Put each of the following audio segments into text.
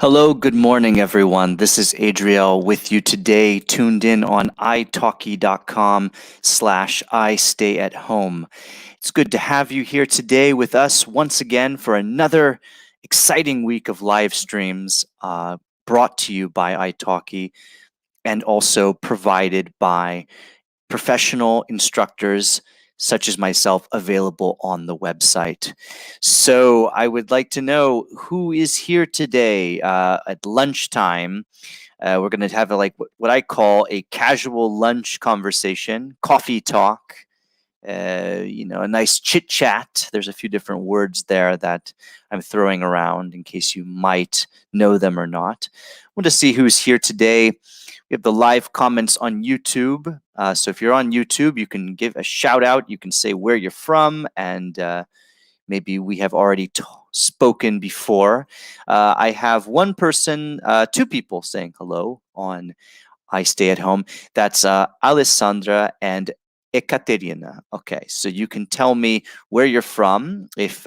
Hello, good morning, everyone. This is Adriel with you today, tuned in on italki.com/I stay at home. It's good to have you here today with us once again for another exciting week of live streams brought to you by italki and also provided by professional instructors such as myself available on the website. So I would like to know who is here today at lunchtime. We're going to have what I call a casual lunch conversation, coffee talk, a nice chit chat. There's a few different words there that I'm throwing around in case you might know them or not. I want to see who's here today. We have the live comments on YouTube. So if you're on YouTube, you can give a shout out. You can say where you're from, and maybe we have already spoken before. I have one person, two people saying hello on I Stay at Home. That's Alessandra and Ekaterina. Okay, so you can tell me where you're from if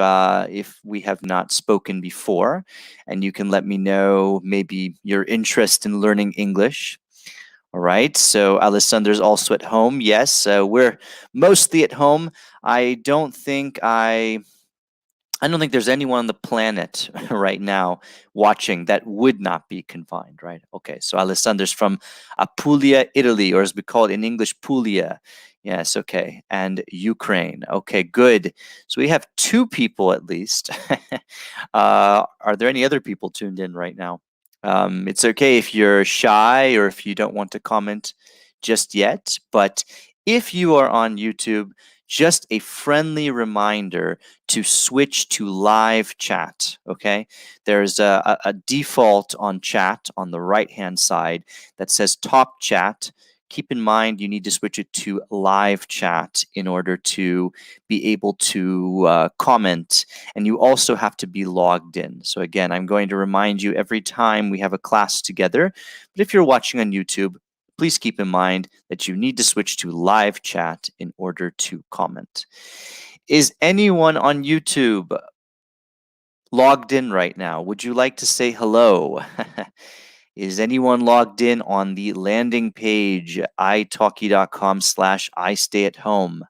we have not spoken before, and you can let me know maybe your interest in learning English. All right, so Alessandra's also at home. Yes, we're mostly at home. I don't think there's anyone on the planet right now watching that would not be confined, right? Okay, so Alessandra's from Apulia, Italy, or as we call it in English, Puglia. Yes, okay, and Ukraine. Okay, good. So we have two people at least. Are there any other people tuned in right now? It's okay if you're shy or if you don't want to comment just yet, but if you are on YouTube, just a friendly reminder to switch to live chat, okay? There's a default on chat on the right-hand side that says top chat. Keep in mind you need to switch it to live chat in order to be able to comment, and you also have to be logged in. So again, I'm going to remind you every time we have a class together, but if you're watching on YouTube, please keep in mind that you need to switch to live chat in order to comment. Is anyone on YouTube logged in right now? Would you like to say hello? Is anyone logged in on the landing page, italki.com/I stay at home?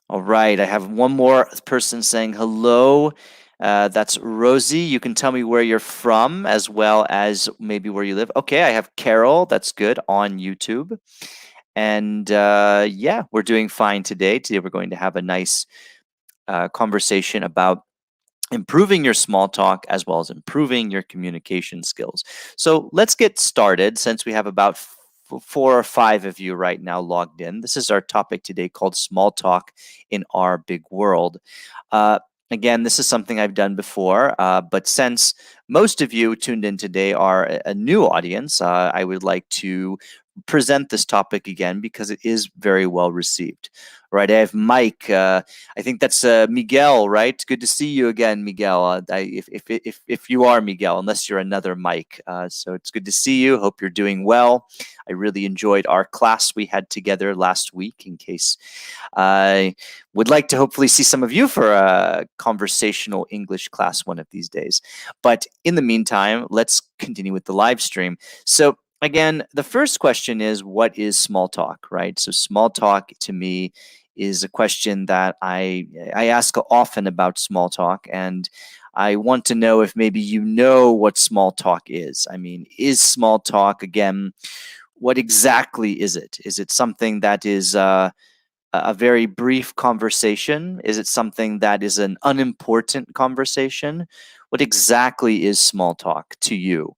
All right, I have one more person saying hello. That's Rosie. You can tell me where you're from as well as maybe where you live. Okay, I have Carol. That's good on YouTube. And yeah, we're doing fine today. Today we're going to have a nice conversation about improving your small talk as well as improving your communication skills. So let's get started since we have about 4 or 5 of you right now logged in. This is our topic today called small talk in our big world. Uh, Again, this is something I've done before, but since most of you tuned in today are a new audience, I would like to present this topic again because it is very well received. Right, I have Mike. I think that's Miguel, right? Good to see you again, Miguel. If you are Miguel, unless you're another Mike. So it's good to see you. Hope you're doing well. I really enjoyed our class we had together last week. In case I would like to hopefully see some of you for a conversational English class one of these days. But in the meantime, let's continue with the live stream. So again, the first question is, what is small talk, right? So small talk to me is a question that I ask often about small talk, and I want to know if maybe you know what small talk is. I mean, is small talk, again, what exactly is it? Is it something that is a very brief conversation? Is it something that is an unimportant conversation? What exactly is small talk to you?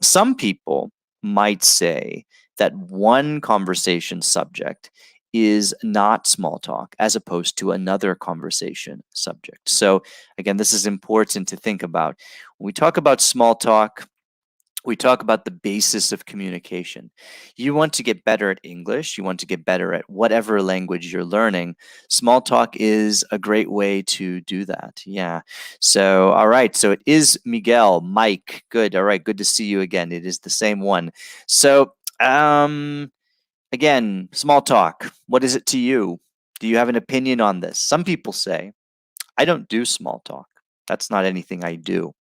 Some people might say that one conversation subject is not small talk as opposed to another conversation subject. So again, this is important to think about. When we talk about small talk, we talk about the basis of communication. You want to get better at English, you want to get better at whatever language you're learning. Small talk is a great way to do that. Yeah. So, all right. So it is Miguel, Mike. Good. All right. Good to see you again. It is the same one. So, again, small talk. What is it to you? Do you have an opinion on this? Some people say, I don't do small talk. That's not anything I do.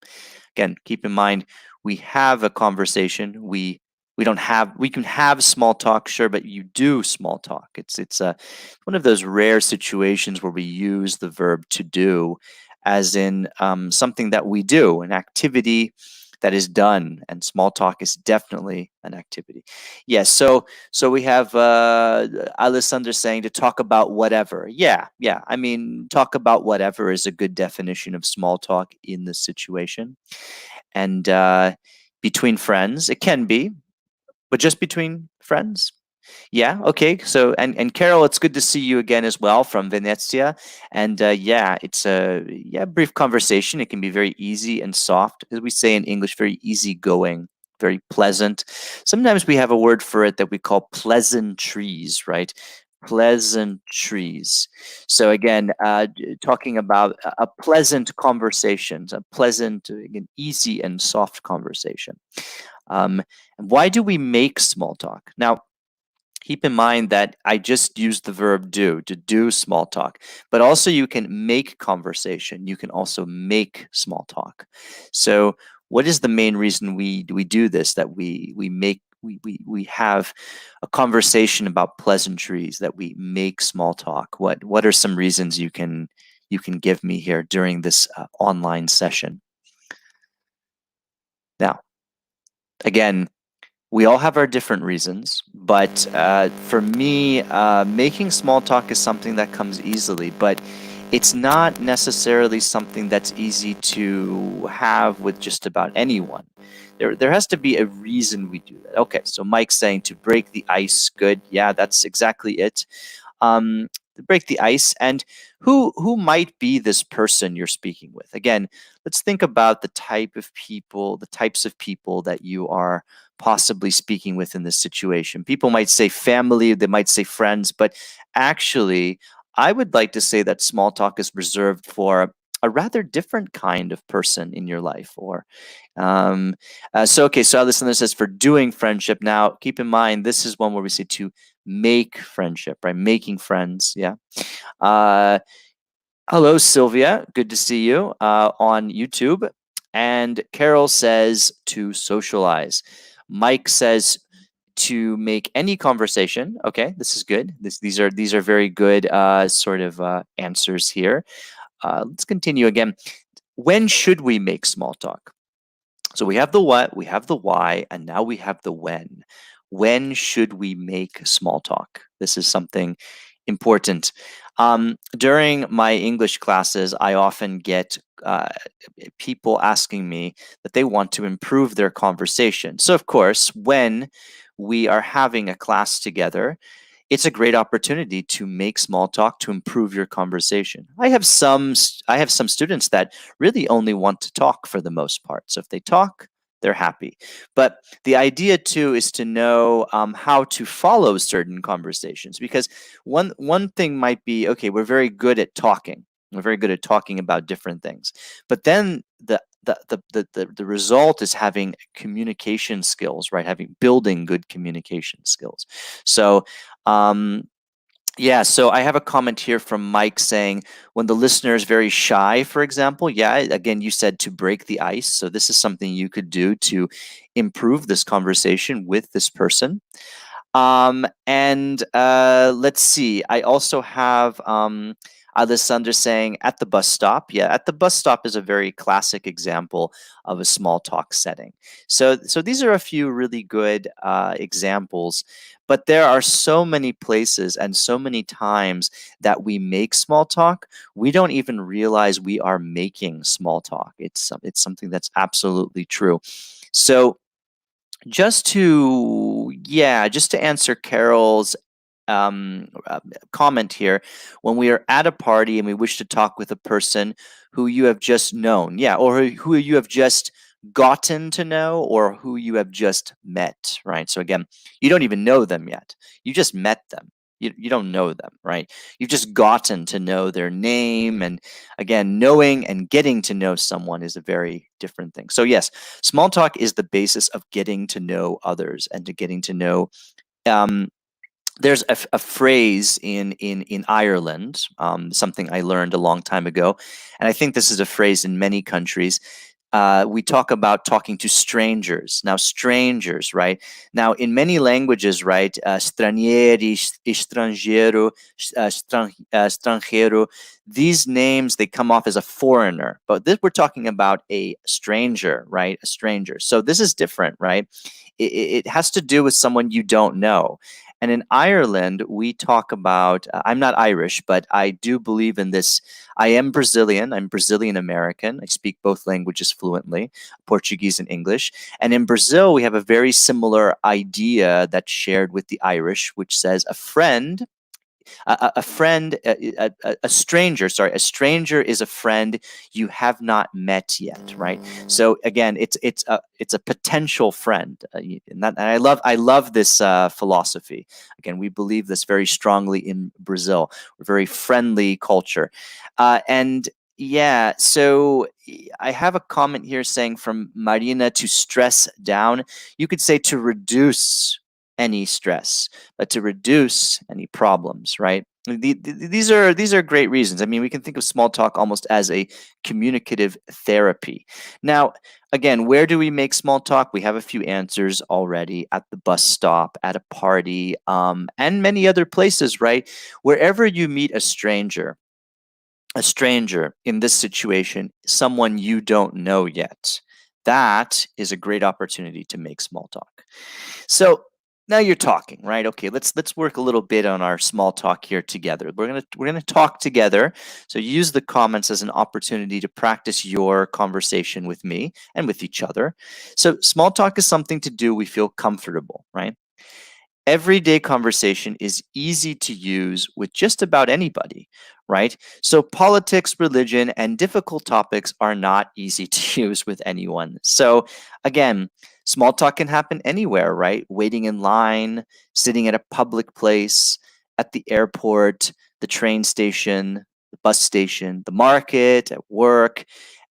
Again, keep in mind we have a conversation. We can have small talk, sure, but you do small talk. It's one of those rare situations where we use the verb to do, as in something that we do, an activity that is done, and small talk is definitely an activity. Yes. So we have Alessandra saying to talk about whatever. Yeah, yeah. I mean, talk about whatever is a good definition of small talk in this situation. And between friends, it can be, but just between friends. Yeah. Okay. So, and Carol, it's good to see you again as well from Venezia. And yeah, it's a brief conversation. It can be very easy and soft, as we say in English, very easygoing, very pleasant. Sometimes we have a word for it that we call pleasantries, right? Pleasantries. So again, talking about a pleasant conversation, a pleasant, again, easy and soft conversation. And why do we make small talk? Now, keep in mind that I just used the verb do to do small talk, but also you can make conversation. You can also make small talk. So, what is the main reason we do this? That we make we have a conversation about pleasantries. That we make small talk. What are some reasons you can give me here during this online session? Now, again, we all have our different reasons, but for me, making small talk is something that comes easily, but it's not necessarily something that's easy to have with just about anyone. There has to be a reason we do that. Okay, so Mike's saying to break the ice. Good. Yeah, that's exactly it. To break the ice. And who might be this person you're speaking with? Again, let's think about the types of people that you are possibly speaking with in this situation. People might say family, they might say friends, but actually, I would like to say that small talk is reserved for a rather different kind of person in your life. Or okay, so our listener says for doing friendship. Now, keep in mind this is one where we say to make friendship, right? Making friends. Yeah. Uh, Hello, Sylvia. Good to see you on YouTube. And Carol says to socialize. Mike says to make any conversation. Okay, this is good. These are very good sort of answers here. Let's continue again. When should we make small talk? So we have the what, we have the why, and now we have the when. When should we make small talk? This is something important. During my English classes, I often get people asking me that they want to improve their conversation. So, of course, when we are having a class together, it's a great opportunity to make small talk to improve your conversation. I have some students that really only want to talk for the most part. So if they talk, they're happy. But the idea too is to know how to follow certain conversations, because one thing might be, okay, we're very good at talking. We're very good at talking about different things, but then the result is having communication skills, right? Having building good communication skills. So um, yeah, so I have a comment here from Mike saying when the listener is very shy, for example. Yeah, again, you said to break the ice. So this is something you could do to improve this conversation with this person. And let's see. I also have Alessandra saying at the bus stop. Yeah, at the bus stop is a very classic example of a small talk setting. So these are a few really good examples. But there are so many places and so many times that we make small talk, we don't even realize we are making small talk. It's something that's absolutely true. So just to answer Carol's comment here, when we are at a party and we wish to talk with a person who you have just known, yeah, or who you have just gotten to know, or who you have just met, right? So again, you don't even know them yet. You just met them. You don't know them, right? You've just gotten to know their name. And again, knowing and getting to know someone is a very different thing. So yes, small talk is the basis of getting to know others and to getting to know um, there's a phrase in Ireland, something I learned a long time ago, and I think this is a phrase in many countries. We talk about talking to strangers. Now, strangers, right? Now, in many languages, right? Stranieri, estrangeiro, estrangeiro. These names they come off as a foreigner, but this we're talking about a stranger, right? A stranger. So this is different, right? It has to do with someone you don't know. And in Ireland, we talk about, I'm not Irish, but I do believe in this. I am Brazilian. I'm Brazilian American. I speak both languages fluently, Portuguese and English. And in Brazil, we have a very similar idea that's shared with the Irish, which says a friend, a stranger, sorry, a stranger is a friend you have not met yet, right? So again, it's a potential friend, and I love this philosophy. Again, we believe this very strongly in Brazil. We're a very friendly culture, and yeah. So I have a comment here saying from Marina to stress down. You could say to reduce any stress, but to reduce any problems, right? These are great reasons. I mean, we can think of small talk almost as a communicative therapy. Now, again, where do we make small talk? We have a few answers already: at the bus stop, at a party, and many other places, right? Wherever you meet a stranger in this situation, someone you don't know yet, that is a great opportunity to make small talk. So now you're talking, right? Okay, let's work a little bit on our small talk here together. We're gonna talk together. So use the comments as an opportunity to practice your conversation with me and with each other. So small talk is something to do we feel comfortable, right? Everyday conversation is easy to use with just about anybody, right? So, politics, religion, and difficult topics are not easy to use with anyone. So, again, small talk can happen anywhere, right? Waiting in line, sitting at a public place, at the airport, the train station, the bus station, the market, at work.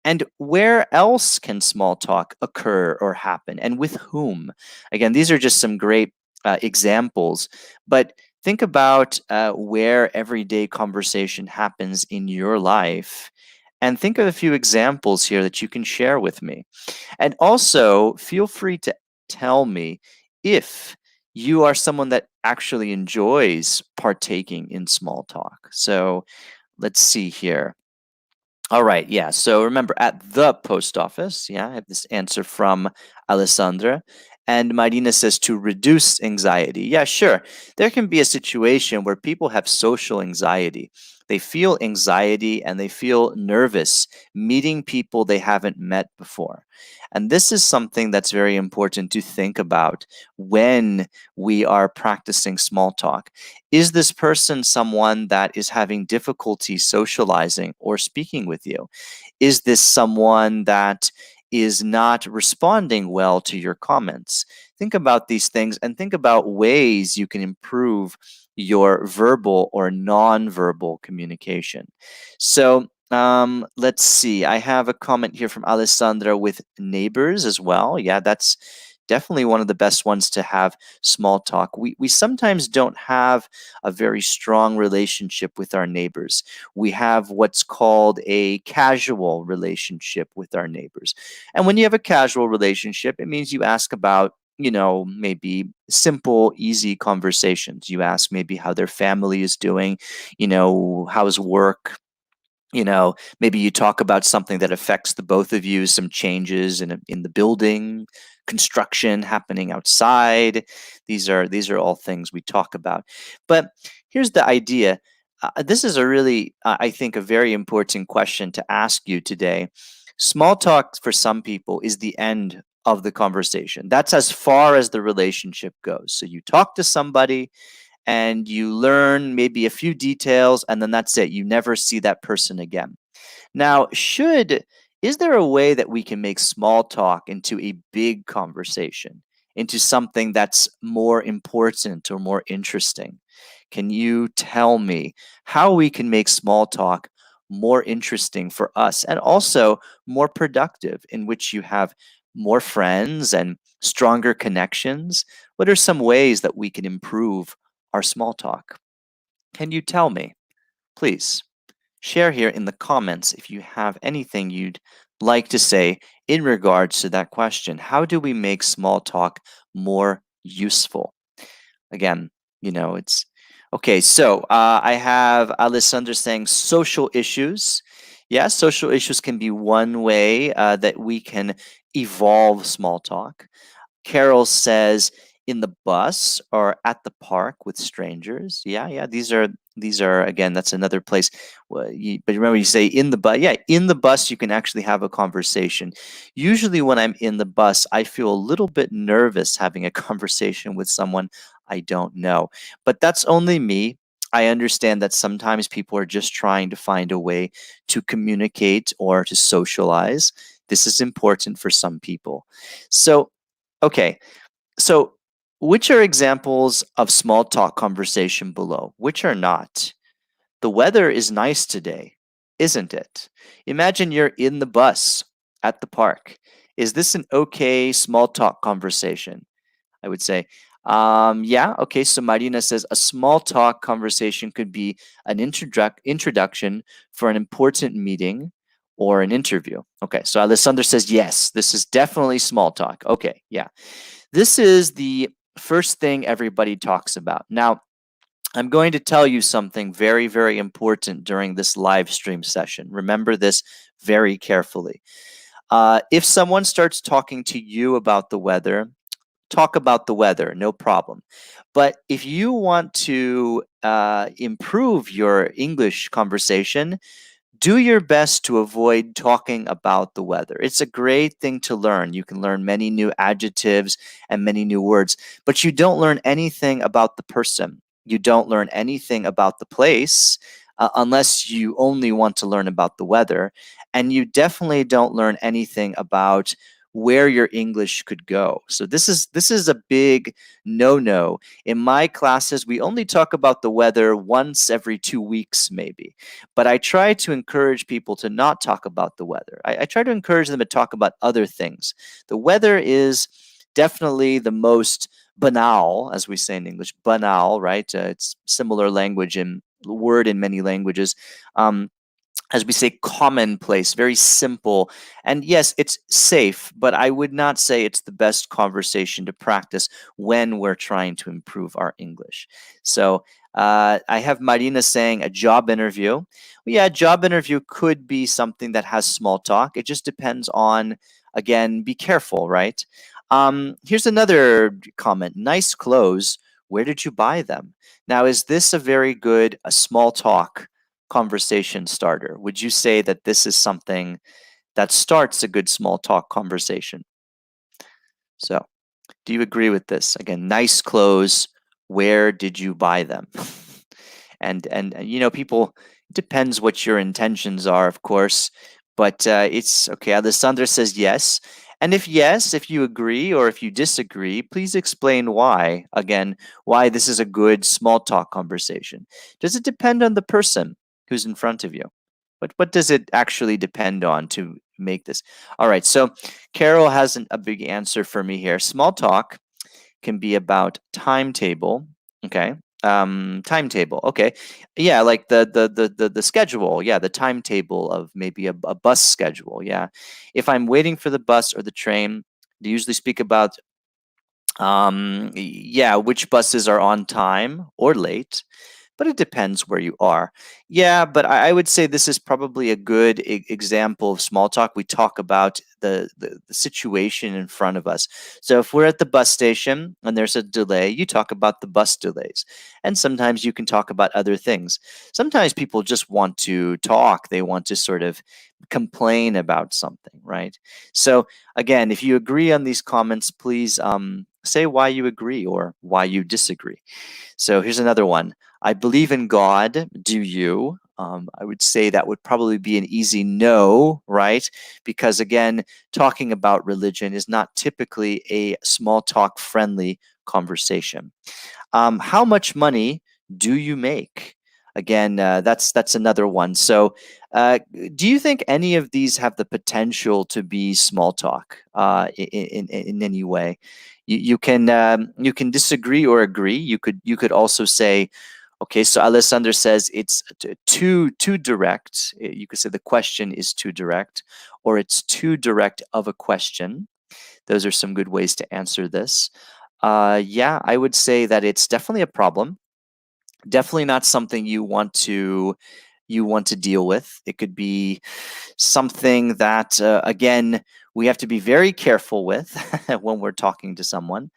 And where else can small talk occur or happen, and with whom? Again, these are just some great examples, but think about where everyday conversation happens in your life, and think of a few examples here that you can share with me. And also, feel free to tell me if you are someone that actually enjoys partaking in small talk. So let's see here. All right, yeah. So remember, at the post office, yeah, I have this answer from Alessandra. And Marina says to reduce anxiety. Yeah, sure. There can be a situation where people have social anxiety. They feel anxiety and they feel nervous meeting people they haven't met before. And this is something that's very important to think about when we are practicing small talk. Is this person someone that is having difficulty socializing or speaking with you? Is this someone that is not responding well to your comments? Think about these things and think about ways you can improve your verbal or non-verbal communication. So let's see. I have a comment here from Alessandra with neighbors as well. Yeah, that's definitely one of the best ones to have small talk. We sometimes don't have a very strong relationship with our neighbors. We have what's called a casual relationship with our neighbors. And when you have a casual relationship, it means you ask about, maybe simple, easy conversations. You ask maybe how their family is doing, how's work, maybe you talk about something that affects the both of you, some changes in the building, construction happening outside. These are all things we talk about. But here's the idea. This is a really, I think, a very important question to ask you today. Small talk for some people is the end of the conversation. That's as far as the relationship goes. So you talk to somebody and you learn maybe a few details, and then that's it. You never see that person again. Now, is there a way that we can make small talk into a big conversation, into something that's more important or more interesting? Can you tell me how we can make small talk more interesting for us and also more productive, in which you have more friends and stronger connections? What are some ways that we can improve our small talk? Can you tell me? Please share here in the comments if you have anything you'd like to say in regards to that question. How do we make small talk more useful? Again, it's okay. So I have Alessandra saying social issues. Yeah, social issues can be one way that we can evolve small talk. Carol says in the bus or at the park with strangers. Yeah, these are again. That's another place. But remember, you say in the bus. Yeah, in the bus you can actually have a conversation. Usually, when I'm in the bus, I feel a little bit nervous having a conversation with someone I don't know. But that's only me. I understand that sometimes people are just trying to find a way to communicate or to socialize. This is important for some people. So, okay, so which are examples of small talk conversation below? Which are not? The weather is nice today, isn't it? Imagine you're in the bus at the park. Is this an okay small talk conversation? I would say, yeah, okay. So Marina says a small talk conversation could be an introduction for an important meeting or an interview. Okay, so Alessandra says, yes, this is definitely small talk. Okay, yeah. This is the first thing everybody talks about. Now, I'm going to tell you something very, very important during this live stream session. Remember this very carefully. If someone starts talking to you about the weather, talk about the weather, no problem. But if you want to improve your English conversation, do your best to avoid talking about the weather. It's a great thing to learn. You can learn many new adjectives and many new words, but you don't learn anything about the person. You don't learn anything about the place unless you only want to learn about the weather. And you definitely don't learn anything about where your English could go. So this is a big no-no. In my classes, we only talk about the weather once every 2 weeks, maybe. But I try to encourage people to not talk about the weather. I try to encourage them to talk about other things. The weather is definitely the most banal, as we say in English, banal, right? It's similar language in word in many languages. As we say, commonplace, very simple. And yes, it's safe, but I would not say it's the best conversation to practice when we're trying to improve our English. So I have Marina saying a job interview. Well, yeah, a job interview could be something that has small talk. It just depends on, again, be careful, right? Here's another comment. Nice clothes. Where did you buy them? Now, is this a very good a small talk conversation starter? Would you say that this is something that starts a good small talk conversation? So, do you agree with this? Again, nice clothes. Where did you buy them? and people. It depends what your intentions are, of course. But it's okay. Alessandra says yes. And if yes, if you agree or if you disagree, please explain why. Again, why this is a good small talk conversation. Does it depend on the person who's in front of you? What does it actually depend on to make this? All right. So Carol has a big answer for me here. Small talk can be about timetable. Okay. Timetable. Okay. Yeah, like the schedule. Yeah, the timetable of maybe a bus schedule. Yeah. If I'm waiting for the bus or the train, they usually speak about yeah, which buses are on time or late, but it depends where you are. Yeah, but I would say this is probably a good example of small talk. We talk about the situation in front of us. So if we're at the bus station and there's a delay, you talk about the bus delays. And sometimes you can talk about other things. Sometimes people just want to talk, they want to sort of complain about something, right? So again, if you agree on these comments, please say why you agree or why you disagree. So here's another one. I believe in God. Do you? I would say that would probably be an easy no, right? Because again, talking about religion is not typically a small talk friendly conversation. How much money do you make? Again, that's another one. So, do you think any of these have the potential to be small talk in any way? You can disagree or agree. You could also say, okay, so Alessandro says it's too direct. You could say the question is too direct, or it's too direct of a question. Those are some good ways to answer this. Yeah, I would say that it's definitely a problem. Definitely not something you want to deal with. It could be something that again we have to be very careful with when we're talking to someone.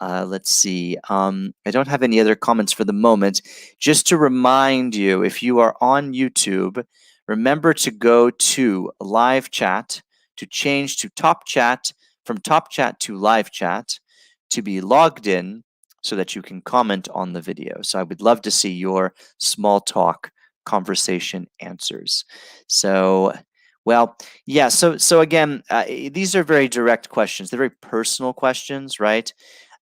Let's see. I don't have any other comments for the moment. Just to remind you, if you are on YouTube, remember to go to live chat to change to top chat, from top chat to live chat, to be logged in so that you can comment on the video. So I would love to see your small talk conversation answers. So, well, yeah. So again, these are very direct questions. They're very personal questions, right?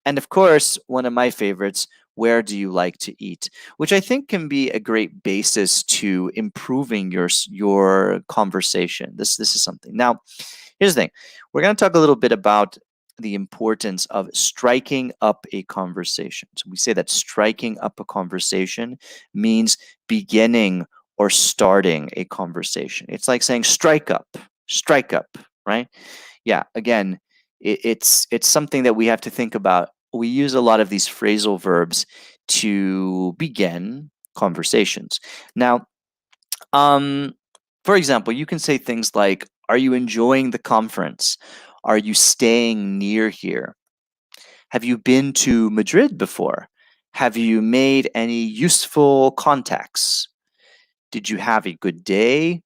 And of course, one of my favorites, where do you like to eat? Which I think can be a great basis to improving your conversation. This is something. Now, here's the thing. We're going to talk a little bit about the importance of striking up a conversation. So we say that striking up a conversation means beginning or starting a conversation. It's like saying strike up, right? Yeah, again, it's something that we have to think about. We use a lot of these phrasal verbs to begin conversations. Now, um, for example, you can say things like, "Are you enjoying the conference? Are you staying near here? Have you been to Madrid before? Have you made any useful contacts? Did you have a good day?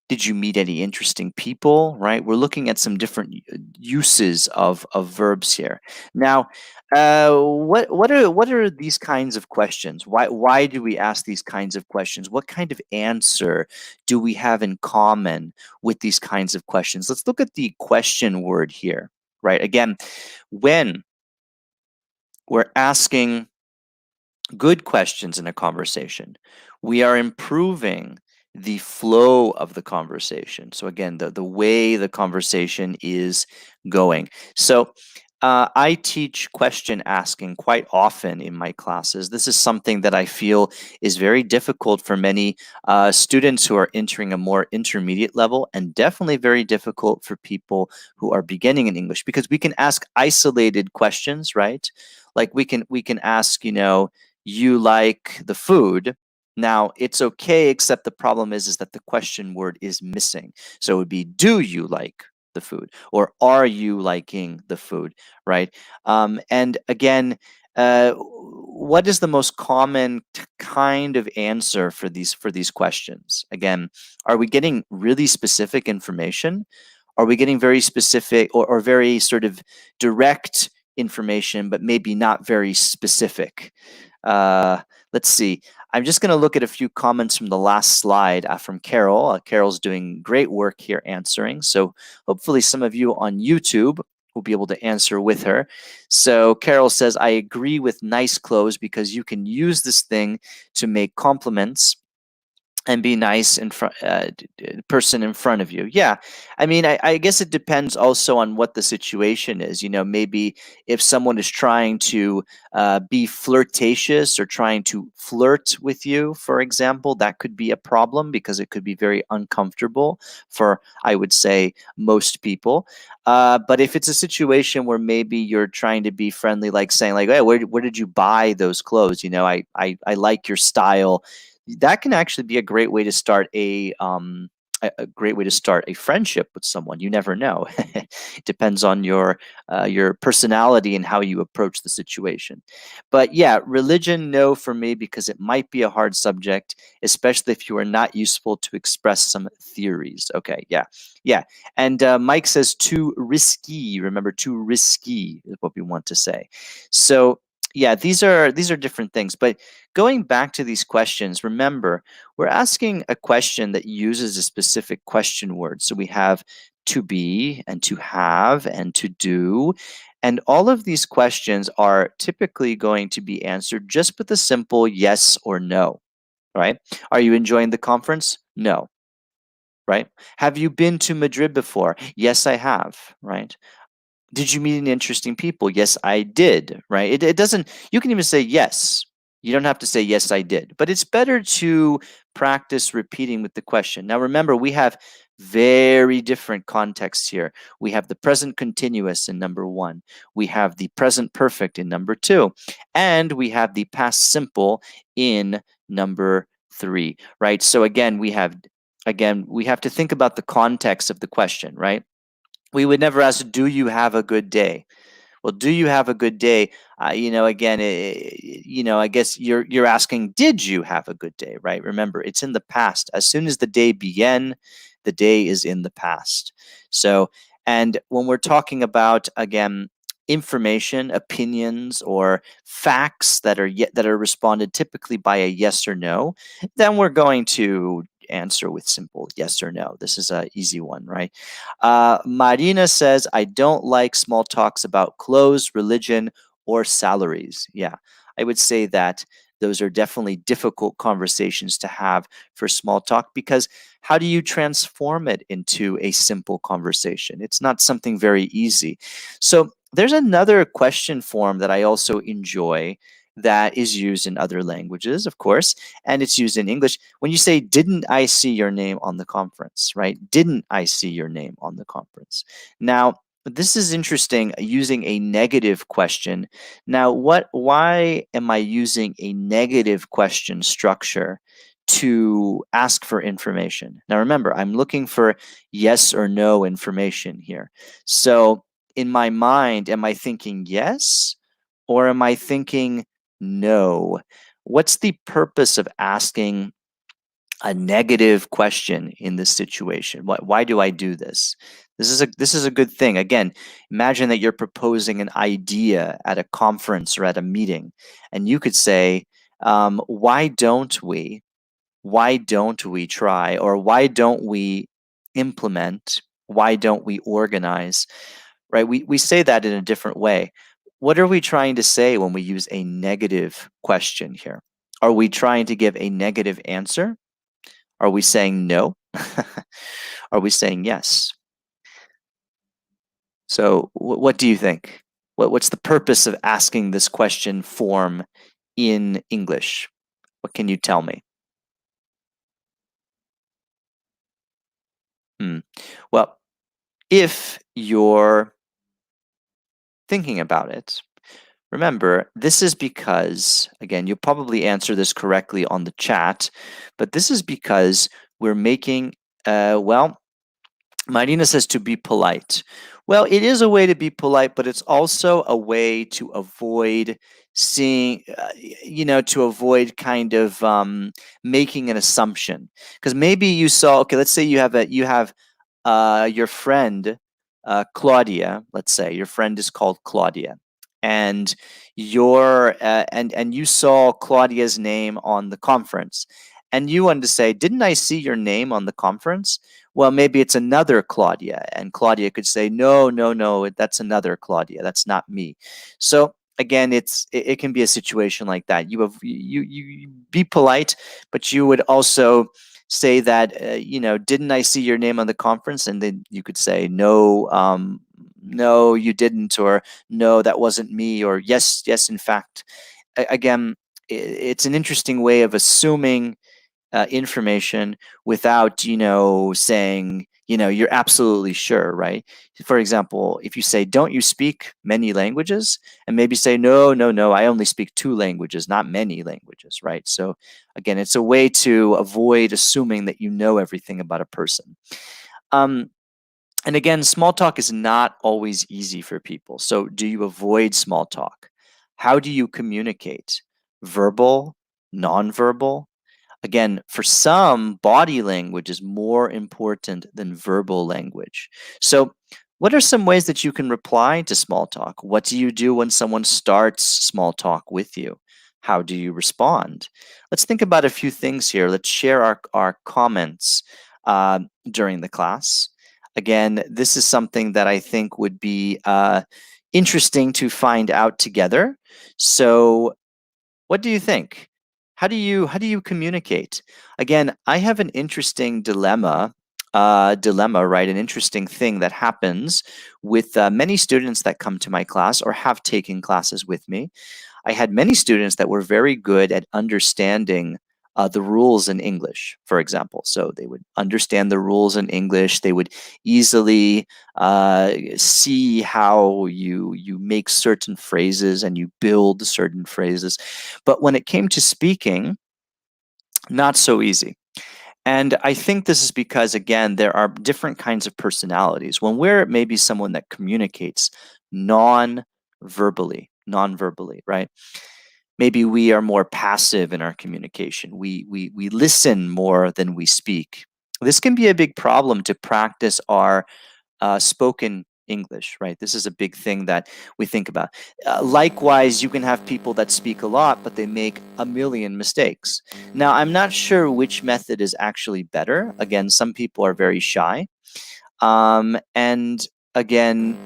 Did you meet any interesting people?" Right? We're looking at some different uses of verbs here. Now, what are these kinds of questions? Why do we ask these kinds of questions? What kind of answer do we have in common with these kinds of questions? Let's look at the question word here. Right? Again, when we're asking good questions in a conversation, we are improving the flow of the conversation. So again, the way the conversation is going. So I teach question asking quite often in my classes. This is something that I feel is very difficult for many students who are entering a more intermediate level, and definitely very difficult for people who are beginning in English, because we can ask isolated questions, right? Like we can ask, you like the food. Now, it's okay, except the problem is that the question word is missing. So it would be, do you like the food? Or are you liking the food, right? And again, what is the most common kind of answer for these questions? Again, are we getting really specific information? Are we getting very specific, or very sort of direct information, but maybe not very specific? Uh, let's see. I'm just going to look at a few comments from the last slide from Carol. Carol's doing great work here answering. So hopefully some of you on YouTube will be able to answer with her. So Carol says, I agree with nice clothes because you can use this thing to make compliments and be nice in front person in front of you. Yeah, I mean, I guess it depends also on what the situation is. Maybe if someone is trying to be flirtatious or trying to flirt with you, for example, that could be a problem because it could be very uncomfortable for, I would say, most people. But if it's a situation where maybe you're trying to be friendly, like saying like, hey, where did you buy those clothes? I like your style. That can actually be a great way to start a great way to start a friendship with someone. You never know. It depends on your personality and how you approach the situation. But yeah, religion, no for me, because it might be a hard subject, especially if you are not useful to express some theories. Okay, yeah, yeah. And Mike says too risky. Remember, too risky is what we want to say. So yeah, these are different things. But going back to these questions, remember, we're asking a question that uses a specific question word. So we have to be and to have and to do. And all of these questions are typically going to be answered just with a simple yes or no. right? Are you enjoying the conference? No, right? Have you been to Madrid before? Yes, I have, right? Did you meet any interesting people? Yes, I did, right? It doesn't, you can even say yes. You don't have to say, yes, I did. But it's better to practice repeating with the question. Now, remember, we have very different contexts here. We have the present continuous in number one, we have the present perfect in number two, and we have the past simple in number three, right? So again, we have to think about the context of the question, right? We would never ask, do you have a good day? Well, do you have a good day? Again, I guess you're asking, did you have a good day, right? Remember, it's in the past. As soon as the day began, the day is in the past. So, and when we're talking about, again, information, opinions, or facts that are responded typically by a yes or no, then we're going to answer with simple yes or no. This is an easy one, right? Marina says, I don't like small talks about clothes, religion, or salaries. Yeah, I would say that those are definitely difficult conversations to have for small talk, because how do you transform it into a simple conversation? It's not something very easy. So there's another question form that I also enjoy that is used in other languages, of course, and it's used in English. When you say, didn't I see your name on the conference, right? Didn't I see your name on the conference? Now, this is interesting, using a negative question. Now, why am I using a negative question structure to ask for information? Now, remember, I'm looking for yes or no information here. So in my mind, am I thinking yes, or am I thinking no? What's the purpose of asking a negative question in this situation? Why do I do this? This is a good thing. Again, imagine that you're proposing an idea at a conference or at a meeting, and you could say, "Why don't we? Why don't we try? Or why don't we implement? Why don't we organize?" Right? We say that in a different way. What are we trying to say when we use a negative question here? Are we trying to give a negative answer? Are we saying no? Are we saying yes? So, what do you think? What's the purpose of asking this question form in English? What can you tell me? Hmm. Well, if you're thinking about it, remember, this is because, again, you'll probably answer this correctly on the chat, but this is because we're making, well, Marina says to be polite. Well, it is a way to be polite, but it's also a way to avoid seeing, to avoid kind of making an assumption. Because maybe you saw, okay, let's say you have your friend Claudia. Let's say your friend is called Claudia, and and you saw Claudia's name on the conference, and you wanted to say, "Didn't I see your name on the conference?" Well, maybe it's another Claudia, and Claudia could say, "No, no, no, that's another Claudia. That's not me." So again, it can be a situation like that. You be polite, but you would also say that, didn't I see your name on the conference? And then you could say, no, no, you didn't, or no, that wasn't me, or yes, yes, in fact. Again, it's an interesting way of assuming information without, saying, you're absolutely sure, right? For example, if you say, don't you speak many languages? And maybe say, no, no, no, I only speak two languages, not many languages, right? So again, it's a way to avoid assuming that you know everything about a person. Um, and again, small talk is not always easy for people. So do you avoid small talk? How do you communicate? Verbal, nonverbal? Again, for some, body language is more important than verbal language. So, what are some ways that you can reply to small talk? What do you do when someone starts small talk with you? How do you respond? Let's think about a few things here. Let's share our comments during the class. Again, this is something that I think would be interesting to find out together. So, what do you think? how do you communicate? Again, I have an interesting dilemma, right? An interesting thing that happens with many students that come to my class or have taken classes with me. I had many students that were very good at understanding the rules in English, for example. So they would understand the rules in English. They would easily see how you make certain phrases and you build certain phrases. But when it came to speaking, not so easy. And I think this is because, again, there are different kinds of personalities. When we're maybe someone that communicates non-verbally, right? Maybe we are more passive in our communication. We listen more than we speak. This can be a big problem to practice our spoken English, right? This is a big thing that we think about. Likewise, you can have people that speak a lot, but they make a million mistakes. Now, I'm not sure which method is actually better. Again, some people are very shy. And again,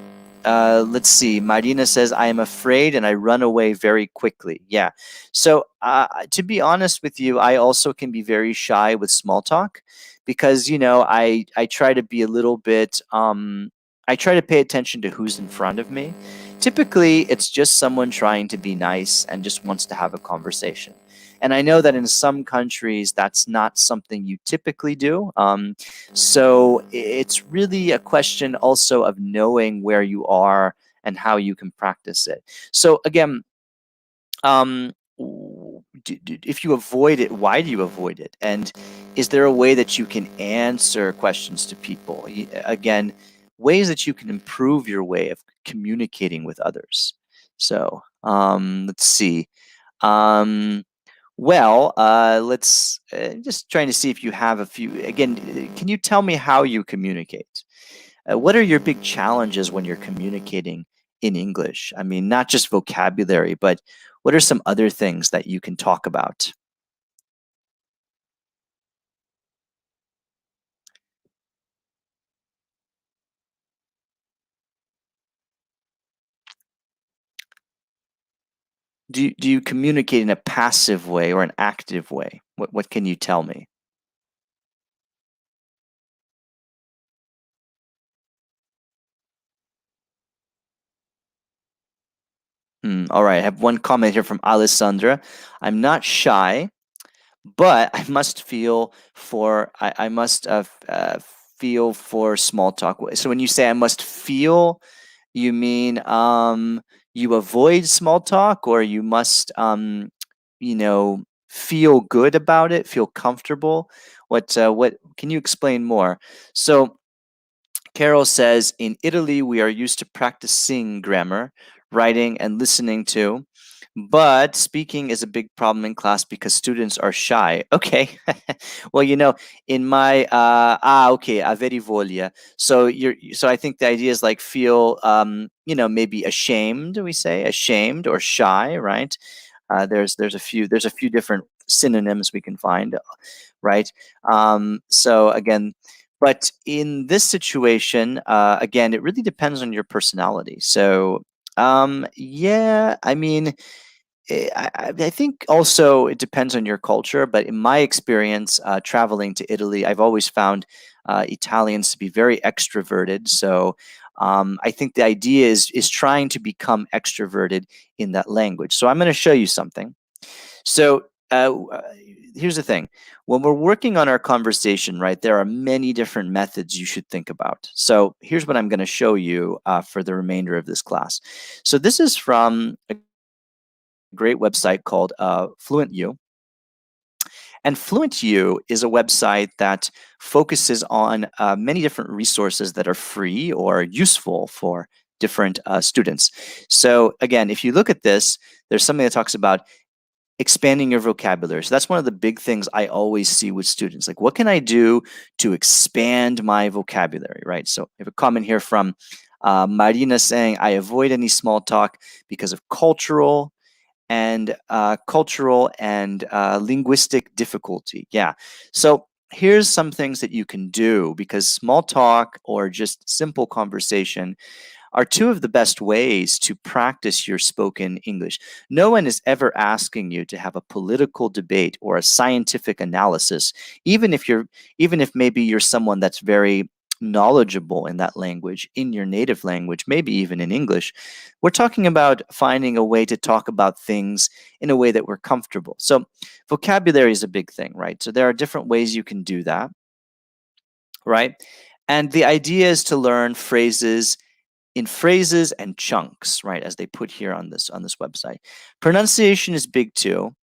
let's see. Marina says, I am afraid and I run away very quickly. Yeah. So, to be honest with you, I also can be very shy with small talk because, I try to be a little bit, I try to pay attention to who's in front of me. Typically, it's just someone trying to be nice and just wants to have a conversation. And I know that in some countries, that's not something you typically do. So it's really a question also of knowing where you are and how you can practice it. So again, if you avoid it, why do you avoid it? And is there a way that you can answer questions to people? Again, ways that you can improve your way of communicating with others. So let's see. Um, let's just trying to see if you have a few. Again, can you tell me how you communicate? What are your big challenges when you're communicating in English? I mean, not just vocabulary, but what are some other things that you can talk about? Do you communicate in a passive way or an active way? What can you tell me? All right, I have one comment here from Alessandra. I'm not shy, but I must feel for small talk. So when you say I must feel, you mean you avoid small talk, or you must feel good about it, feel comfortable. What can you explain more? So Carol says, in Italy, we are used to practicing grammar, writing, and listening to, but speaking is a big problem in class because students are shy. Okay. Well, in my, okay, avere voglia. So I think the idea is like feel, maybe ashamed, we say, ashamed or shy, right? There's a few different synonyms we can find, right? So again, but in this situation, again, it really depends on your personality. So yeah, I mean, I think also it depends on your culture, but in my experience traveling to Italy, I've always found Italians to be very extroverted. So I think the idea is trying to become extroverted in that language. So I'm going to show you something. So here's the thing. When we're working on our conversation, right, there are many different methods you should think about. So here's what I'm going to show you for the remainder of this class. So this is from a great website called Fluent U. And Fluent U is a website that focuses on many different resources that are free or useful for different students. So again, if you look at this, there's something that talks about expanding your vocabulary. So that's one of the big things I always see with students. Like, what can I do to expand my vocabulary, right? So I have a comment here from Marina saying, I avoid any small talk because of cultural and linguistic difficulty. Yeah. So here's some things that you can do because small talk or just simple conversation are two of the best ways to practice your spoken English. No one is ever asking you to have a political debate or a scientific analysis, even if maybe you're someone that's very knowledgeable in that language, in your native language, maybe even in English. We're talking about finding a way to talk about things in a way that we're comfortable. So vocabulary is a big thing, right? So there are different ways you can do that, right? And the idea is to learn phrases in phrases and chunks, right, as they put here on this website. Pronunciation is big too.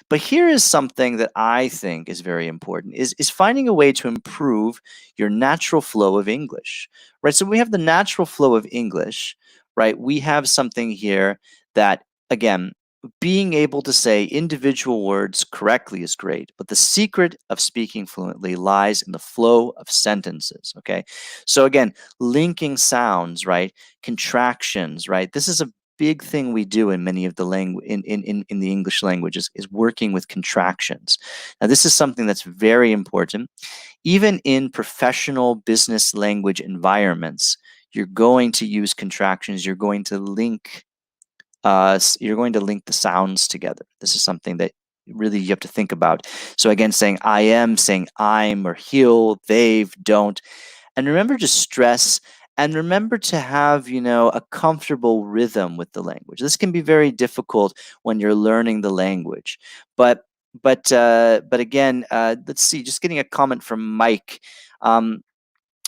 But here is something that I think is very important is finding a way to improve your natural flow of English. Right? So we have the natural flow of English, right? We have something here that, again, being able to say individual words correctly is great, but the secret of speaking fluently lies in the flow of sentences. Okay. So again, linking sounds, right? Contractions, right? This is a big thing we do in many of the in the English languages is working with contractions. Now, this is something that's very important. Even in professional business language environments, you're going to use contractions. You're going to link the sounds together. This is something that really you have to think about. So again, saying I am, saying I'm, or he'll, they've, don't. And remember to stress and remember to have, a comfortable rhythm with the language. This can be very difficult when you're learning the language. But again, let's see, just getting a comment from Mike. Um,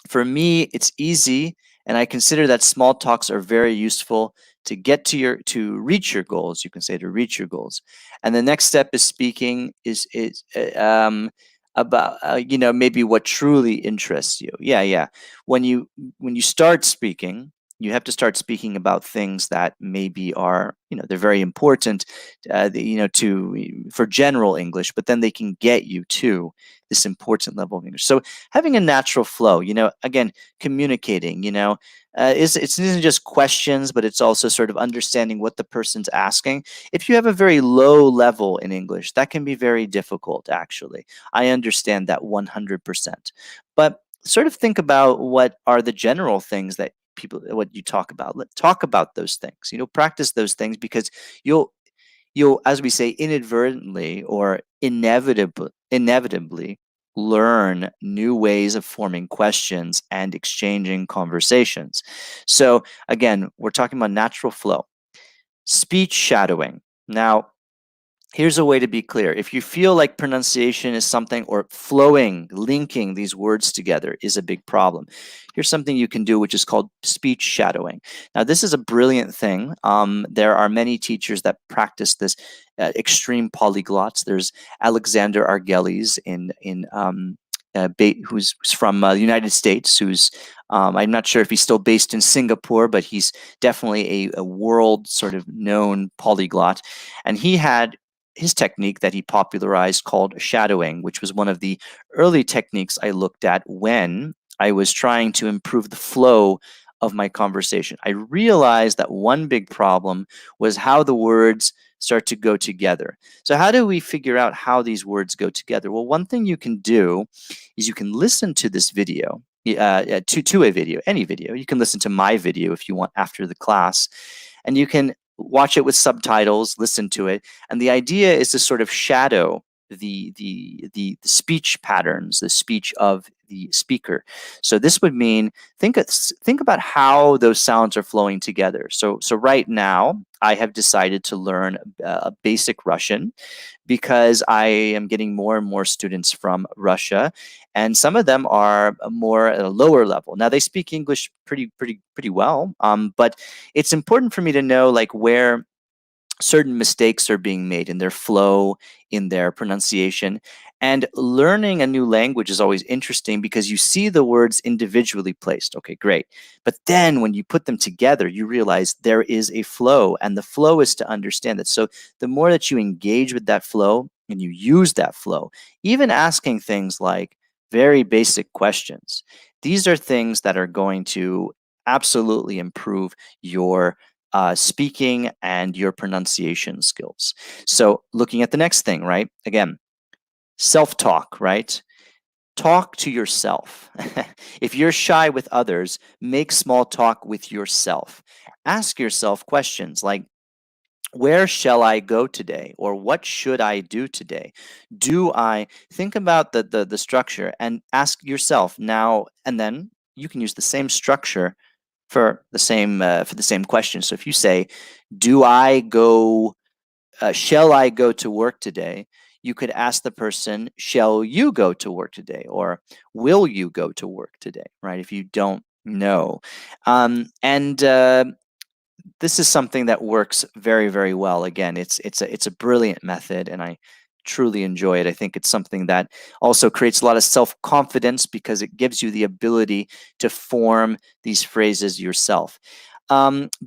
for me, it's easy, and I consider that small talks are very useful to reach your goals. You can say to reach your goals, and the next step is speaking about maybe what truly interests you. Yeah. When you start speaking, you have to start speaking about things that maybe are they're very important, for general English, but then they can get you to this important level of English. So having a natural flow, again, communicating, it isn't just questions, but it's also sort of understanding what the person's asking. If you have a very low level in English, that can be very difficult, actually. I understand that 100%. But sort of think about what are the general things that what you talk about. Talk about those things, practice those things, because you'll, as we say, inadvertently or inevitably learn new ways of forming questions and exchanging conversations. So again, we're talking about natural flow. Speech shadowing. Now, here's a way to be clear. If you feel like pronunciation is something, or flowing, linking these words together is a big problem, here's something you can do, which is called speech shadowing. Now, this is a brilliant thing. There are many teachers that practice this, extreme polyglots. There's Alexander Argelis who's from the United States, who's I'm not sure if he's still based in Singapore, but he's definitely a world sort of known polyglot. And he had his technique that he popularized called shadowing, which was one of the early techniques I looked at when I was trying to improve the flow of my conversation. I realized that one big problem was how the words start to go together. So how do we figure out how these words go together? Well, one thing you can do is you can listen to this video, to a video, any video. You can listen to my video if you want after the class, and you can watch it with subtitles, listen to it. And the idea is to sort of shadow the speech patterns, the speech of the speaker. So this would mean think about how those sounds are flowing together. So right now I have decided to learn a basic Russian because I am getting more and more students from Russia, and some of them are more at a lower level. Now they speak English pretty well, but it's important for me to know like where certain mistakes are being made in their flow, in their pronunciation. And learning a new language is always interesting because you see the words individually placed. Okay, great. But then when you put them together, you realize there is a flow, and the flow is to understand it. So the more that you engage with that flow and you use that flow, even asking things like very basic questions, these are things that are going to absolutely improve your speaking and your pronunciation skills. So looking at the next thing, right? Again, self-talk, right? talk to yourself. If you're shy with others, make small talk with yourself. Ask yourself questions like, where shall I go today? Or what should I do today? Do I think about the structure and ask yourself now and then? You can use the same structure for the same question. So if you say, "Do I go? Shall I go to work today?" You could ask the person, "Shall you go to work today?" Or "Will you go to work today?" Right? If you don't know, and this is something that works very, very well. Again, it's a brilliant method, and I truly enjoy it. I think it's something that also creates a lot of self-confidence because it gives you the ability to form these phrases yourself.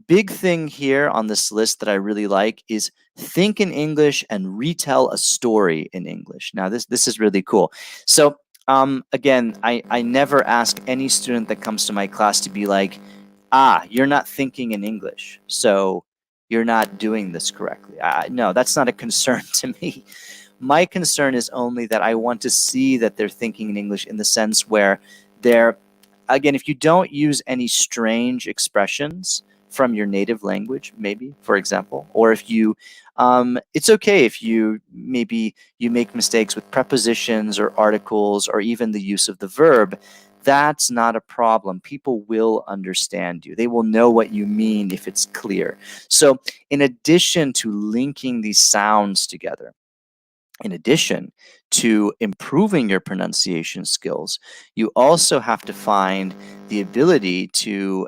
Big thing here on this list that I really like is think in English and retell a story in English. Now, this is really cool. So, again, I never ask any student that comes to my class to be like, you're not thinking in English, so you're not doing this correctly. No, that's not a concern to me. My concern is only that I want to see that they're thinking in English in the sense where they're, again, if you don't use any strange expressions from your native language, maybe, for example, or if you, it's okay if maybe you make mistakes with prepositions or articles or even the use of the verb. That's not a problem. People will understand you. They will know what you mean if it's clear. So, in addition to linking these sounds together, in addition to improving your pronunciation skills, you also have to find the ability to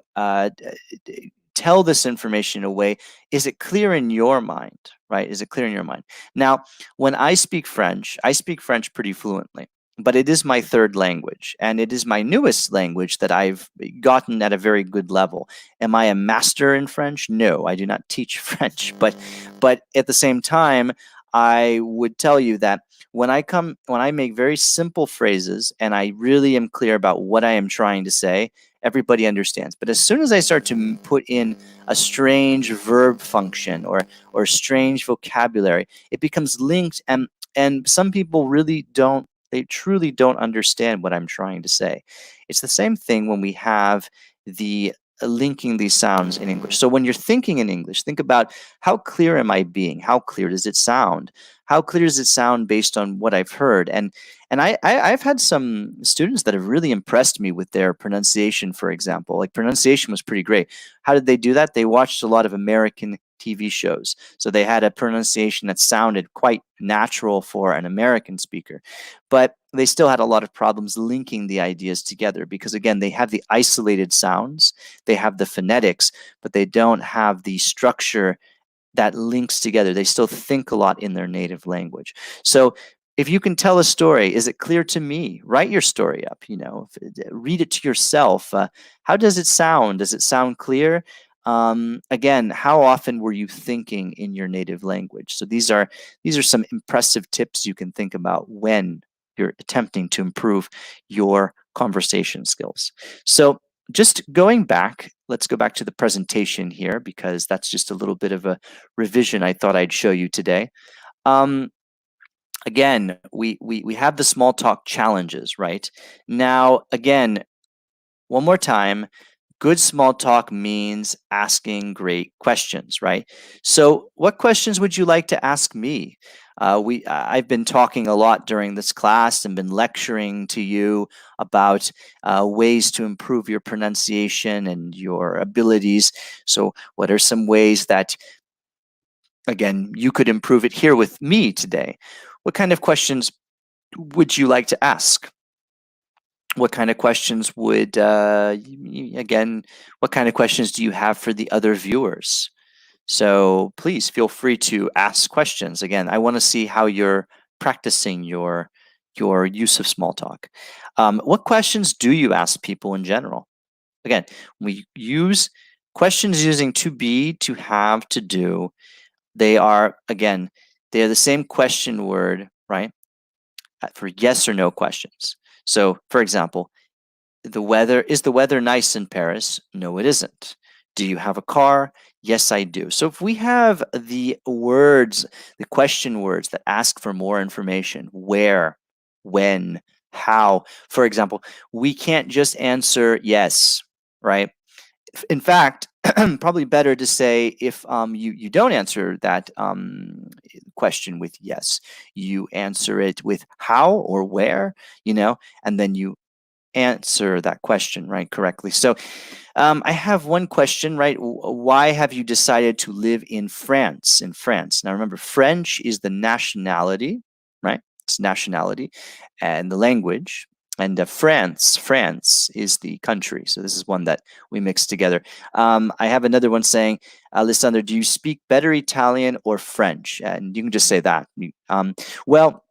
tell this information in a way. Is it clear in your mind, right? Is it clear in your mind? Now, when I speak French pretty fluently, but it is my third language and it is my newest language that I've gotten at a very good level. Am I a master in French? No, I do not teach French, but at the same time, I would tell you that when I make very simple phrases and I really am clear about what I am trying to say, everybody understands. But as soon as I start to put in a strange verb function or strange vocabulary, it becomes linked, and some people really don't. They truly don't understand what I'm trying to say. It's the same thing when we have the linking these sounds in English. So when you're thinking in English, think about, how clear am I being? How clear does it sound? How clear does it sound based on what I've heard? And I've had some students that have really impressed me with their pronunciation, for example. Like, pronunciation was pretty great. How did they do that? They watched a lot of American TV shows. So they had a pronunciation that sounded quite natural for an American speaker. But they still had a lot of problems linking the ideas together because, again, they have the isolated sounds, they have the phonetics, but they don't have the structure that links together. They still think a lot in their native language. So if you can tell a story, is it clear to me? Write your story up, read it to yourself. How does it sound? Does it sound clear? Again, how often were you thinking in your native language? So these are some impressive tips you can think about when you're attempting to improve your conversation skills. So just going back, let's go back to the presentation here because that's just a little bit of a revision I thought I'd show you today. Um, Again, we have the small talk challenges, right? Now, again, one more time, good small talk means asking great questions, right? So, what questions would you like to ask me? I've been talking a lot during this class and been lecturing to you about ways to improve your pronunciation and your abilities. So, what are some ways that, again, you could improve it here with me today? What kind of questions would you like to ask? What kind of questions would, again, what kind of questions do you have for the other viewers? So please feel free to ask questions. Again, I want to see how you're practicing your use of small talk. What questions do you ask people in general? Again, we use questions using to be, to have, to do. They are, again, they are the same question word, right? For yes or no questions. So, for example, is the weather nice in Paris? No, it isn't. Do you have a car? Yes, I do. So if we have the words, the question words that ask for more information, where, when, how. For example, we can't just answer yes, right? In fact, probably better to say if you don't answer that question with yes, you answer it with how or where, and then you answer that question right correctly. So I have one question, right? Why have you decided to live in France? In France. Now remember, French is the nationality, right? It's nationality and the language. And France is the country. So this is one that we mix together. I have another one saying, Alessandro, do you speak better Italian or French? And you can just say that. Well,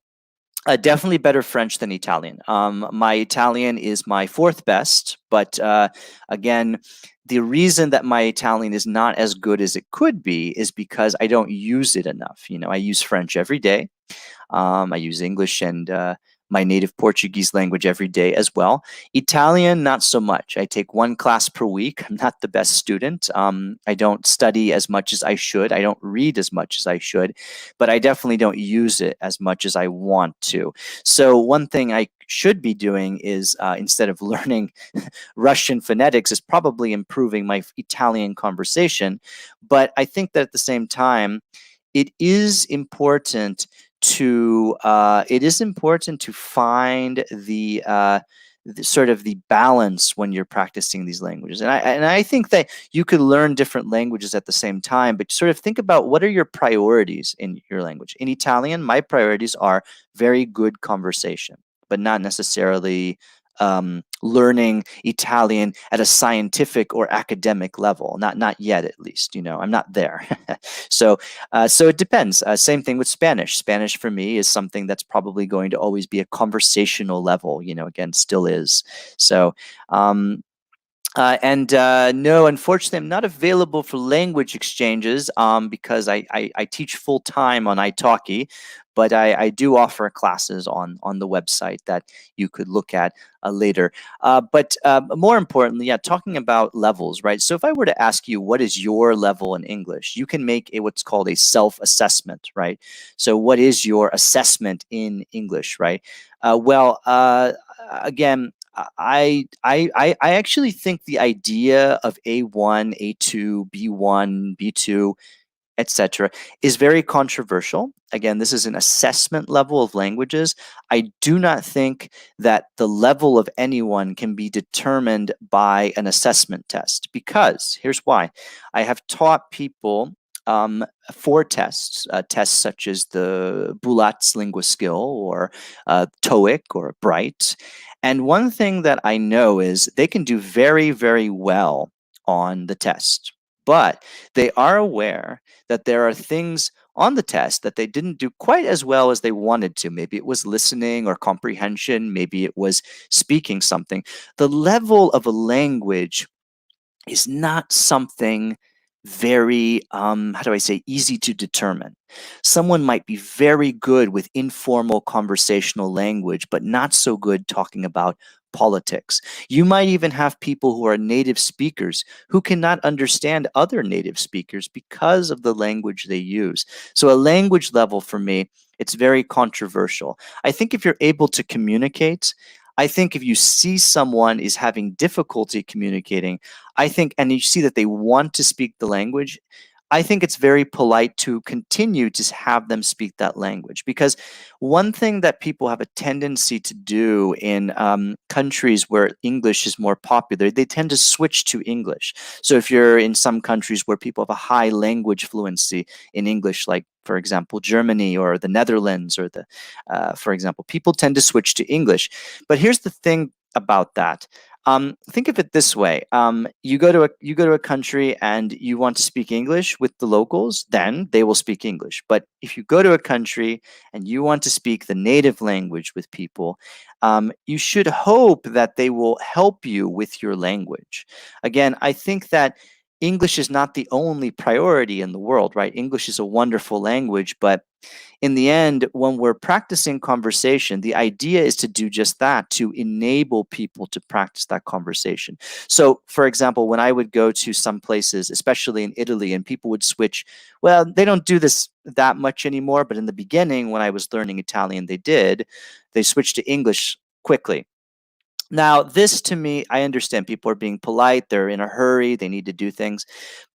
definitely better French than Italian. My Italian is my fourth best, but again, the reason that my Italian is not as good as it could be is because I don't use it enough. I use French every day. I use English and my native Portuguese language every day as well. Italian, not so much. I take one class per week. I'm not the best student. I don't study as much as I should. I don't read as much as I should, but I definitely don't use it as much as I want to. So one thing I should be doing is instead of learning Russian phonetics is probably improving my Italian conversation. But I think that at the same time, it is important to find the sort of the balance when you're practicing these languages. And I think that you could learn different languages at the same time, but sort of think about what are your priorities in your language. In Italian, my priorities are very good conversation, but not necessarily learning Italian at a scientific or academic level. Not yet, at least. I'm not there. So it depends. Same thing with Spanish. Spanish for me is something that's probably going to always be a conversational level. Again, still is. So and no, unfortunately, I'm not available for language exchanges because I teach full time on italki, but I do offer classes on the website that you could look at later. But more importantly, yeah, talking about levels, right? So if I were to ask you, what is your level in English? You can make what's called a self-assessment, right? So what is your assessment in English, right? Again, I actually think the idea of A1, A2, B1, B2, etc., is very controversial. Again, this is an assessment level of languages. I do not think that the level of anyone can be determined by an assessment test, because here's why. I have taught people four tests such as the Bulat's Lingua Skill or TOEIC or Bright. And one thing that I know is they can do very, very well on the test, but they are aware that there are things on the test that they didn't do quite as well as they wanted to. Maybe it was listening or comprehension, maybe it was speaking something. The level of a language is not something very, how do I say, easy to determine. Someone might be very good with informal conversational language, but not so good talking about politics. You might even have people who are native speakers who cannot understand other native speakers because of the language they use. So a language level for me, it's very controversial. I think if you're able to communicate, I think if you see someone is having difficulty communicating, I think, and you see that they want to speak the language, I think it's very polite to continue to have them speak that language. Because one thing that people have a tendency to do in countries where English is more popular, they tend to switch to English. So if you're in some countries where people have a high language fluency in English, like for example, Germany or the Netherlands or for example, people tend to switch to English. But here's the thing about that. Think of it this way: you go to a country and you want to speak English with the locals, then they will speak English. But if you go to a country and you want to speak the native language with people, you should hope that they will help you with your language. Again, I think that English is not the only priority in the world, right? English is a wonderful language, but in the end, when we're practicing conversation, the idea is to do just that, to enable people to practice that conversation. So, for example, when I would go to some places, especially in Italy, and people would switch, well, they don't do this that much anymore, but in the beginning, when I was learning Italian, they did. They switched to English quickly. Now, this to me, I understand people are being polite, they're in a hurry, they need to do things.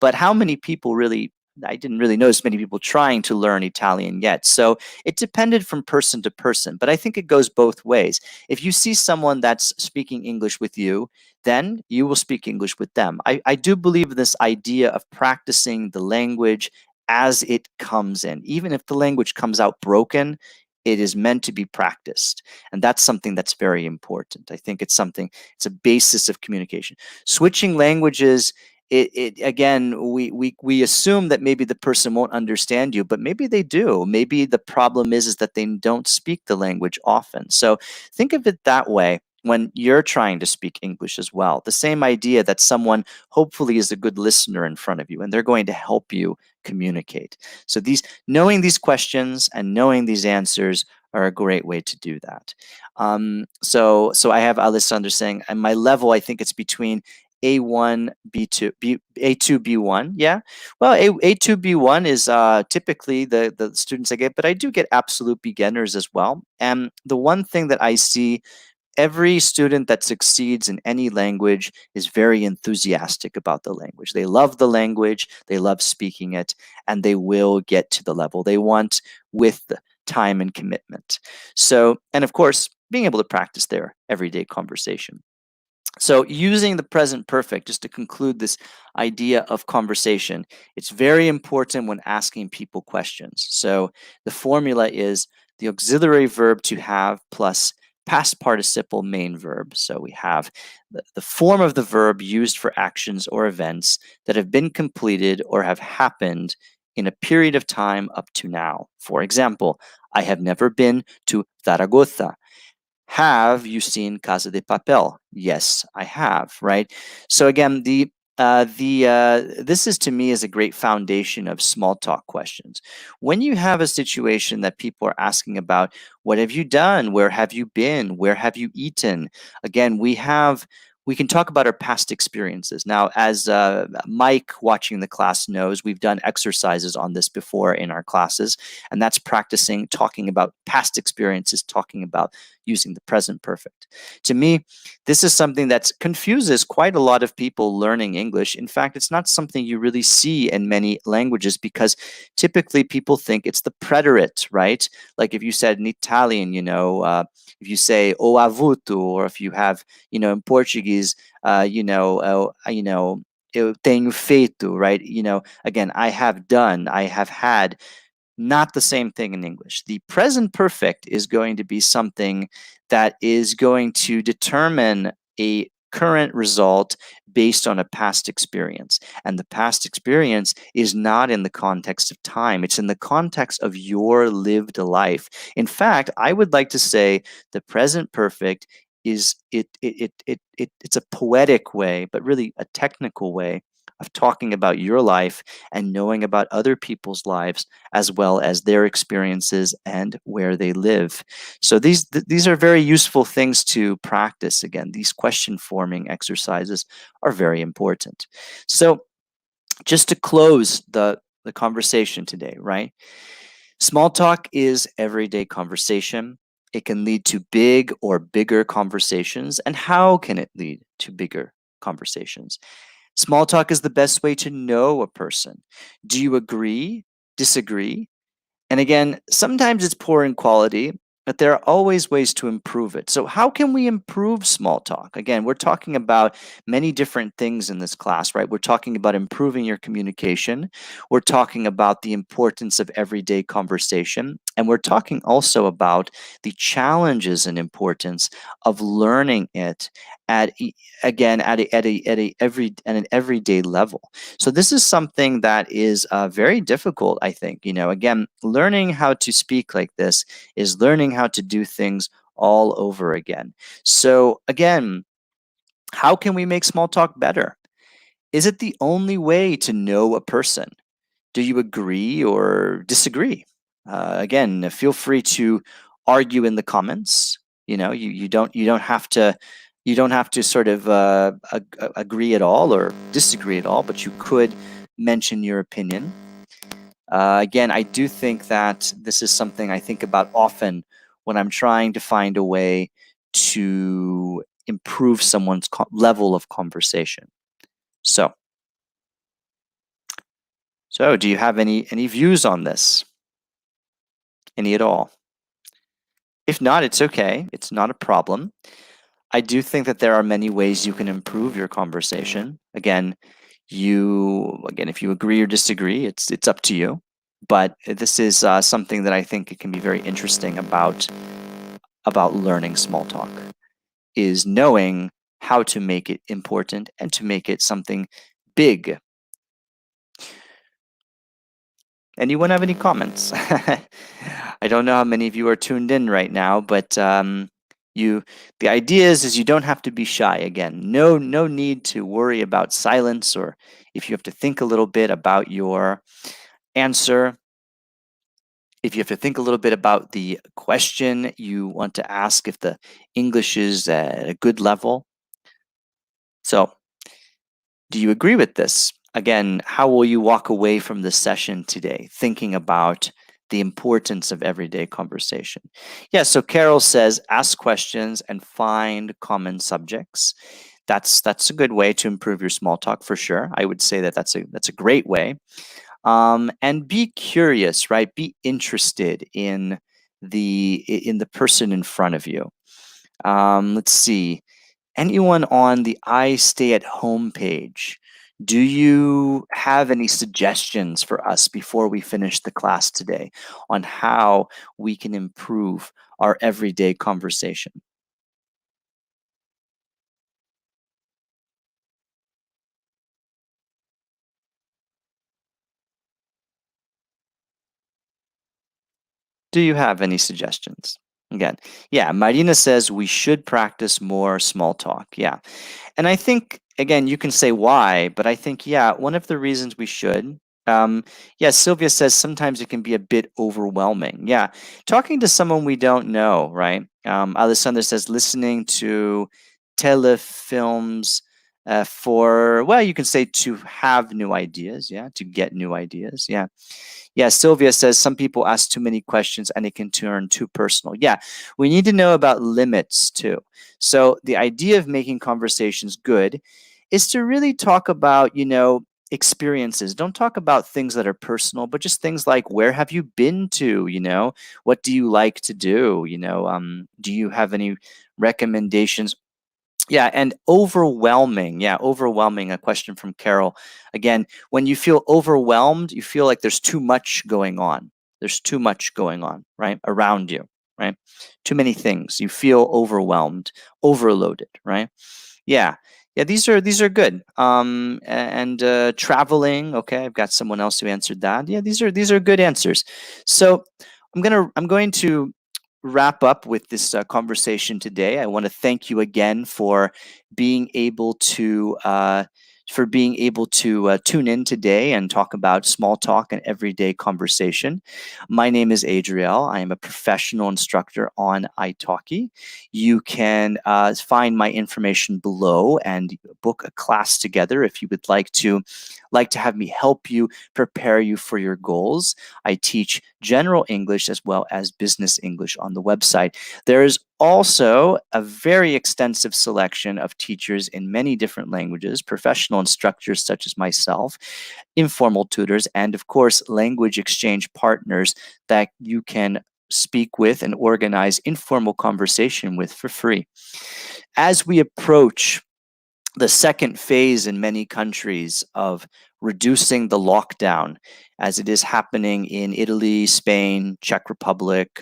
But how many people really, I didn't really notice many people trying to learn Italian yet. So it depended from person to person. But I think it goes both ways. If you see someone that's speaking English with you, then you will speak English with them. I do believe in this idea of practicing the language as it comes in. Even if the language comes out broken, it is meant to be practiced. And that's something that's very important. I think it's something, it's a basis of communication. Switching languages, it again, we assume that maybe the person won't understand you, but maybe they do. Maybe the problem is that they don't speak the language often. So think of it that way when you're trying to speak English as well. The same idea that someone hopefully is a good listener in front of you and they're going to help you communicate. So knowing these questions and knowing these answers are a great way to do that. So I have Alessandra saying, and my level, I think it's between A1, B2, A2, B1. Yeah. Well, A2, B1 is typically the students I get, but I do get absolute beginners as well. And the one thing that I see, every student that succeeds in any language is very enthusiastic about the language. They love the language, they love speaking it, and they will get to the level they want with time and commitment. So, and of course, being able to practice their everyday conversation. So using the present perfect, just to conclude this idea of conversation, it's very important when asking people questions. So the formula is the auxiliary verb to have plus past participle main verb. So we have the form of the verb used for actions or events that have been completed or have happened in a period of time up to now. For example, I have never been to Zaragoza. Have you seen Casa de Papel? Yes, I have, right? So again, this is to me is a great foundation of small talk questions. When you have a situation that people are asking about, what have you done? Where have you been? Where have you eaten? Again, we can talk about our past experiences. Now, as Mike watching the class knows, we've done exercises on this before in our classes, and that's practicing talking about past experiences, talking about using the present perfect. To me, this is something that confuses quite a lot of people learning English. In fact, it's not something you really see in many languages because typically people think it's the preterite, right? Like if you said in Italian, if you say ho avuto, or if you have, in Portuguese, eu tenho feito, right? Again, I have done, I have had. Not the same thing in English. The present perfect is going to be something that is going to determine a current result based on a past experience. And the past experience is not in the context of time, it's in the context of your lived life. In fact, I would like to say the present perfect is it's a poetic way, but really a technical way of talking about your life and knowing about other people's lives as well as their experiences and where they live. So these are very useful things to practice. Again, these question forming exercises are very important. So just to close the conversation today, right? Small talk is everyday conversation. It can lead to big or bigger conversations. And how can it lead to bigger conversations? Small talk is the best way to know a person. Do you agree, disagree? And again, sometimes it's poor in quality, but there are always ways to improve it. So, how can we improve small talk? Again, we're talking about many different things in this class, right? We're talking about improving your communication. We're talking about the importance of everyday conversation. And we're talking also about the challenges and importance of learning it again at an everyday level. So this is something that is very difficult, I think. Again, learning how to speak like this is learning how to do things all over again. So again, how can we make small talk better? Is it the only way to know a person? Do you agree or disagree? Again, feel free to argue in the comments. You don't have to sort of agree at all or disagree at all, but you could mention your opinion. Again, I do think that this is something I think about often when I'm trying to find a way to improve someone's level of conversation. So, do you have any views on this? Any at all? If not, it's okay. It's not a problem. I do think that there are many ways you can improve your conversation. Again, if you agree or disagree, it's up to you. But this is something that I think it can be very interesting about learning small talk, is knowing how to make it important and to make it something big. Anyone have any comments? I don't know how many of you are tuned in right now, but the idea is you don't have to be shy. Again, no need to worry about silence, or if you have to think a little bit about your answer, if you have to think a little bit about the question you want to ask, if the English is at a good level. So, do you agree with this? Again, how will you walk away from this session today thinking about the importance of everyday conversation? Yeah, so Carol says, ask questions and find common subjects. That's a good way to improve your small talk for sure. I would say that that's a great way. And be curious, right? Be interested in the person in front of you. Let's see. Anyone on the I Stay at Home page, do you have any suggestions for us before we finish the class today on how we can improve our everyday conversation? Do you have any suggestions? Again, yeah, Marina says we should practice more small talk. Yeah. And I think, again, you can say why, but I think, yeah, one of the reasons we should. Yeah, Sylvia says sometimes it can be a bit overwhelming. Yeah, talking to someone we don't know, right? Alessandra says listening to telefilms well, you can say to have new ideas, yeah, to get new ideas, yeah. Yeah, Sylvia says some people ask too many questions and it can turn too personal. Yeah, we need to know about limits too. So the idea of making conversations good is to really talk about, experiences. Don't talk about things that are personal, but just things like where have you been to, what do you like to do, do you have any recommendations? Yeah, and overwhelming. Yeah, overwhelming. A question from Carol. Again, when you feel overwhelmed, you feel like there's too much going on. There's too much going on, right? Around you, right? Too many things. You feel overwhelmed, overloaded, right? Yeah. Yeah, these are good. And traveling. Okay, I've got someone else who answered that. Yeah, these are good answers. So I'm going to wrap up with this conversation today. I want to thank you again for being able to tune in today and talk about small talk and everyday conversation. My name is Adriel. I am a professional instructor on italki. You can find my information below and book a class together if you would like to have me help you prepare you for your goals. I teach general English as well as business English on the website. There is also a very extensive selection of teachers in many different languages, professional instructors such as myself, informal tutors, and of course, language exchange partners that you can speak with and organize informal conversation with for free. As we approach the second phase in many countries of reducing the lockdown, as it is happening in Italy, Spain, Czech Republic,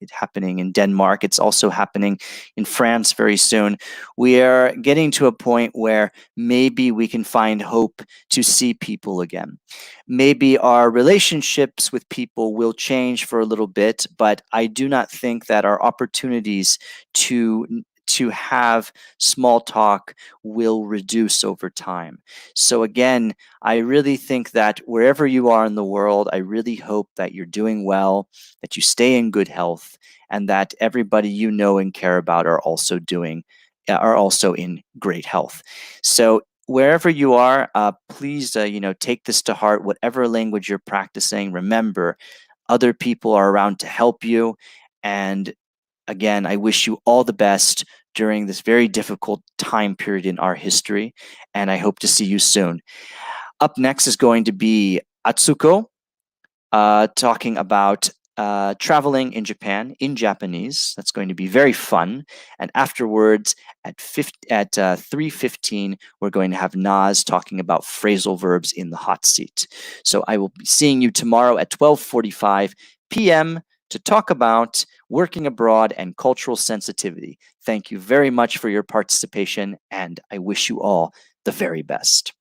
it's happening in Denmark. It's also happening in France very soon. We are getting to a point where maybe we can find hope to see people again. Maybe our relationships with people will change for a little bit, but I do not think that our opportunities to have small talk will reduce over time. So again, I really think that wherever you are in the world, I really hope that you're doing well, that you stay in good health, and that everybody you know and care about are also in great health. So wherever you are, please take this to heart. Whatever language you're practicing, remember other people are around to help you, and again, I wish you all the best during this very difficult time period in our history, and I hope to see you soon. Up next is going to be Atsuko, talking about traveling in Japan in Japanese. That's going to be very fun. And afterwards, at 3:15, we're going to have Naz talking about phrasal verbs in the hot seat. So I will be seeing you tomorrow at 12:45 p.m. to talk about working abroad and cultural sensitivity. Thank you very much for your participation, and I wish you all the very best.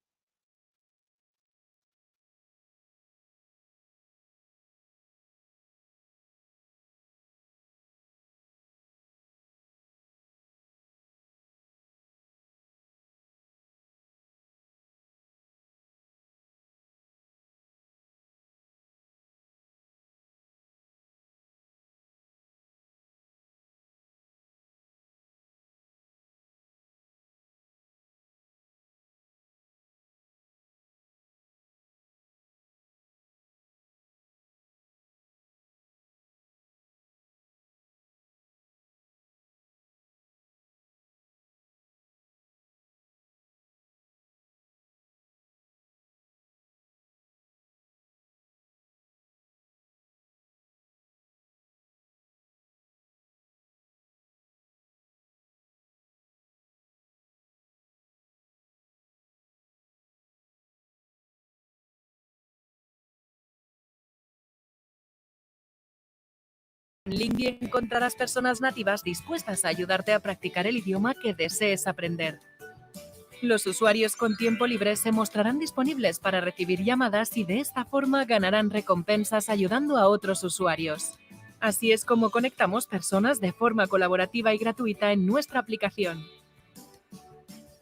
En LinkedIn encontrarás personas nativas dispuestas a ayudarte a practicar el idioma que desees aprender. Los usuarios con tiempo libre se mostrarán disponibles para recibir llamadas y de esta forma ganarán recompensas ayudando a otros usuarios. Así es como conectamos personas de forma colaborativa y gratuita en nuestra aplicación.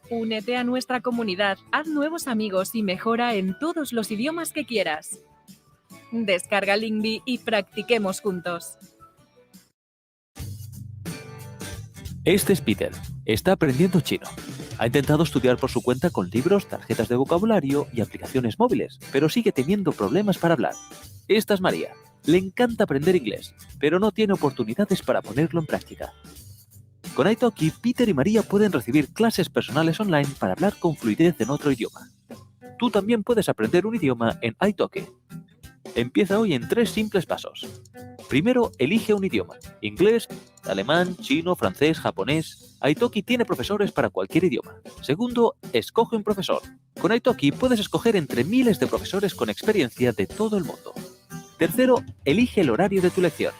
Únete a nuestra comunidad, haz nuevos amigos y mejora en todos los idiomas que quieras. Descarga Lingby y practiquemos juntos. Este es Peter. Está aprendiendo chino. Ha intentado estudiar por su cuenta con libros, tarjetas de vocabulario y aplicaciones móviles, pero sigue teniendo problemas para hablar. Esta es María. Le encanta aprender inglés, pero no tiene oportunidades para ponerlo en práctica. Con italki, Peter y María pueden recibir clases personales online para hablar con fluidez en otro idioma. Tú también puedes aprender un idioma en italki. Empieza hoy en 3 simples pasos. Primero, elige un idioma. Inglés, alemán, chino, francés, japonés. Italki tiene profesores para cualquier idioma. Segundo, escoge un profesor. Con Italki puedes escoger entre miles de profesores con experiencia de todo el mundo. Tercero, elige el horario de tu lección.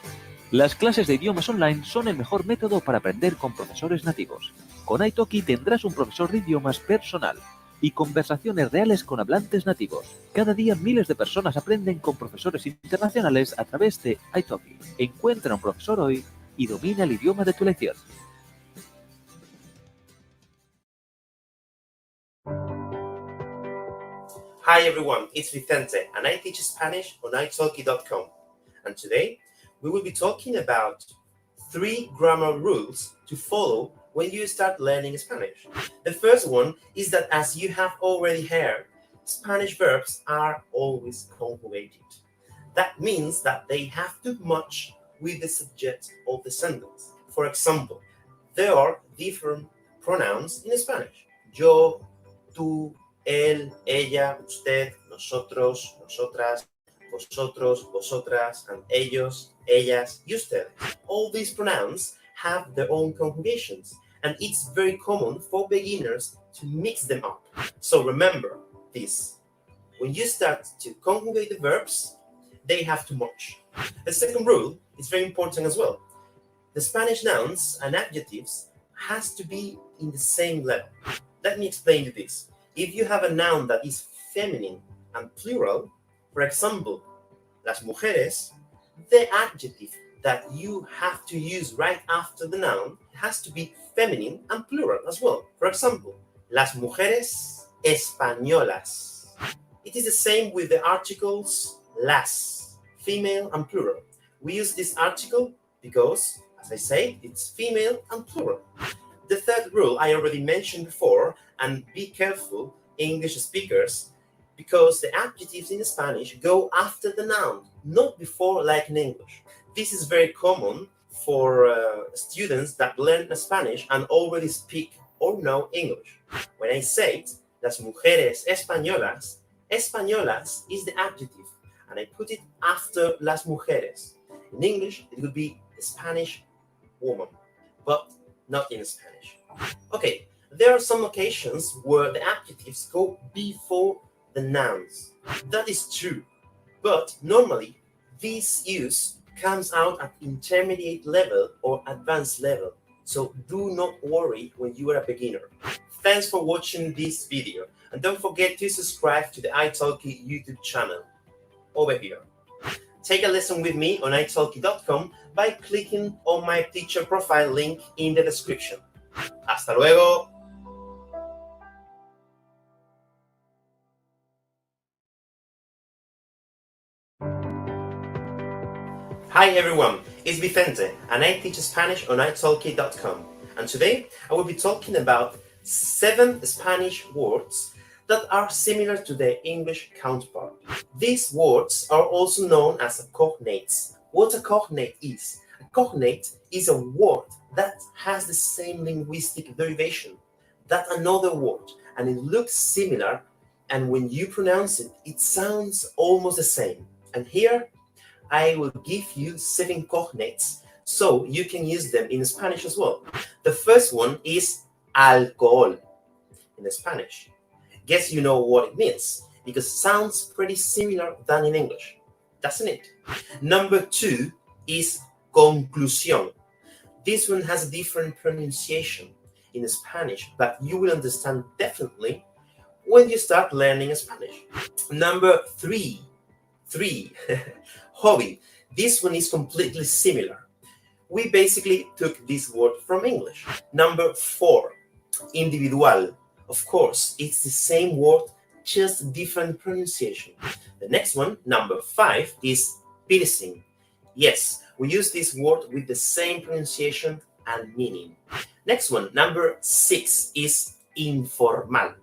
Las clases de idiomas online son el mejor método para aprender con profesores nativos. Con Italki tendrás un profesor de idiomas personal y conversaciones reales con hablantes nativos. Cada día miles de personas aprenden con profesores internacionales a través de italki. Encuentra un profesor hoy y domina el idioma de tu lección. Hi everyone, it's Vicente and I teach Spanish on italki.com. And today we will be talking about 3 grammar rules to follow when you start learning Spanish. The first one is that, as you have already heard, Spanish verbs are always conjugated. That means that they have to match with the subject of the sentence. For example, there are different pronouns in Spanish. Yo, tú, él, ella, usted, nosotros, nosotras, vosotros, vosotras, and ellos, ellas, y ustedes. All these pronouns have their own conjugations, and it's very common for beginners to mix them up. So remember this. When you start to conjugate the verbs, they have to match. The second rule is very important as well. The Spanish nouns and adjectives has to be in the same level. Let me explain you this. If you have a noun that is feminine and plural, for example, las mujeres, the adjective that you have to use right after the noun has to be feminine and plural as well. For example, las mujeres españolas. It is the same with the articles las, female and plural. We use this article because, as I say, it's female and plural. The third rule I already mentioned before, and be careful, English speakers, because the adjectives in Spanish go after the noun, not before like in English. This is very common for students that learn Spanish and already speak or know English. When I say it, las mujeres españolas, españolas is the adjective, and I put it after las mujeres. In English, it would be Spanish woman, but not in Spanish. Okay, there are some occasions where the adjectives go before the nouns. That is true, but normally this use comes out at intermediate level or advanced level, so do not worry when you are a beginner. Thanks for watching this video, and don't forget to subscribe to the italki YouTube channel over here. Take a lesson with me on italki.com by clicking on my teacher profile link in the description. Hasta luego! Hi everyone, it's Vicente and I teach Spanish on italki.com, and today I will be talking about 7 Spanish words that are similar to their English counterpart. These words are also known as cognates. What a cognate is? A cognate is a word that has the same linguistic derivation that another word, and it looks similar, and when you pronounce it, it sounds almost the same. And here I will give you 7 cognates so you can use them in Spanish as well. The first one is alcohol in Spanish. Guess you know what it means, because it sounds pretty similar than in English, doesn't it? Number 2 is conclusión. This one has a different pronunciation in Spanish, but you will understand definitely when you start learning Spanish. Number 3, hobby. This one is completely similar. We basically took this word from English. Number 4, individual. Of course, it's the same word, just different pronunciation. The next one, number 5, is piercing. Yes, we use this word with the same pronunciation and meaning. Next one, number 6, is informal.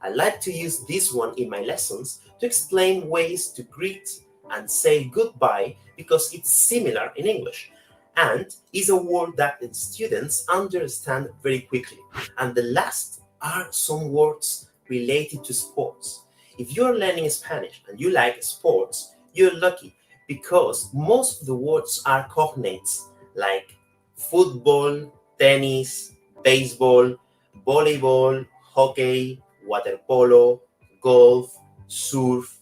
I like to use this one in my lessons to explain ways to greet and say goodbye, because it's similar in English and is a word that the students understand very quickly. And the last are some words related to sports. If you're learning Spanish and you like sports, you're lucky, because most of the words are cognates, like football, tennis, baseball, volleyball, hockey, water polo, golf, surf,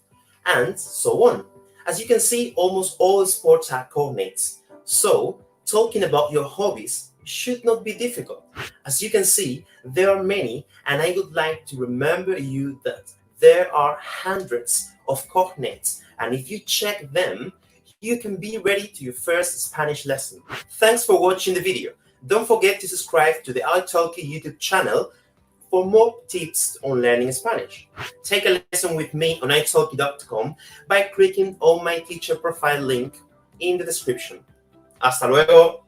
and so on. As you can see, almost all sports are cognates. So, talking about your hobbies should not be difficult. As you can see, there are many, and I would like to remember you that there are hundreds of cognates, and if you check them, you can be ready to your first Spanish lesson. Thanks for watching the video. Don't forget to subscribe to the italki YouTube channel for more tips on learning Spanish. Take a lesson with me on italki.com by clicking on my teacher profile link in the description. Hasta luego!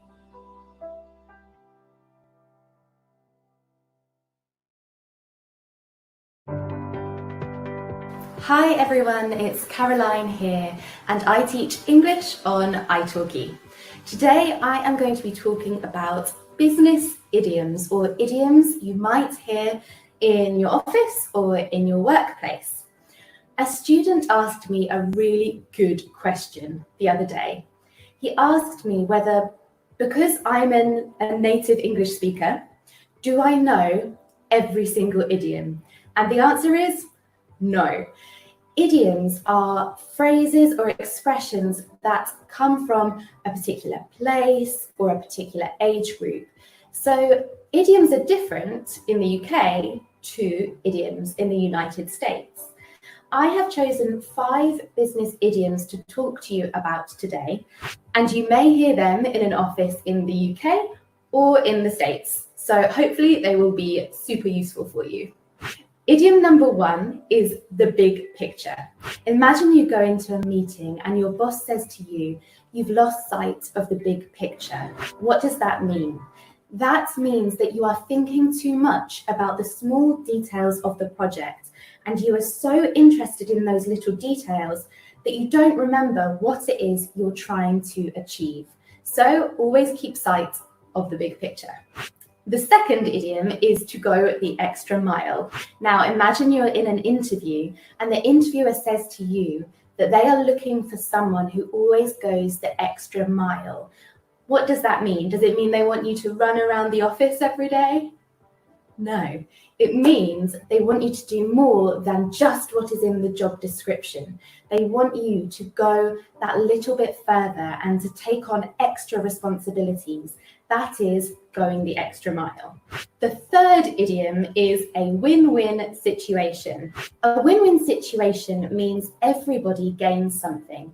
Hi everyone, it's Caroline here, and I teach English on italki. Today I am going to be talking about business idioms, or idioms you might hear in your office or in your workplace. A student asked me a really good question the other day. He asked me whether, because I'm a native English speaker, do I know every single idiom? And the answer is no. Idioms are phrases or expressions that come from a particular place or a particular age group. So idioms are different in the UK to idioms in the United States. I have chosen 5 business idioms to talk to you about today, and you may hear them in an office in the UK or in the States. So hopefully they will be super useful for you. Idiom number 1 is the big picture. Imagine you go into a meeting and your boss says to you, you've lost sight of the big picture. What does that mean? That means that you are thinking too much about the small details of the project, and you are so interested in those little details that you don't remember what it is you're trying to achieve. So always keep sight of the big picture. The second idiom is to go the extra mile. Now imagine you're in an interview and the interviewer says to you that they are looking for someone who always goes the extra mile. What does that mean? Does it mean they want you to run around the office every day? No, it means they want you to do more than just what is in the job description. They want you to go that little bit further and to take on extra responsibilities. That is going the extra mile. The third idiom is a win-win situation. A win-win situation means everybody gains something.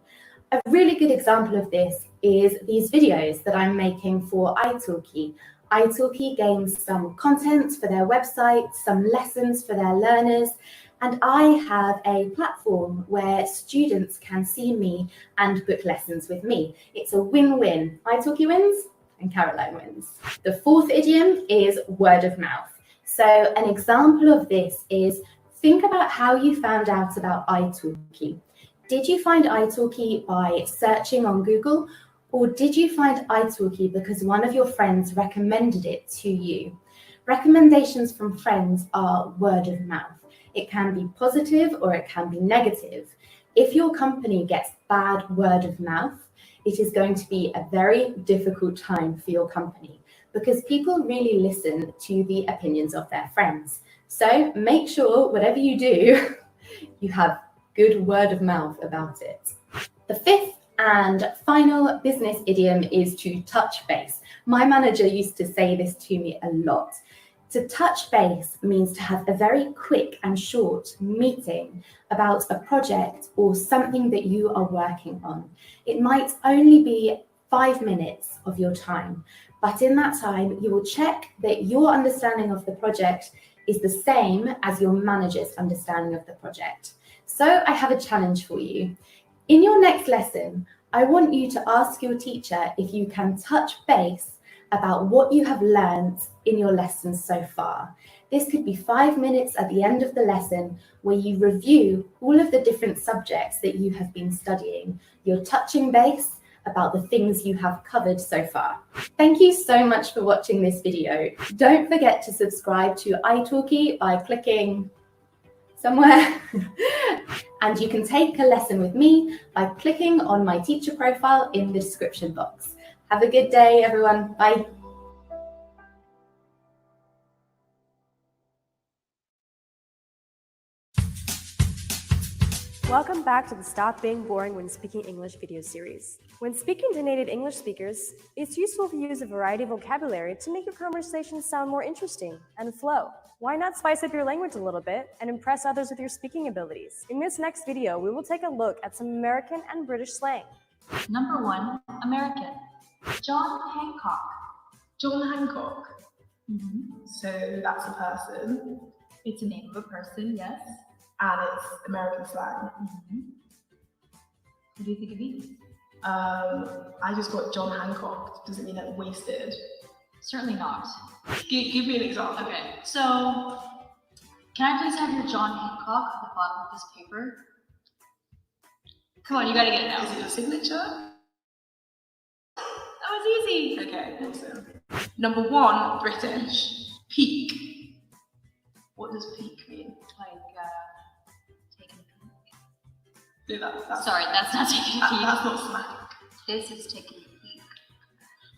A really good example of this is these videos that I'm making for italki. Italki gains some content for their website, some lessons for their learners, and I have a platform where students can see me and book lessons with me. It's a win-win. Italki wins and Caroline wins. The fourth idiom is word of mouth. So an example of this is, think about how you found out about italki. Did you find italki by searching on Google? Or did you find italki because one of your friends recommended it to you? Recommendations from friends are word of mouth. It can be positive or it can be negative. If your company gets bad word of mouth, it is going to be a very difficult time for your company because people really listen to the opinions of their friends. So make sure whatever you do, you have good word of mouth about it. The fifth and final business idiom is to touch base. My manager used to say this to me a lot. To touch base means to have a very quick and short meeting about a project or something that you are working on. It might only be 5 minutes of your time, but in that time, you will check that your understanding of the project is the same as your manager's understanding of the project. So I have a challenge for you. In your next lesson, I want you to ask your teacher if you can touch base about what you have learned in your lessons so far. This could be 5 minutes at the end of the lesson where you review all of the different subjects that you have been studying. You're touching base about the things you have covered so far. Thank you so much for watching this video. Don't forget to subscribe to italki by clicking somewhere. And you can take a lesson with me by clicking on my teacher profile in the description box. Have a good day, everyone. Bye. Welcome back to the Stop Being Boring When Speaking English video series. When speaking to native English speakers, it's useful to use a variety of vocabulary to make your conversation sound more interesting and flow. Why not spice up your language a little bit and impress others with your speaking abilities? In this next video, we will take a look at some American and British slang. Number 1, American. John Hancock. John Hancock. Mm-hmm. So that's a person, It's a name of a person, yes. and it's American slang. Mm-hmm. What do you think it means? I just got John Hancock. Does it mean like wasted? Certainly not. Give me an example. Okay, so can I please have your John Hancock at the bottom of this paper? Come on, you gotta get it now. Is it your signature? That was easy. Okay, awesome. Number 1, British. Peak. What does peak mean? Like, taking a peek. Do that's Sorry, that's not taking a peek. That's not slang. This is taking a peek.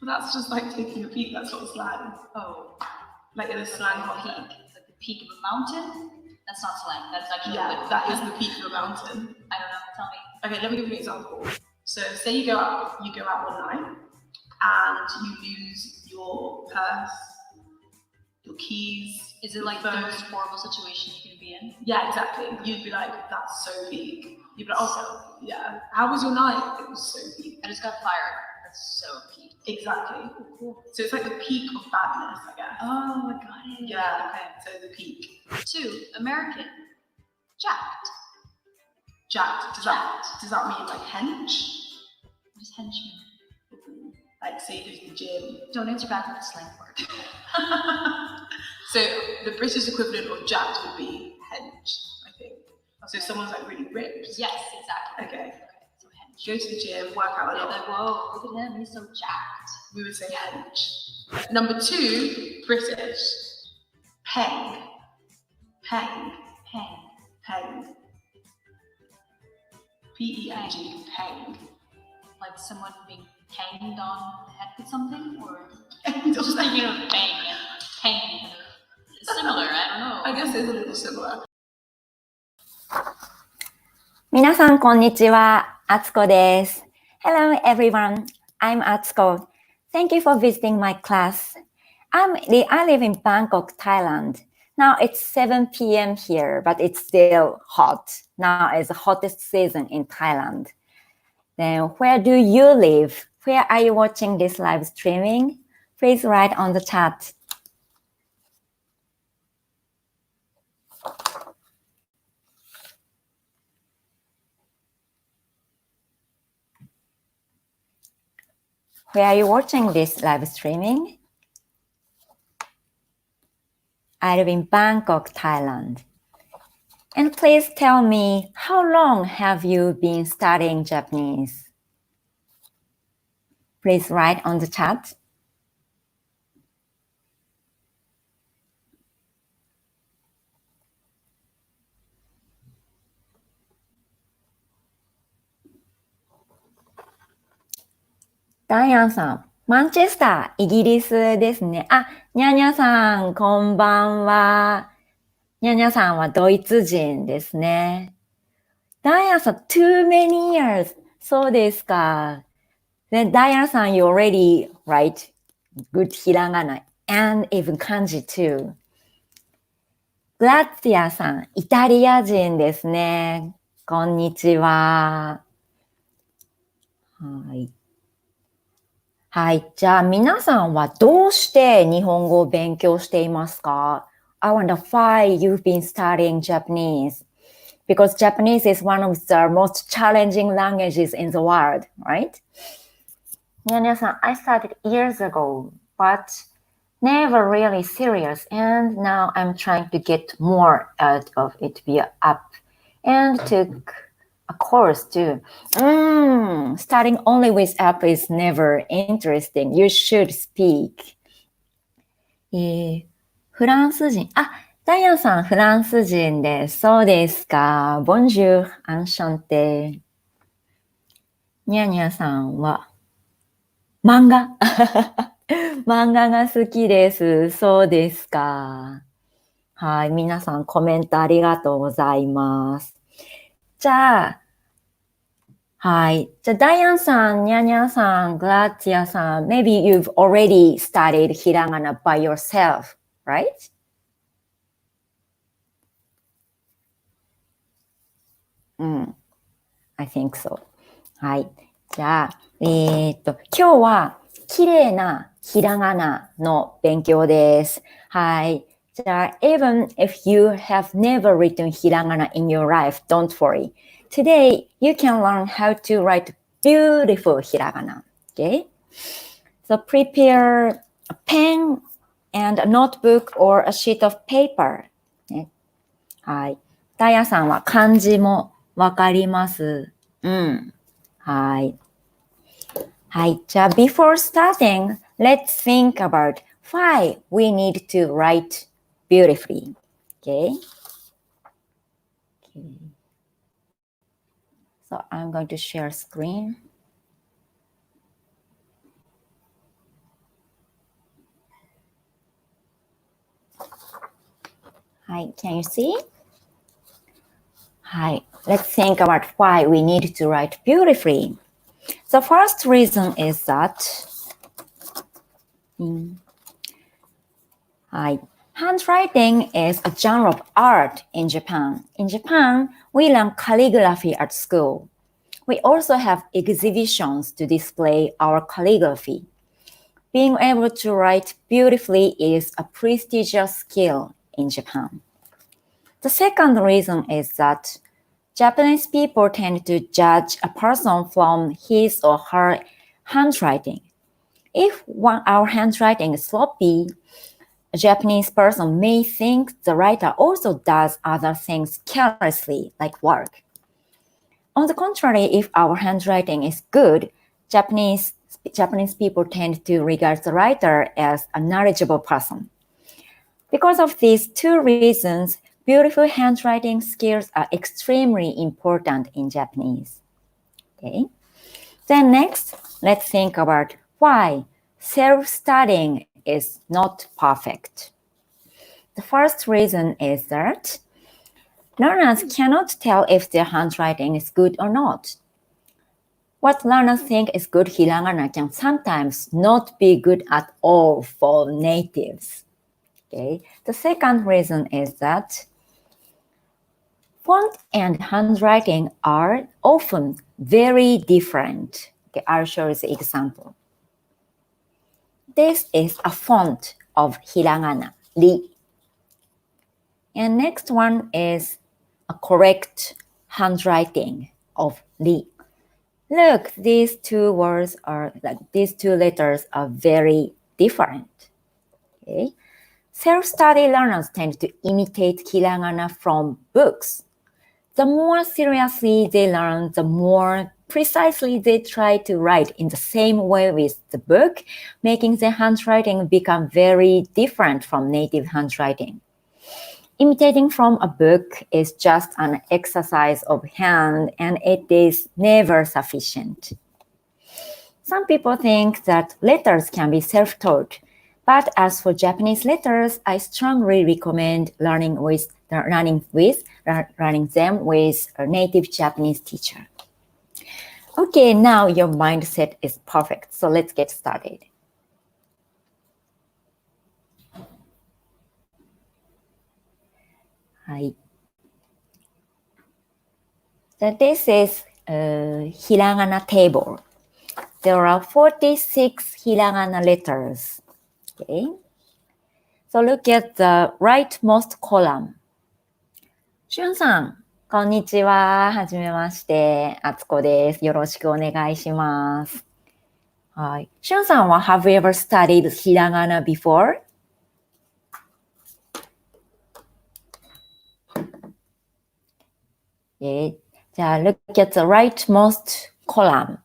Well, that's just like taking a peek. That's not slang. Oh, Like in a slang peak. context. Like the peak of a mountain? That's not slang. That's actually Yeah, that is the peak of a mountain. I don't know. Tell me. Okay, let me give you an example. So say you go out one night and you lose your purse, your keys. Is it like the most horrible situation you can be in? Yeah, exactly. You'd be like, that's so peak. You'd be like, oh, yeah. How was your night? It was so peak. I just got fired. That's so peak. Exactly. Cool. So it's like the peak of badness, I guess. Oh, I got it. Yeah. Okay. So the peak. 2, American. Jacked. Jacked. Does that mean like hench? What is henchman? Like say you go to the gym. Don't answer back with the slang word. So the British equivalent of jacked would be hench, I think. So if someone's like really ripped. Yes, exactly. Okay. So hench. Go to the gym, work out a They're lot. like, whoa, look at him, he's so jacked. We would say hench. Number 2, British. Peng. Peng. Pang. Peng. P-E-N-G. Peng. Like someone being panged on the head with something? Or Just just like, thinking of bang and pang. It's similar, I don't know. I guess it's a little similar. 皆さん、こんにちは。あつこです。Hello, everyone. I'm Atsuko. Thank you for visiting my class. I live in Bangkok, Thailand. Now it's 7 p.m. here, but it's still hot. Now it's the hottest season in Thailand. Then where do you live? Where are you watching this live streaming? Please write on the chat. Where are you watching this live streaming? I live in Bangkok, Thailand. And please tell me, how long have you been studying Japanese? Please write on the chat. Diane さん、マンチェスター、イギリスですね。あ、にゃにゃさん、こんばんは。にゃにゃさんはドイツ人ですね。ダイアンさん、too many years. そうですか。Then ダイアンさん、you already write good ひらがな and even 漢字 too. グラッツィアさん、イタリア人ですね。こんにちは。はい。はい。じゃあ皆さんはどうして日本語を勉強していますか？ I wonder why you've been studying Japanese. Because Japanese is one of the most challenging languages in the world, right? にゃにゃさん、I started years ago, but never really serious. And now I'm trying to get more out of it via app. And took a course too. Starting only with app is never interesting. You should speak. フランス人。あ、ダイアンさん、フランス人です。そうですか。Bonjour, enchanté. にゃにゃさんは、漫画漫画が好きです。そうですか。はい。皆さん、コメントありがとうございます。じゃあ、はい。じゃあ、ダイアンさん、ニャニャさん、グラッツィアさん、maybe you've already studied ひらがな by yourself, right? I think so. はい。じゃあ、今日は綺麗なひらがなの勉強です。はい。じゃあ、even if you have never written ひらがな in your life, don't worry. Today, you can learn how to write beautiful ひらがな。Okay? So prepare a pen and a notebook or a sheet of paper. ね、はい。ダイヤさんは漢字もわかります。はい。はい。じゃあ、before starting, let's think about why we need to write beautifully. Okay? So I'm going to share screen. Hi, can you see? Hi, let's think about why we need to write beautifully. The first reason is that handwriting is a genre of art in Japan. In Japan, we learn calligraphy at school. We also have exhibitions to display our calligraphy. Being able to write beautifully is a prestigious skill in Japan. The second reason is that Japanese people tend to judge a person from his or her handwriting. If our handwriting is sloppy, a Japanese person may think the writer also does other things carelessly, like work. On the contrary, if our handwriting is good, Japanese people tend to regard the writer as a knowledgeable person. Because of these two reasons, beautiful handwriting skills are extremely important in Japanese. Okay. Then next, let's think about why self-studying is not perfect. The first reason is that learners cannot tell if their handwriting is good or not. What learners think is good hiragana can sometimes not be good at all for natives. Okay. The second reason is that font and handwriting are often very different. Okay, I'll show you the example. This is a font of hiragana, ri. And next one is a correct handwriting of ri. Look, these two letters are very different. Okay. Self-study learners tend to imitate hiragana from books. The more seriously they learn, the more precisely they try to write in the same way with the book, making their handwriting become very different from native handwriting. Imitating from a book is just an exercise of hand, and it is never sufficient. Some people think that letters can be self-taught, but as for Japanese letters, I strongly recommend learning them with a native Japanese teacher. Okay, now your mindset is perfect, so let's get started. So this is a hiragana table. There are 46 hiragana letters. Okay. So look at the rightmost column. しゅんさん、こんにちは。はじめまして。あつこです。よろしくお願いします。はい。しゅんさんは Have you ever studied hiragana before? Okay. じゃあ look at the rightmost column.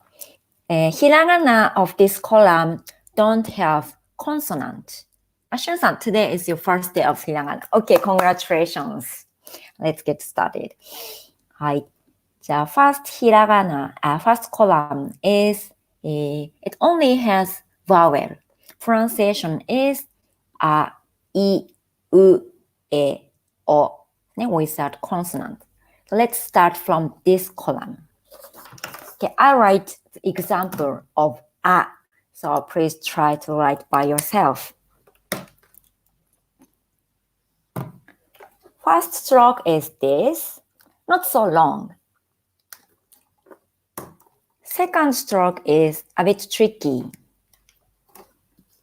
Hiragana of this column don't have consonant. しゅんさん, today is your first day of hiragana. Okay, congratulations. Let's get started. はい。じゃあ first column is, it only has vowel. Pronunciation is a, I, U, E, O, without consonant. So let's start from this column. Okay, I write the example of a, so please try to write by yourself. First stroke is this, not so long. Second stroke is a bit tricky.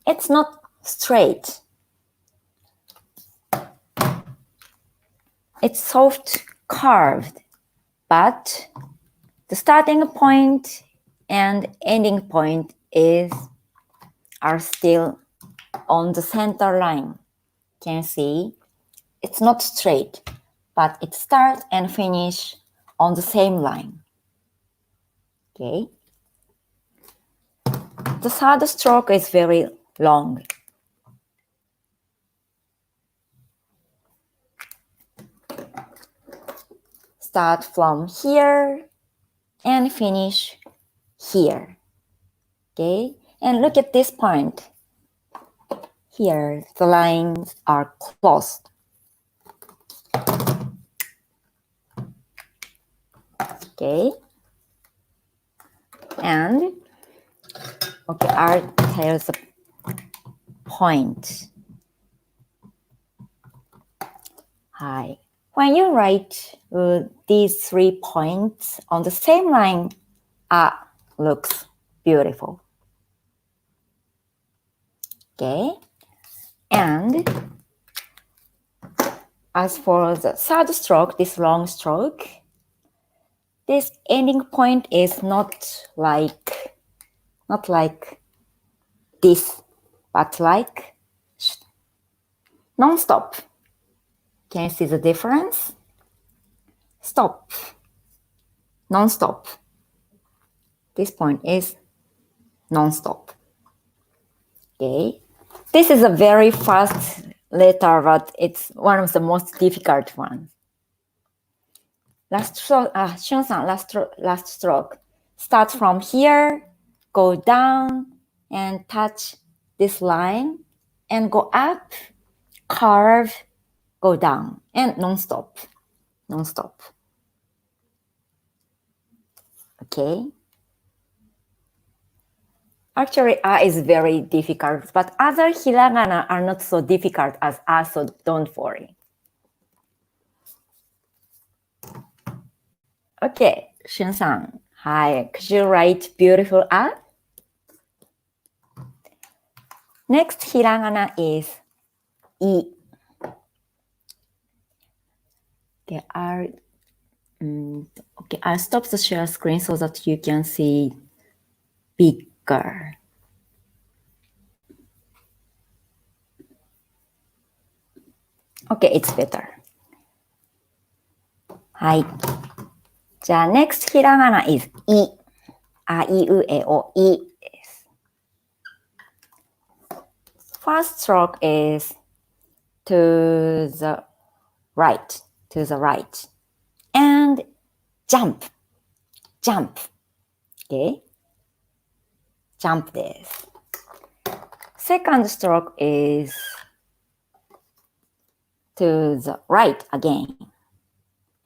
It's not straight. It's soft curved, but the starting point and ending point are still on the center line. Can you see? It's not straight, but it starts and finishes on the same line. Okay. The third stroke is very long. Start from here and finish here. Okay. And look at this point. Here, the lines are closed. Okay. And, okay, I'll tell the point. Hi. When you write these 3 points on the same line, looks beautiful. Okay. And as for the third stroke, this long stroke, this ending point is not like this, but like non-stop. Can you see the difference? Stop. non-stop. This point is non-stop. Okay. This is a very fast letter, but it's one of the most difficult ones. Last stroke, Shun-san, last stroke. Start from here, go down, and touch this line, and go up, curve, go down, and non-stop. Non-stop. Okay. Actually, is very difficult, but other hiragana are not so difficult as so don't worry. Okay, Shun-san. Hi, could you write beautiful a? Next hiragana is I. Okay, I'll stop the share screen so that you can see bigger. Okay, it's better. Hi. Next hiragana is I. A, I, U, E, O, I. First stroke is to the right, and jump. Okay, jump this. Second stroke is to the right again,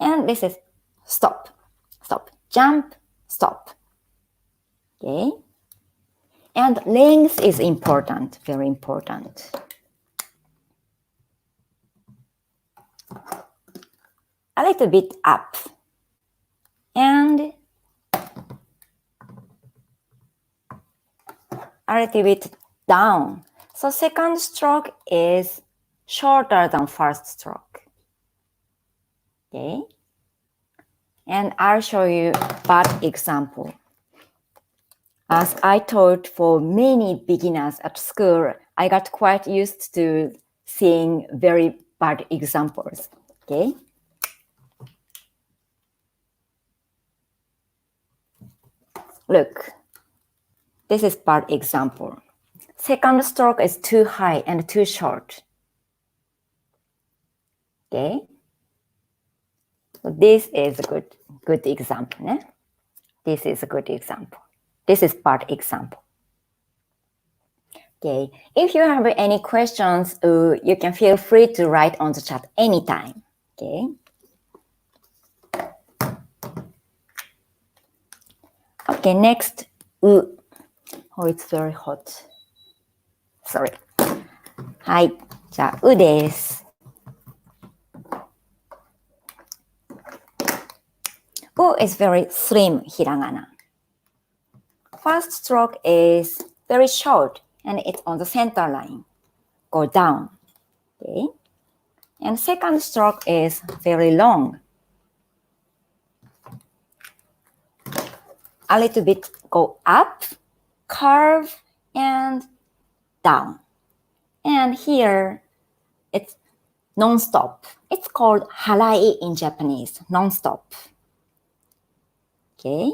and this is stop, jump, stop. Okay, and length is important, very important. A little bit up and a little bit down. So second stroke is shorter than first stroke. Okay, and I'll show you bad example. As I taught for many beginners at school, I got quite used to seeing very bad examples. Okay. Look, this is bad example. Second stroke is too high and too short. Okay. So this is a good example. Eh? This is a good example. This is bad example. Okay. If you have any questions, you can feel free to write on the chat anytime. Okay. Okay, next, u. Oh, it's very hot. Sorry. はい。じゃあ、うです。U is very slim hiragana. First stroke is very short and it's on the center line. Go down. Okay. And second stroke is very long. A little bit go up, curve, and down. And here it's non-stop. It's called harai in Japanese, non-stop. Okay.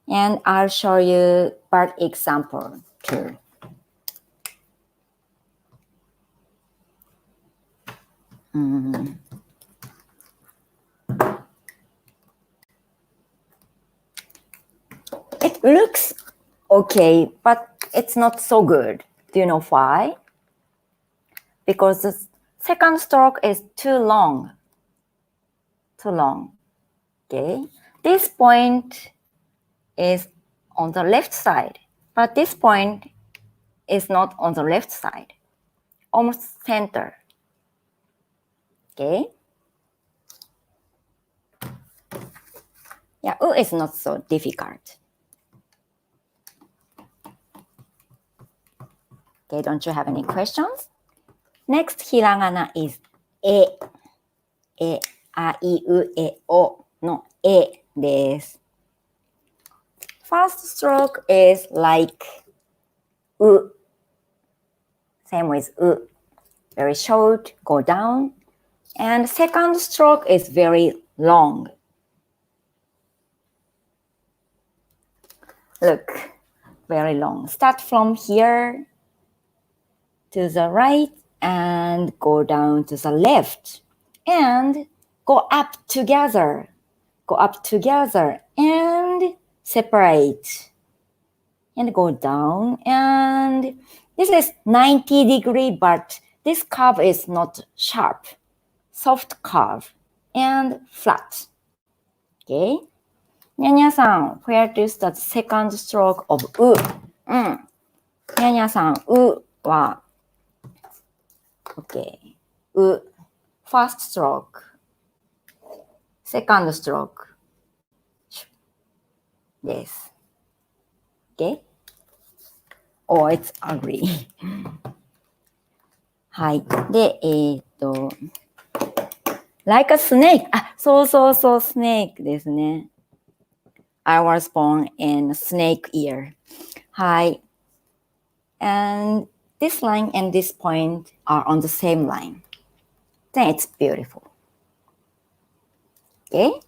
And I'll show you part example too. It looks okay, but it's not so good. Do you know why? Because the second stroke is too long. Okay. This point is on the left side, but this point is not on the left side, almost center. Okay. Yeah, U is not so difficult. Okay, don't you have any questions? Next hiragana is e. E, a, I, U, E, O no e です。First stroke is like U. Same with U. Very short, go down. And second stroke is very long. Look, very long. Start from here to the right and go down to the left and go up together. Go up together and separate and go down. And this is 90-degree, but this curve is not sharp. Soft curve and flat. Okay? にゃにゃさん、where to start second stroke of う。にゃにゃさん、うは、OK。う。first stroke. Second stroke. です。OK? Oh, it's ugly. はい。で、like a snake. あ、そうそうそう、snake ですね。I was born in snake year. はい。And this line and this point are on the same line. Then it's beautiful. Okay?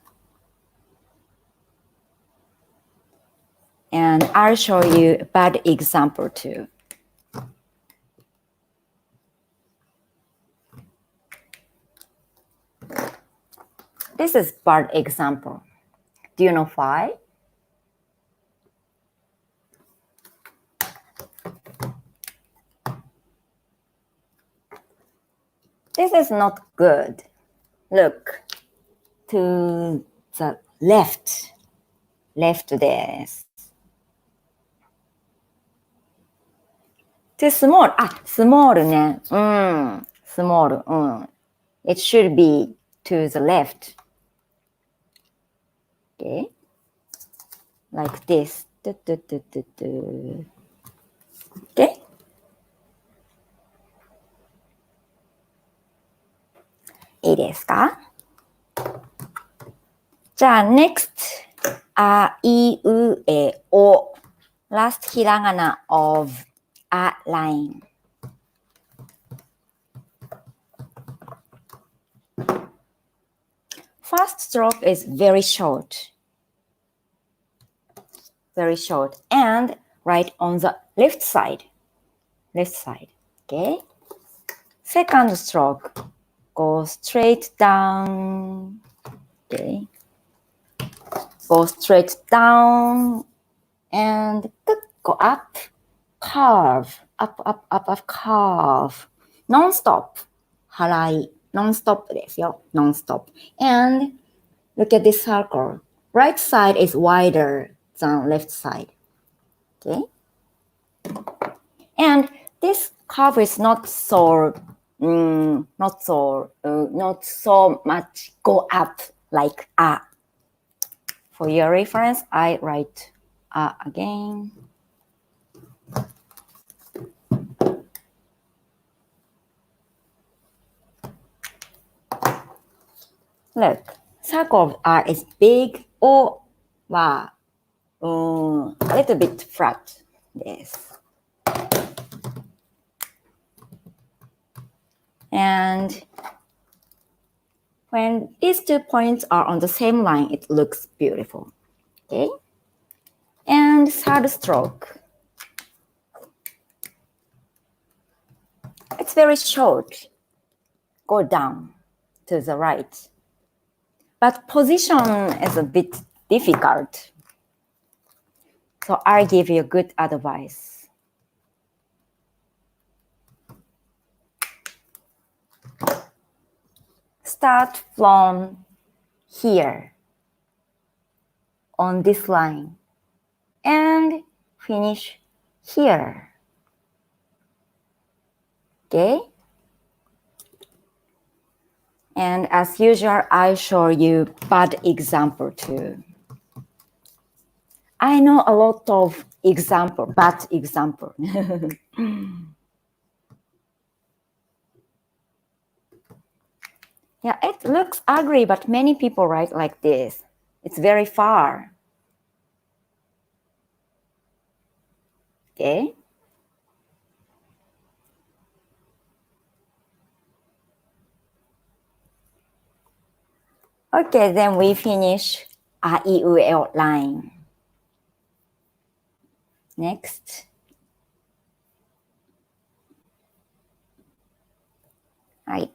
And I'll show you a bad example too. This is bad example. Do you know why? This is not good. Look to the left. Left です。too small. あ、small ね。small. It should be to the left. Okay. Like this. Okay. いいですか？じゃあ、next. あいうえお last hiragana of a line. First stroke is very short. Very short. And right on the left side. Left side. Okay. Second stroke. Go straight down. Okay. Go straight down and go up, curve, up, curve, non-stop, 払い non-stop ですよ non-stop. And look at this circle. Right side is wider than left side. Okay. And this curve is not so much go up like a. For your reference, I write again. Look, circle of R is big or a little bit flat. Yes. And when these 2 points are on the same line, it looks beautiful. Okay? And third stroke. It's very short. Go down to the right. But position is a bit difficult. So I'll give you good advice. Start from here on this line and finish here. Okay? And as usual, I show you bad example too. I know a lot of bad example. Yeah, it looks ugly, but many people write like this. It's very far. Okay? Okay, then we finish a, I, U, E, O line. Next.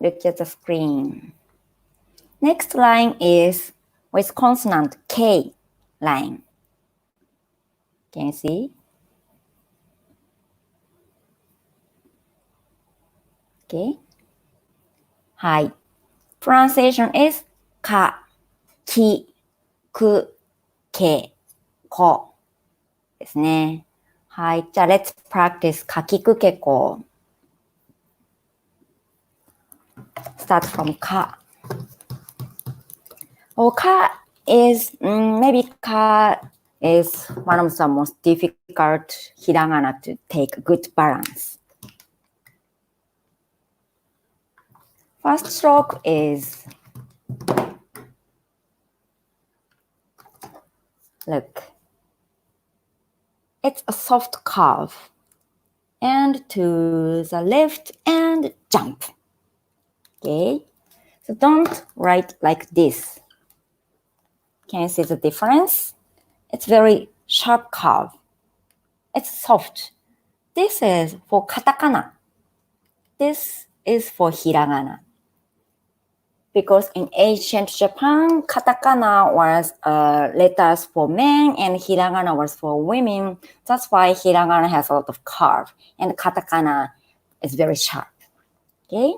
Look at the screen. Next line is with consonant K line. Can you see? Okay. Pronunciation is か、き、く、け、こですね。じゃあ let's practice かきくけこ。Start from か。Ka is, maybe ka is one of the most difficult hiragana to take good balance. First stroke is, look, it's a soft curve. And to the left and jump. Okay, so don't write like this. Can you see the difference? It's very sharp curve. It's soft. This is for katakana. This is for hiragana. Because in ancient Japan, katakana was letters for men and hiragana was for women. That's why hiragana has a lot of curve and katakana is very sharp. Okay?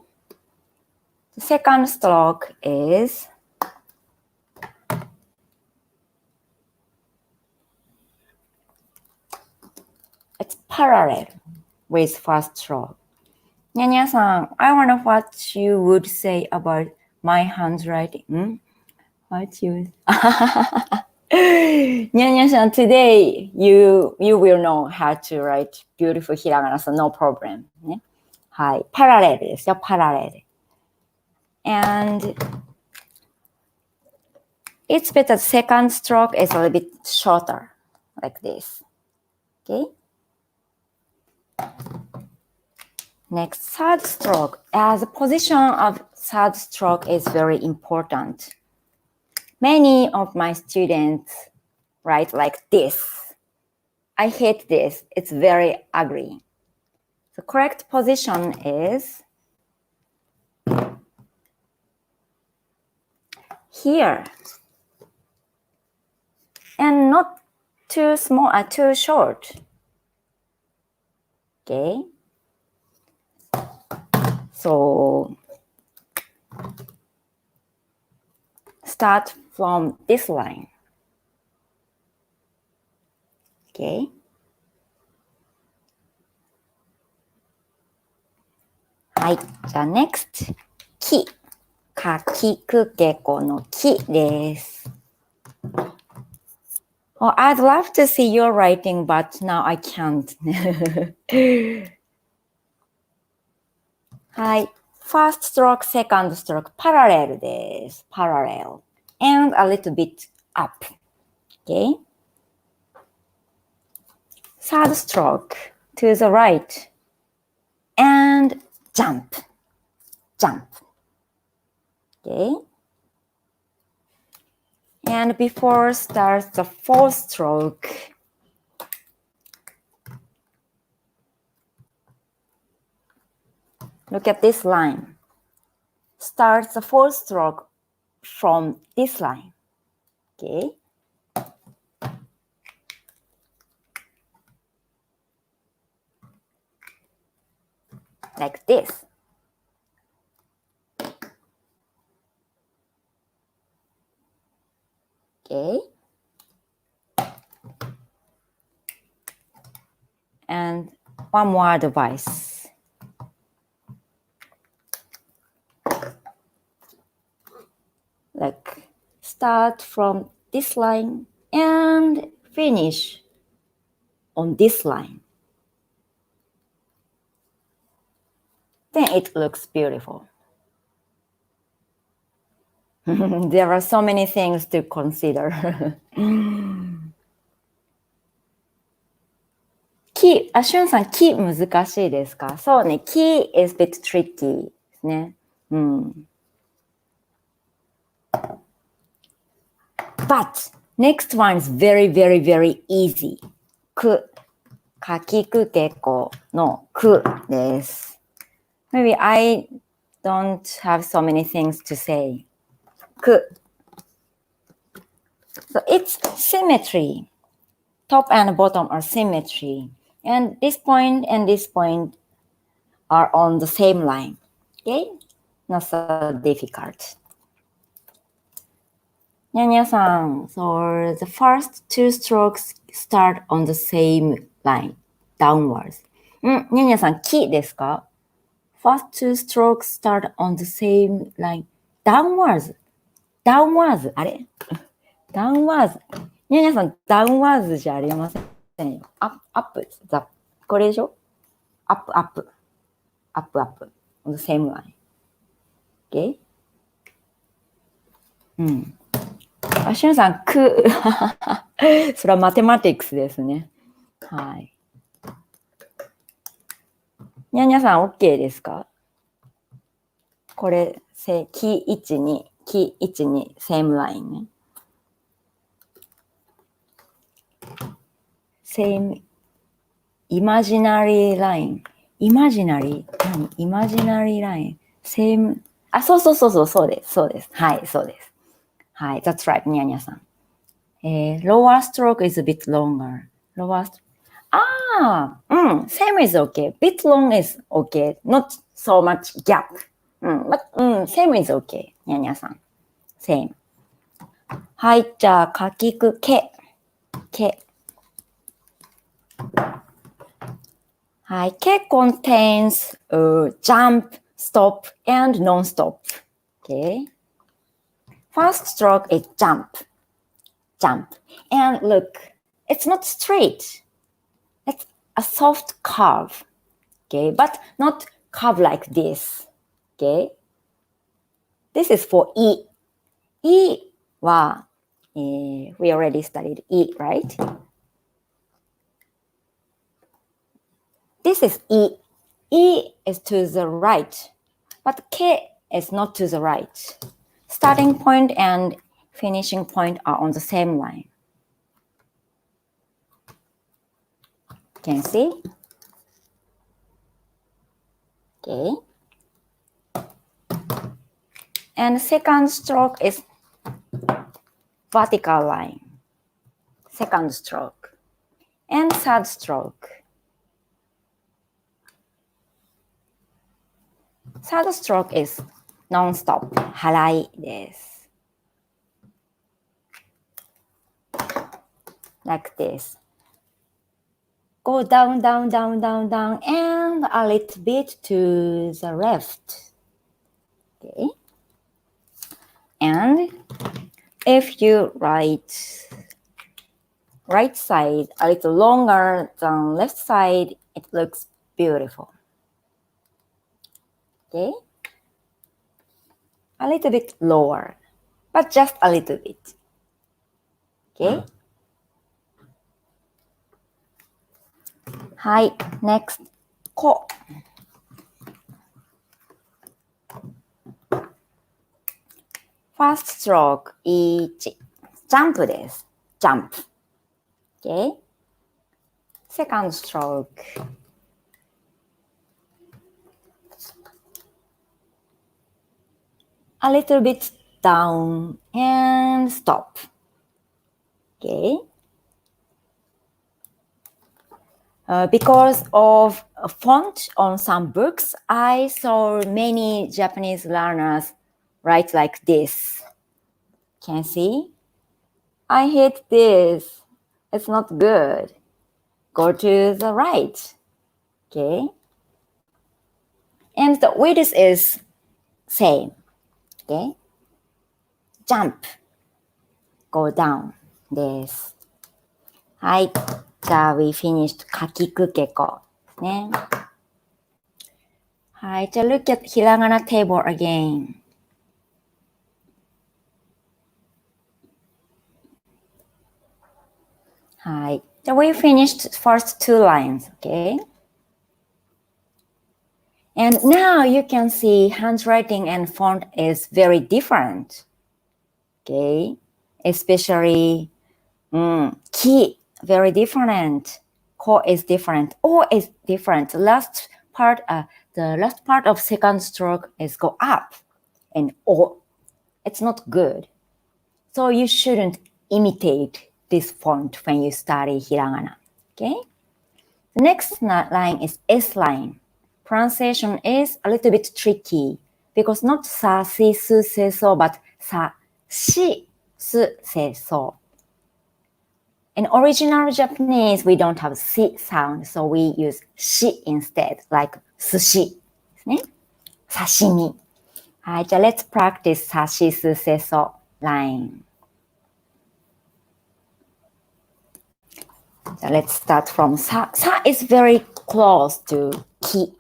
The second stroke is it's parallel with first stroke. Nyanya-san, I wonder what you would say about my handwriting. What you? Nyanya-san, today you will know how to write beautiful hiragana, so no problem. ね、はい、パラレルですよ、パラレル。And it's better second stroke is a little bit shorter, like this. Okay? Next, third stroke. As the position of third stroke is very important. Many of my students write like this. I hate this. It's very ugly. The correct position is here. And not too small or too short. Okay? So start from this line. Okay? Next, き。かきくけこのきです。Oh, I'd love to see your writing, but now I can't. First stroke, second stroke, parallel です。Parallel. And a little bit up. Okay? Third stroke, to the right. And jump. Jump. Okay? And before starts the fourth stroke, look at this line. Start the fourth stroke from this line. Okay? Like this. Okay? And one more advice. Like, start from this line and finish on this line. Then it looks beautiful. There are so many things to consider. キー、しゅんさん、キー難しいですか？そうね、キー is a bit tricky ですね。But next one is very, very, very easy. く、書きくけこのくです。Maybe I don't have so many things to say. く。So it's symmetry. Top and bottom are symmetry. And this point are on the same line. Okay? Not so difficult. にゃにゃさん, so the first two strokes start on the same line, downwards. にゃにゃさん、きですか? First two strokes start on the same line, downwards. Downwards. あれ? Downwards. にゃにゃさん、downwards じゃありませんよ。アップ。これでしょ? アップ。on the same line. Okay? しゅんさん、く。それはマテマティクスですね。はい。にゃにゃさん、OK ですか？これ、キ12、same line ね。same, imaginary line. imaginary? 何？ imaginary line. same, そうです。はい、そうです。はい、that's right, にゃにゃさん。lower stroke is a bit longer. lower stroke. Same is okay. Bit long is okay. Not so much gap. But same is okay. にゃにゃさん。same. はい、じゃあ、かきくけ。はい、け contains jump, stop, and non-stop. Okay. First stroke is jump. And look, it's not straight. It's a soft curve. Okay, but not curve like this. Okay. This is for E. E は、we already studied E, right? This is E. E is to the right, but K is not to the right. Starting point and finishing point are on the same line. Can you see? Okay. And second stroke is vertical line. Second stroke. And third stroke. Third stroke is non-stop. 払いです。Like this. Go down, and a little bit to the left. Okay. And if you write right side a little longer than left side, it looks beautiful. Okay. A little bit lower, but just a little bit. Okay. はい、next, こ。First stroke, 1. ジャンプです。jump. Okay. Second stroke. A little bit down and stop. Okay. Because of a font on some books, I saw many Japanese learners write like this. Can you see? I hate this. It's not good. Go to the right. Okay. And the width is same. Okay. Jump. Go down. です。はい。じゃあ、we finished かきくけこですね。はい。じゃあ、look at ひらがな table again. はい。じゃあ、we finished first two lines, okay? And now you can see handwriting and font is very different, okay? Especially, き very different. ko is different. O is different. The last part of second stroke is go up, and o. It's not good. So you shouldn't imitate this font when you study hiragana. Okay. The next line is S line. Pronunciation is a little bit tricky because not sa, si, su, se, so, but sa, shi, su, se, so. In original Japanese, we don't have si sound, so we use shi instead, like sushi. Sashimi. はい、じゃあ let's practice さしすせそ line. じゃあ let's start from さ。さ is very close to き。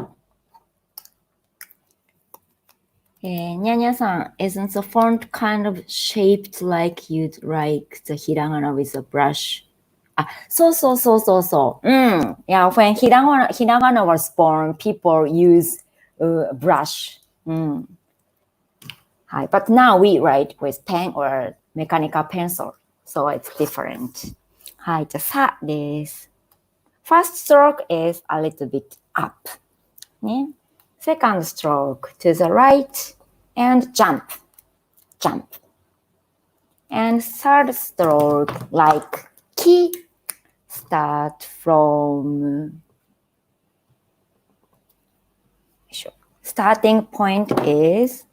にゃにゃさん、isn't the font kind of shaped like you'd like the hiragana with a brush? あ、そうそうそうそうそう。Yeah, when hiragana was born, people use a brush. Hi, but now we write with pen or mechanical pencil, so it's different. はい、じゃあさです。First stroke is a little bit up. ね。Second stroke to the right and jump. Jump. And third stroke like ki. Start from starting point is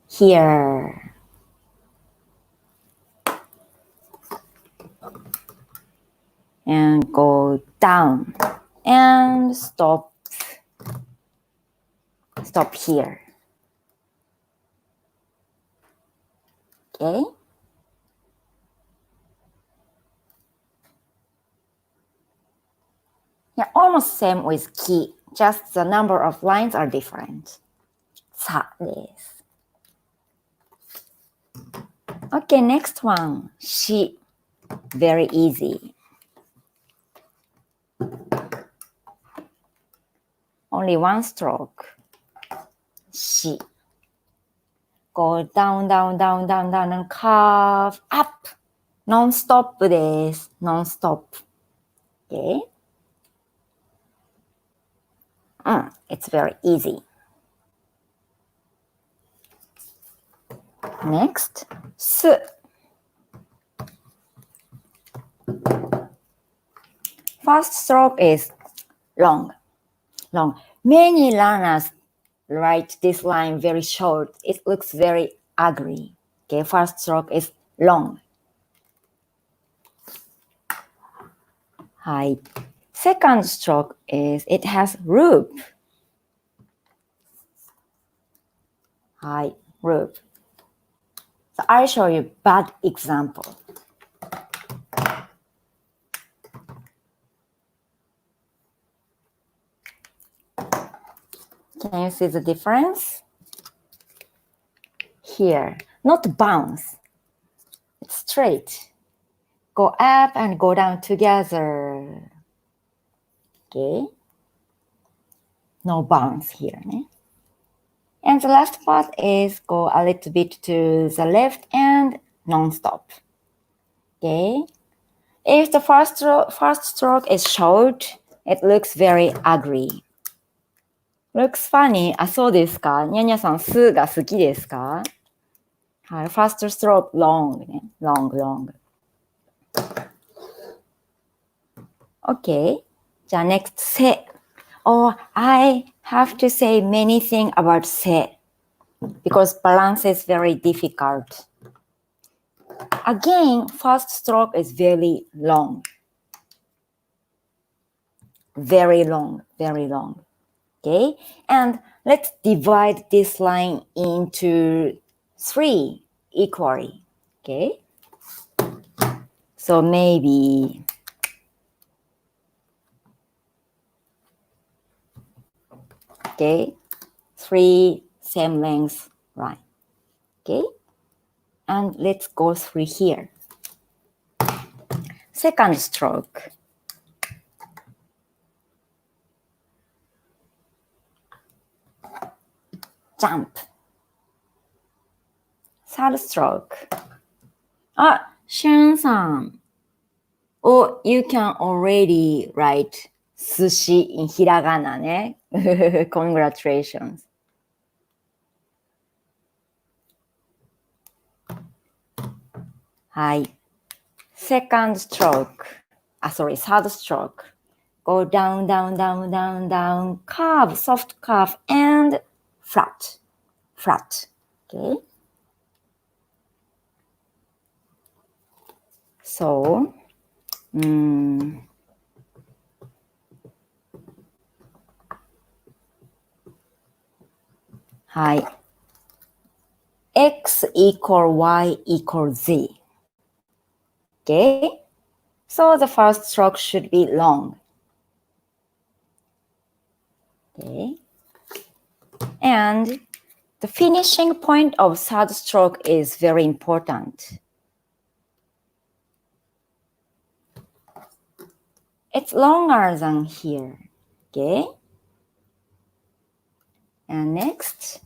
here. And go down and stop here. Okay. Yeah, almost same with ki, just the number of lines are different. Saです. Okay, next one, shi. Very easy. Only one stroke. Shi. Go down, down, down, down, down, and curve up. Non-stop です. Non-stop. Okay. It's very easy. Next, su. First stroke is long. Many learners write this line very short. It looks very ugly. Okay, first stroke is long. Hi. Second stroke is it has loop. Hi, loop. So I'll show you bad example. Can you see the difference? Here, not bounce. It's straight. Go up and go down together. Okay. No bounce here. Ne? And the last part is go a little bit to the left and non-stop. Okay. If the first stroke is short, it looks very ugly. Looks funny. あ、そうですか。にゃにゃさん、すが好きですか？はい。First stroke, long ね。long. Okay. じゃあ next, せ。Oh, I have to say many things about せ because balance is very difficult. Again, first stroke is very long. Very long. Okay, and let's divide this line into 3 equally. Okay, so maybe okay, 3 same length line. Okay, and let's go through here. Second stroke. Jump. Third stroke. Shun-san. Oh, you can already write sushi in hiragana ね。Congratulations. はい。Second stroke. Third stroke. Go down, down, down, down, down. Curve, soft curve, and flat. Flat. Okay. So, はい。X equal Y equal Z. Okay. So the first stroke should be long. Okay. And the finishing point of third stroke is very important. It's longer than here. Okay. And next.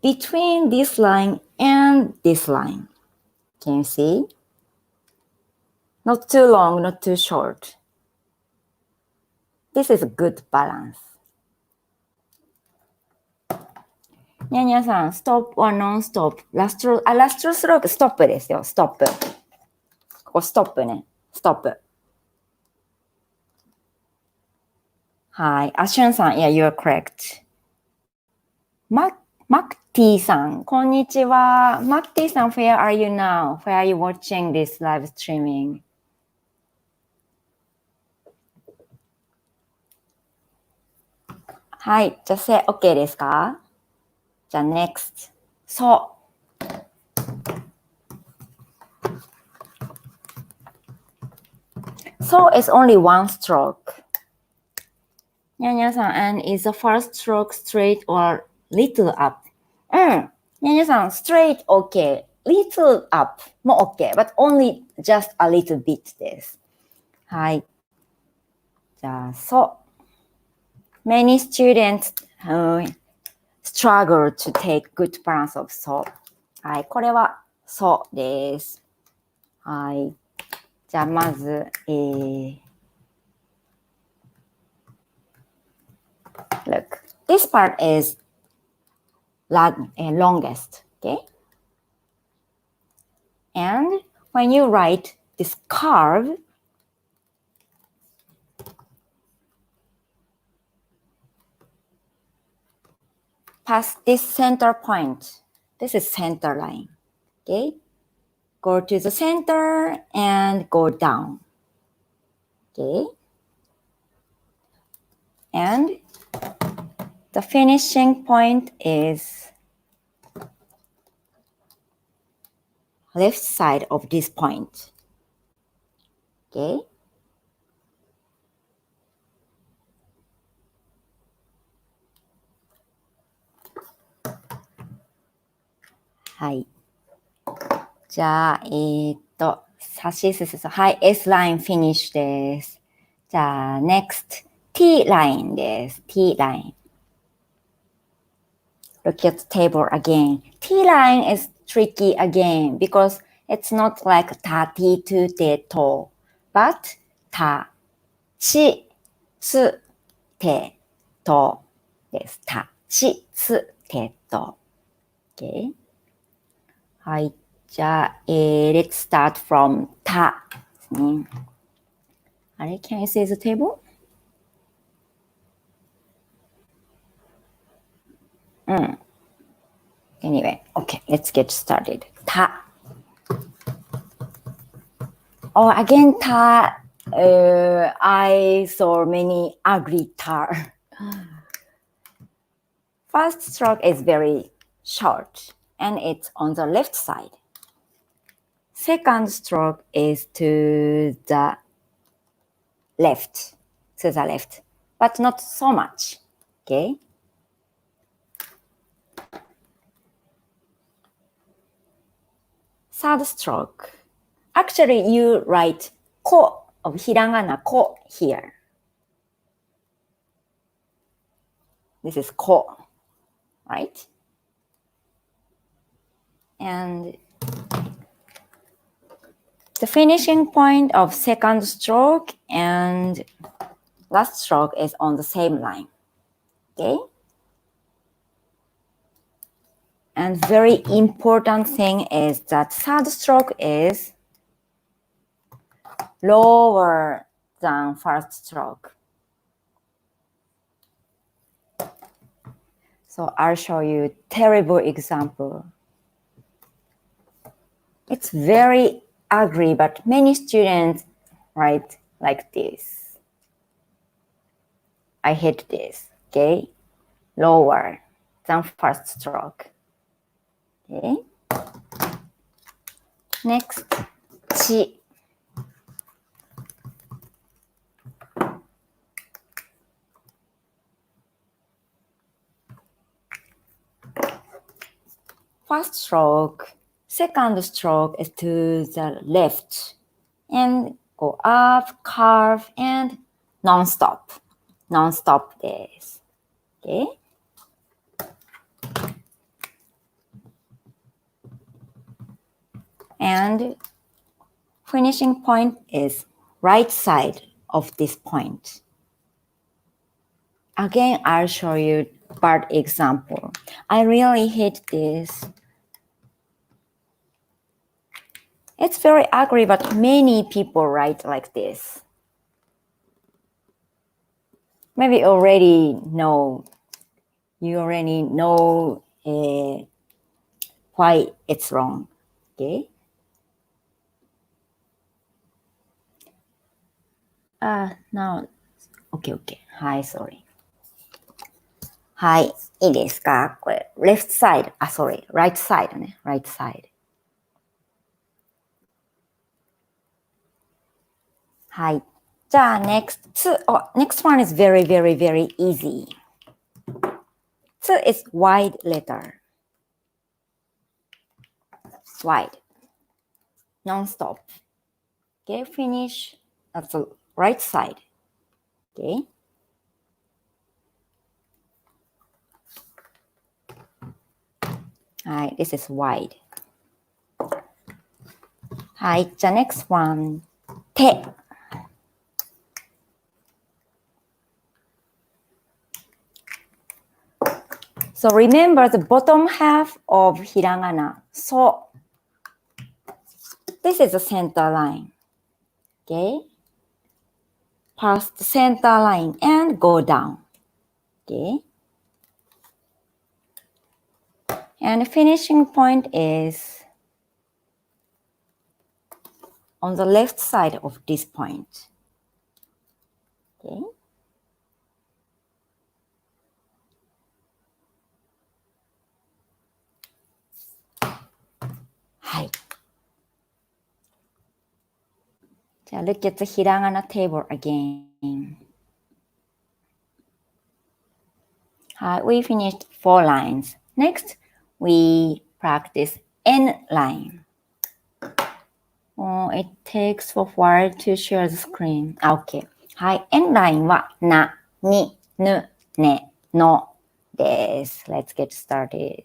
Between this line and this line. Can you see? Not too long, not too short. This is a good balance. にゃにゃさん、ストップはノンストップ。ラストスロークストップですよ、ストップ。ここストップね、ストップ。はい。あ、しゅんさん、yeah, you're correct. マクティさん、こんにちは。マクティさん、where are you now? Where are you watching this live streaming? はい。じゃあ、say OK ですか？じゃあ、next. So. So it's only one stroke. にゃにゃさん、and is the first stroke straight or little up? にゃにゃさん、straight OK. Little up も OK. But only just a little bit です。はい。じゃあ、so. Many students struggle to take good balance of so. はい。これは so です。はい。じゃあ、まず、Look, this part is longest, okay? And when you write this curve, past this center point, this is center line, okay? Go to the center and go down, okay? And the finishing point is left side of this point. Okay? はい。じゃあ、さしすす。はい、S ラインフィニッシュです。じゃあ、next, T ラインです。T ライン。Look at the table again. T line is tricky again because it's not like ta, ti, tu, te, to, but ta, chi, tsu, te, to です。ta, chi, tsu, te, to. Okay. はい。じゃあ、let's start from たですね。あれ Can you see the table? Anyway, okay, let's get started. た。Oh, again, た。I saw many ugly た. First stroke is very short and it's on the left side. Second stroke is to the left, but not so much, okay? Third stroke. Actually, you write ko of hiragana, ko here. This is ko. right? And the finishing point of second stroke and last stroke is on the same line, okay? And very important thing is that third stroke is lower than first stroke. So I'll show you terrible example. It's very ugly, but many students write like this. I hate this, okay? Lower than first stroke. Okay. Next, ち. First stroke, second stroke is to the left and go up, curve, and non-stop. Non-stop です。Okay? And finishing point is right side of this point. Again, I'll show you part example. I really hate this. It's very ugly, but many people write like this. Maybe you already know why it's wrong. Okay? Now, okay. はい、sorry. はい、いいですか？これ、left side. Sorry, right side ね。right side. はい。じゃあ、next one is very, very, very easy. 2 is wide letter. Wide. Non-stop. Okay, finish at the right side. Okay. はい、this is wide. はい、じゃあ next one. 手。So remember the bottom half of hiragana. So this is the center line. Okay. Pass the center line and go down. Okay. And finishing point is on the left side of this point. Okay. Hi. So look at the hiragana table again. Hi, we finished 4 lines. Next, we practice N line. Oh, it takes a while to share the screen. Okay. はい、N ラインはな、に、ぬ、ね、のです。Let's get started.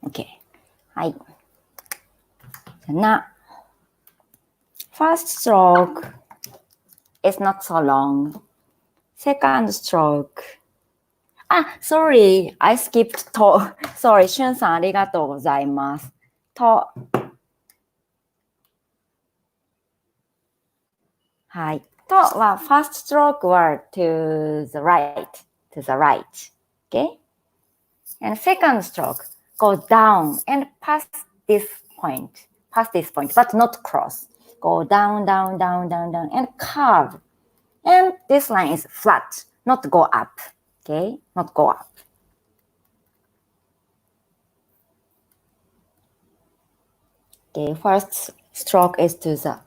Okay. はい。な。First stroke is not so long. Second stroke. Sorry. I skipped と。Sorry. しゅんさんありがとうございます。と。はい。とは first stroke は to the right. To the right. Okay? And second stroke go down and past this point, but not cross. Go down, down, down, down, down, and curve. And this line is flat, not go up. Okay, not go up. Okay, first stroke is to the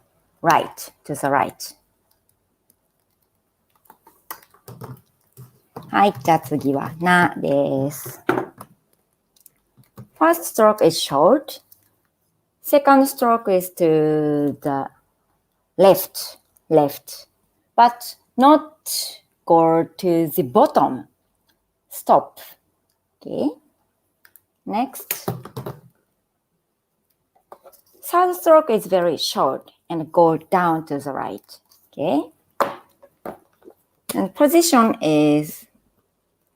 right, to the right. はい、じゃあ次はなです。First stroke is short. Second stroke is to the left, but not go to the bottom. Stop. Okay. Next. Third stroke is very short and go down to the right. Okay. And position is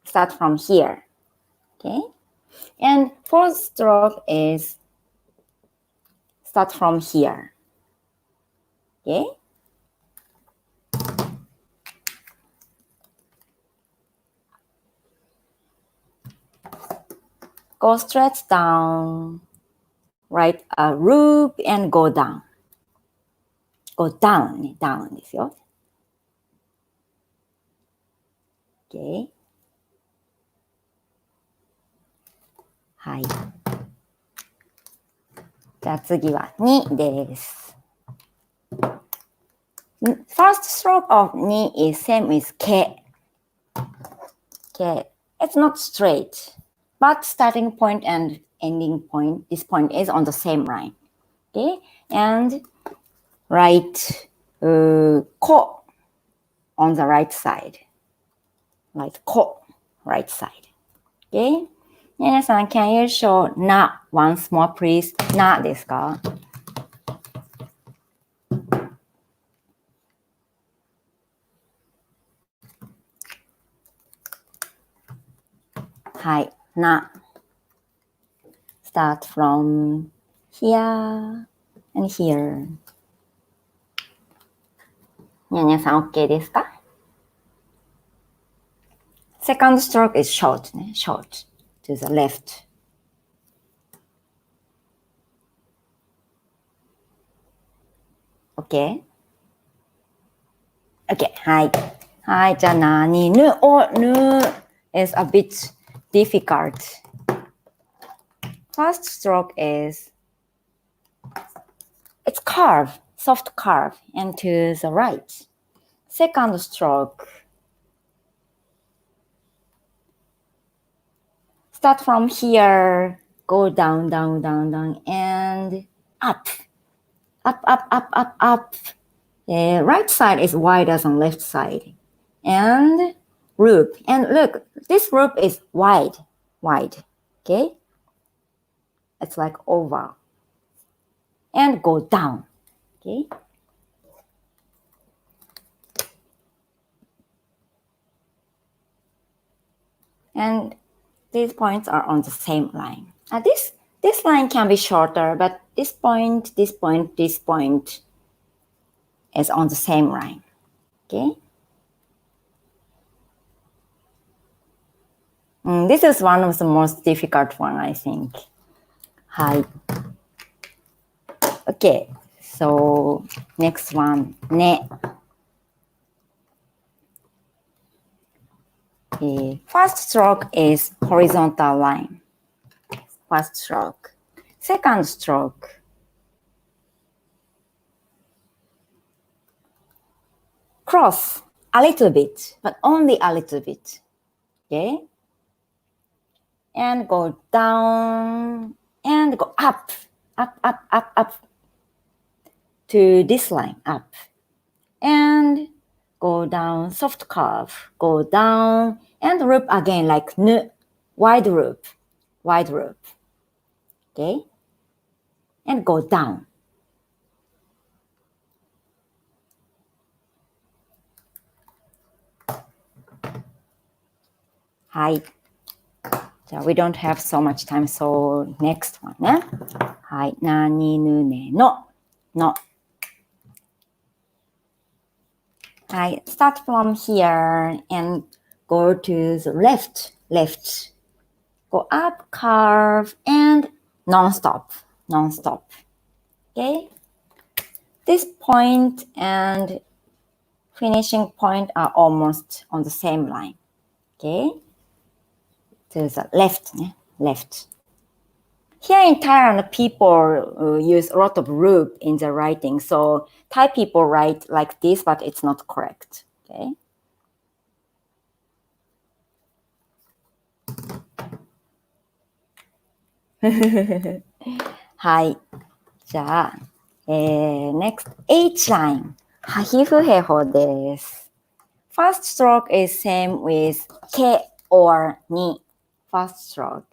start from here. Okay. And fourth stroke is start from here. Okay. Go straight down, write a loop and go down. Go down, down ですよ。Okay. はい。じゃあ次は2です。First stroke of 2 is same as K. K. It's not straight, but starting point and ending point, this point is on the same line. Okay. And write ko on the right side. Write ko, right side. Okay. 皆さん、can you show な once more, please? なですか？はい、な。Start from here and here. 皆さん、OK ですか？ Second stroke is short ね、short to the left. OK? OK, はい。はい、じゃあ何ぬおぬ is a bit difficult. First stroke is it's curve, soft curve, and to the right. Second stroke start from here, go down, down, down, down, and up. Up, up, up, up, up. The right side is wider than left side. And loop. And look, this loop is wide. Okay? It's like oval. And go down. Okay? And these points are on the same line. This line can be shorter, but this point is on the same line. Okay? This is one of the most difficult one, I think. Hi. Okay, so next one, ね。First stroke is horizontal line. First stroke. Second stroke. Cross a little bit, but only a little bit. Okay? And go down and go up, up to this line, up. And go down, soft curve, go down, and loop again like n, wide loop. Okay? And go down. Hi. So we don't have so much time, so next one, ね。はい。なにぬねの。の。はい。Start from here and go to the left. Go up, curve, and non-stop. Okay? This point and finishing point are almost on the same line. Okay? To the left. Here in Thailand, people use a lot of loop in the writing. So Thai people write like this, but it's not correct. Okay? はい。じゃあ、next H line。はひふへほです。First stroke is same with け or に。First stroke.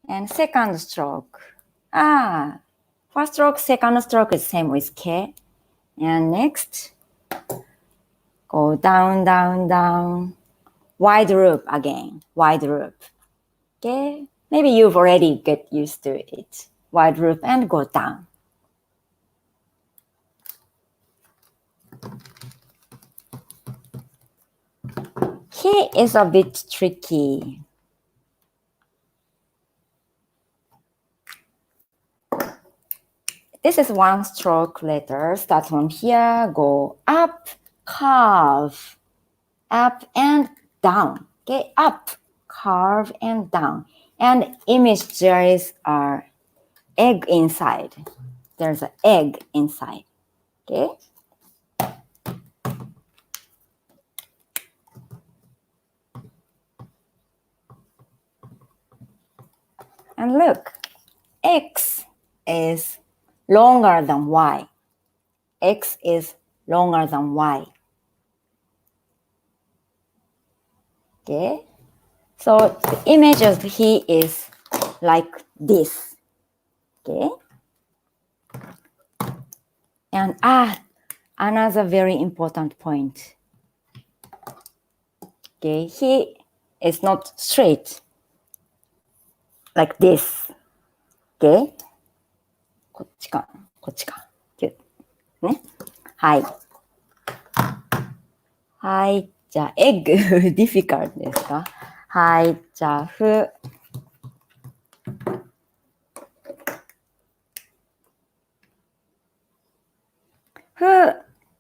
And second stroke. First stroke, second stroke is same with け. And next, go down, down, down. Wide loop again. Wide loop. Okay? Maybe you've already get used to it. Wide loop and go down. He is a bit tricky. This is one stroke letter. Start from here, go up, curve, up and down. Okay, up, curve and down. And image there is an egg inside. There's an egg inside. Okay. And look, X is longer than Y. X is longer than Y. Okay. So the image of he is like this. Okay. And another very important point. Okay, he is not straight like this. Okay. こっちか、こっちか。ね。はい。はい。じゃあ、エッグ、difficult ですか？はい。じゃあ、who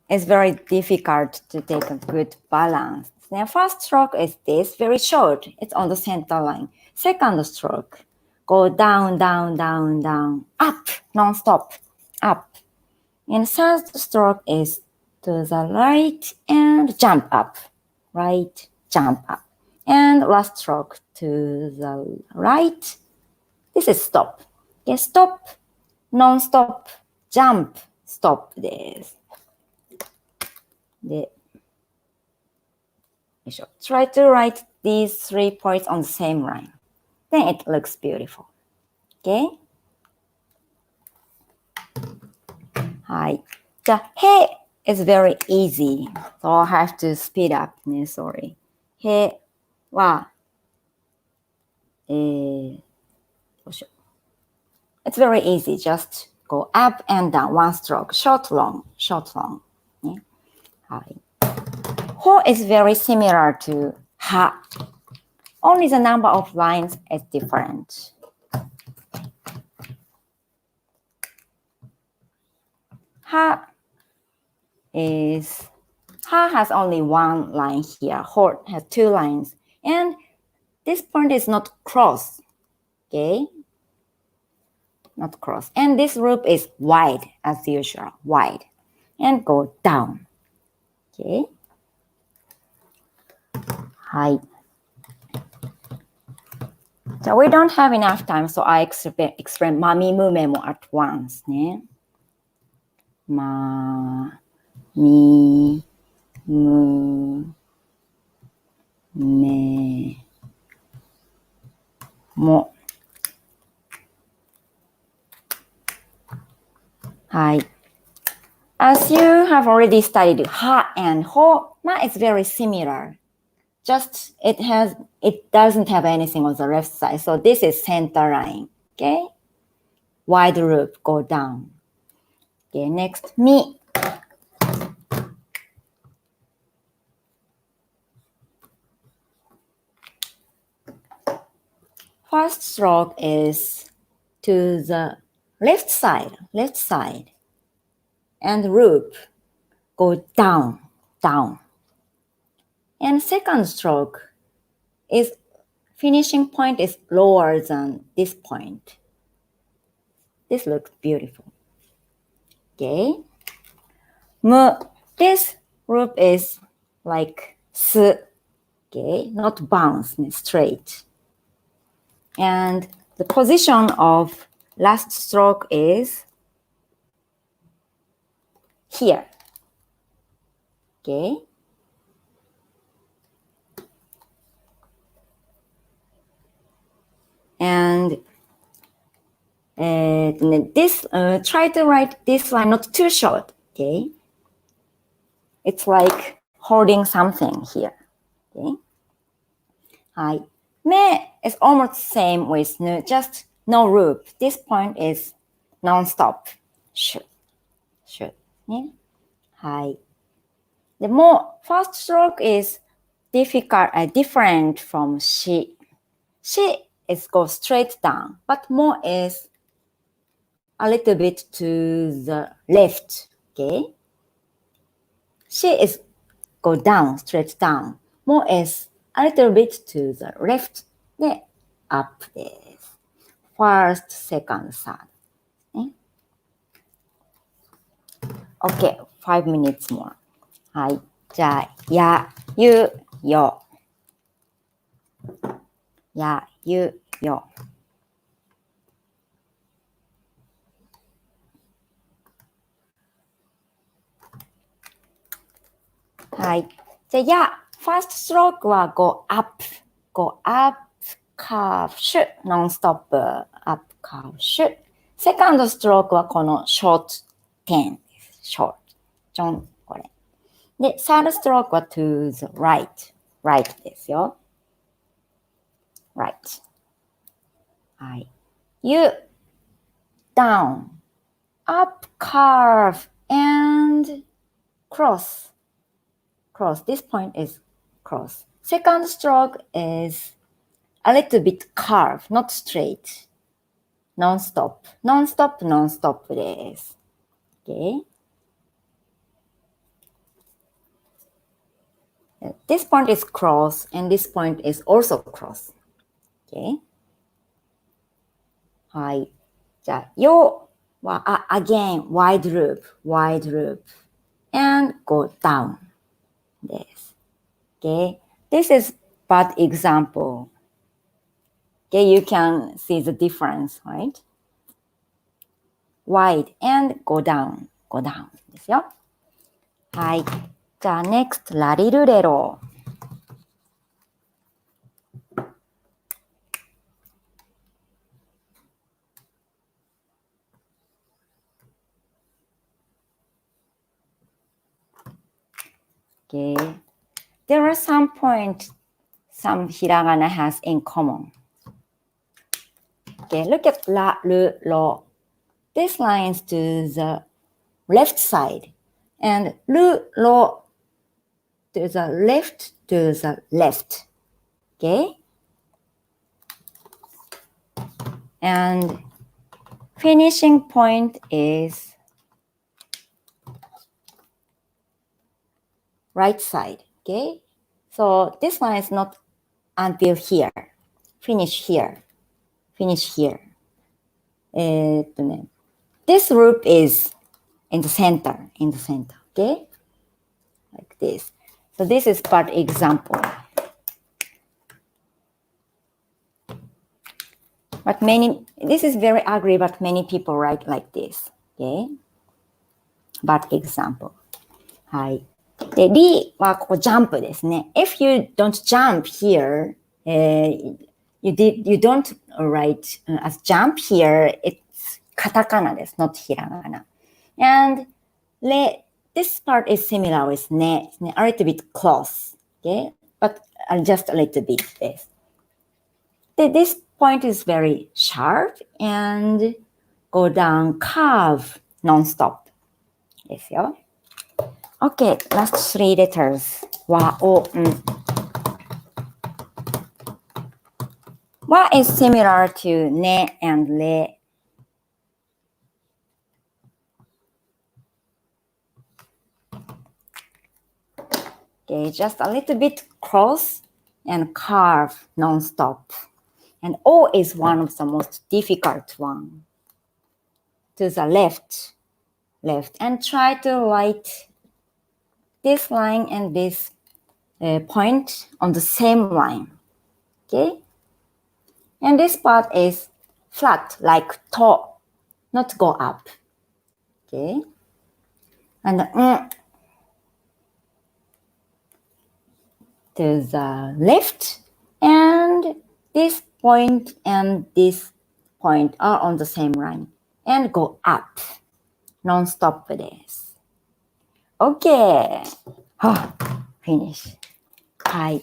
is very difficult to take a good balance. Now, first stroke is this, very short. It's on the center line. Second stroke, go down, down, down, down, up, non-stop, up. And third stroke is to the right and jump up, right, jump up. And last stroke to the right. This is stop. Okay, stop, non-stop, jump, stop です。で、よいしょ。Try to write these 3 points on the same line. Then it looks beautiful. Okay? はい。じゃあ、へ is very easy. So I have to speed up ね。Sorry. へは、どうしよう。It's very easy. Just go up and down. One stroke. Short, long. Short, long. ね。はい。ほ is very similar to は。Only the number of lines is different. Ha has only one line here. Ho has 2 lines. And this point is not cross. Okay? Not cross. And this loop is wide as usual. Wide. And go down. Okay? はい。So we don't have enough time, so I explain まみむめも at once ね。まみむめも。はい。As you have already studied は and ほ、ま is very similar. Just it doesn't have anything on the left side. So this is center line. Okay? Wide loop, go down. Okay, next, mi. First stroke is to the left side. And loop, go down, down. And second stroke is finishing point is lower than this point. This looks beautiful. Okay. Mu, this loop is like su, okay, not bounce, straight. And the position of last stroke is here. Okay. And try to write this one not too short. Okay. It's like holding something here. Okay. はい。め is almost same with nu, just no loop. This point is non-stop. Should. ね。はい。The more first stroke is different from she. She is go straight down, but more is a little bit to the left. Okay. She is go down, straight down. More is a little bit to the left. で、up です。First, second, third. ね。OK, 5 minutes more. はい。じゃあ、や、ゆ、よ。や、ゆ、よ。はい。じゃあ、や、first stroke は go up, curve, シュ、non-stop, up, curve, シュ。second stroke はこの short 10 です。short. ちょん、これ。で、third stroke は to the right ですよ。right. はい。you, down, up, curve, and cross. This point is cross. Second stroke is a little bit curve, not straight. Non-stop です。Okay. This point is cross, and this point is also cross. Okay. はい。じゃあ、よは、again, wide loop, and go down です。Okay. This is bad example. Okay, you can see the difference, right? Wide and go down ですよ。はい。じゃあ、next, ラリルレロ。Okay. There are some points some hiragana has in common. Okay, look at la, lu, lo. This line is to the left side, and lu, lo to the left. Okay? And finishing point is right side. Okay? So this line is not until here. Finish here. This loop is in the center. Okay? Like this. So this is part example. But this is very ugly, but many people write like this. Okay? But example. はい。で、りはここジャンプですね。If you don't jump here, you don't write as jump here, it's カタカナです。not ひらがな。And this part is similar with ね。a little bit close. Okay? But just a little bit です。で、this point is very sharp and go down curve non-stop ですよ。Okay, last 3 letters. 和、お、ん。和 is similar to ね and れ。Okay, just a little bit cross and curve non-stop. And O is one of the most difficult one. To the left. And try to write this line and this point on the same line. Okay? And this part is flat, like tall, not go up. Okay. And to the left, and this point and this point are on the same line, and go up, non-stop です。OK! Finish. はい。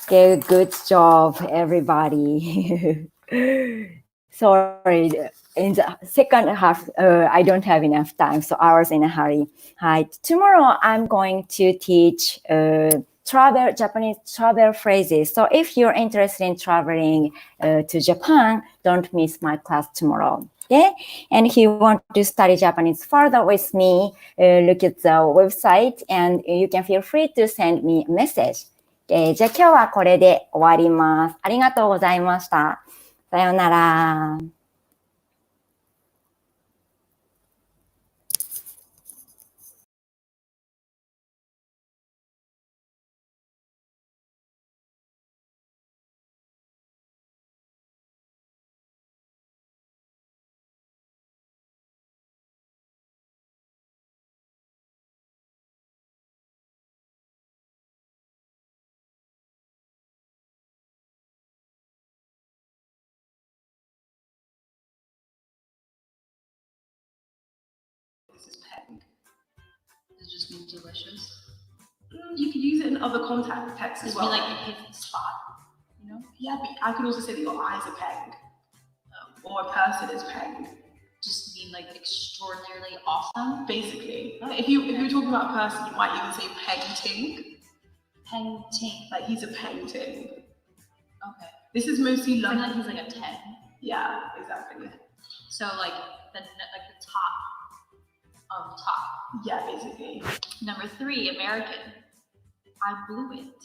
Okay, good job, everybody. Sorry, in the second half, I don't have enough time, so I was in a hurry. Hi. Tomorrow, I'm going to teach Japanese travel phrases. So if you're interested in traveling to Japan, don't miss my class tomorrow. Okay? And if you want to study Japanese further with me, look at the website and you can feel free to send me a message. じゃあ今日はこれで終わります。ありがとうございました。さようなら。This is peng. Does it just mean delicious? You could use it in other contexts as well. Like it hits the spot, you know? Yeah, but I could also say that your eyes are peng. Or a person is peng. Just mean like extraordinarily awesome. Basically. If you're talking about a person, you might even say peng-ting. Peng-ting. Like he's a peng-ting. Okay. This is mostly So London. he's like a 10. Yeah, exactly. So like the top of top. Yeah, basically. Number 3, American. I blew it.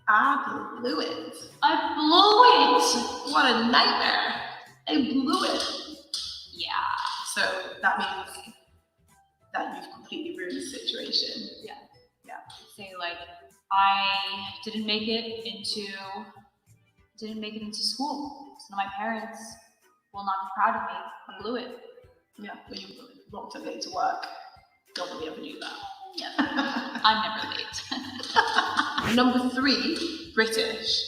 I blew it. I blew it. What a nightmare. I blew it. Yeah. So that means that you've completely ruined the situation. Yeah. Yeah. Say like, I didn't make it into school. So my parents will not be proud of me. I blew it. Yeah, but you rocked up late to work. Nobody ever knew that. Yeah. I'm never late. Number 3, British.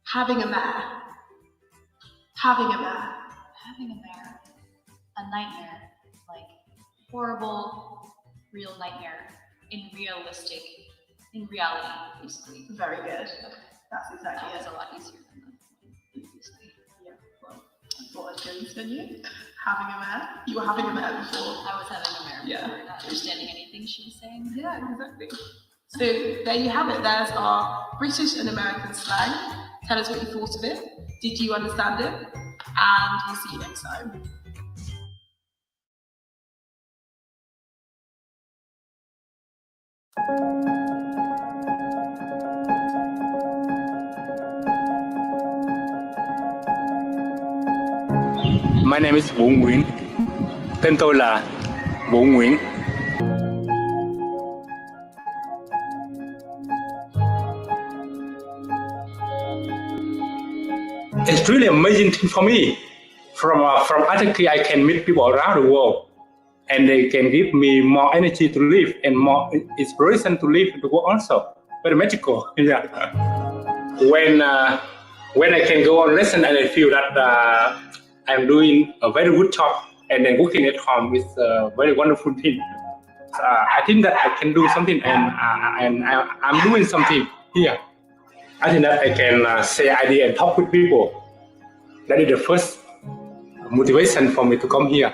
Having a mare. Having a mare. Having a mare. A nightmare. Like horrible, real nightmare. In reality, basically. Very good. That's exactly That it. was a lot easier than the previously. Yeah, well, I thought I'd go instead you. Having a mare? You were having a mare before. I was having a mare Yeah. before, not understanding anything she was saying. Yeah, exactly. So there you have it. There's our British and American slang. Tell us what you thought of it. Did you understand it? And we'll see you next time. My name is Vũ Nguyễn. Tên tôi là Vũ Nguyễn. It's really amazing thing for me. From italki, I can meet people around the world, and they can give me more energy to live and more inspiration to live the world also. Very magical. Yeah. When I can go on lesson and I feel that I'm doing a very good job, and then working at home is a very wonderful thing. I think that I can do something, and I'm doing something here. I think that I can share idea and talk with people. That is the first motivation for me to come here.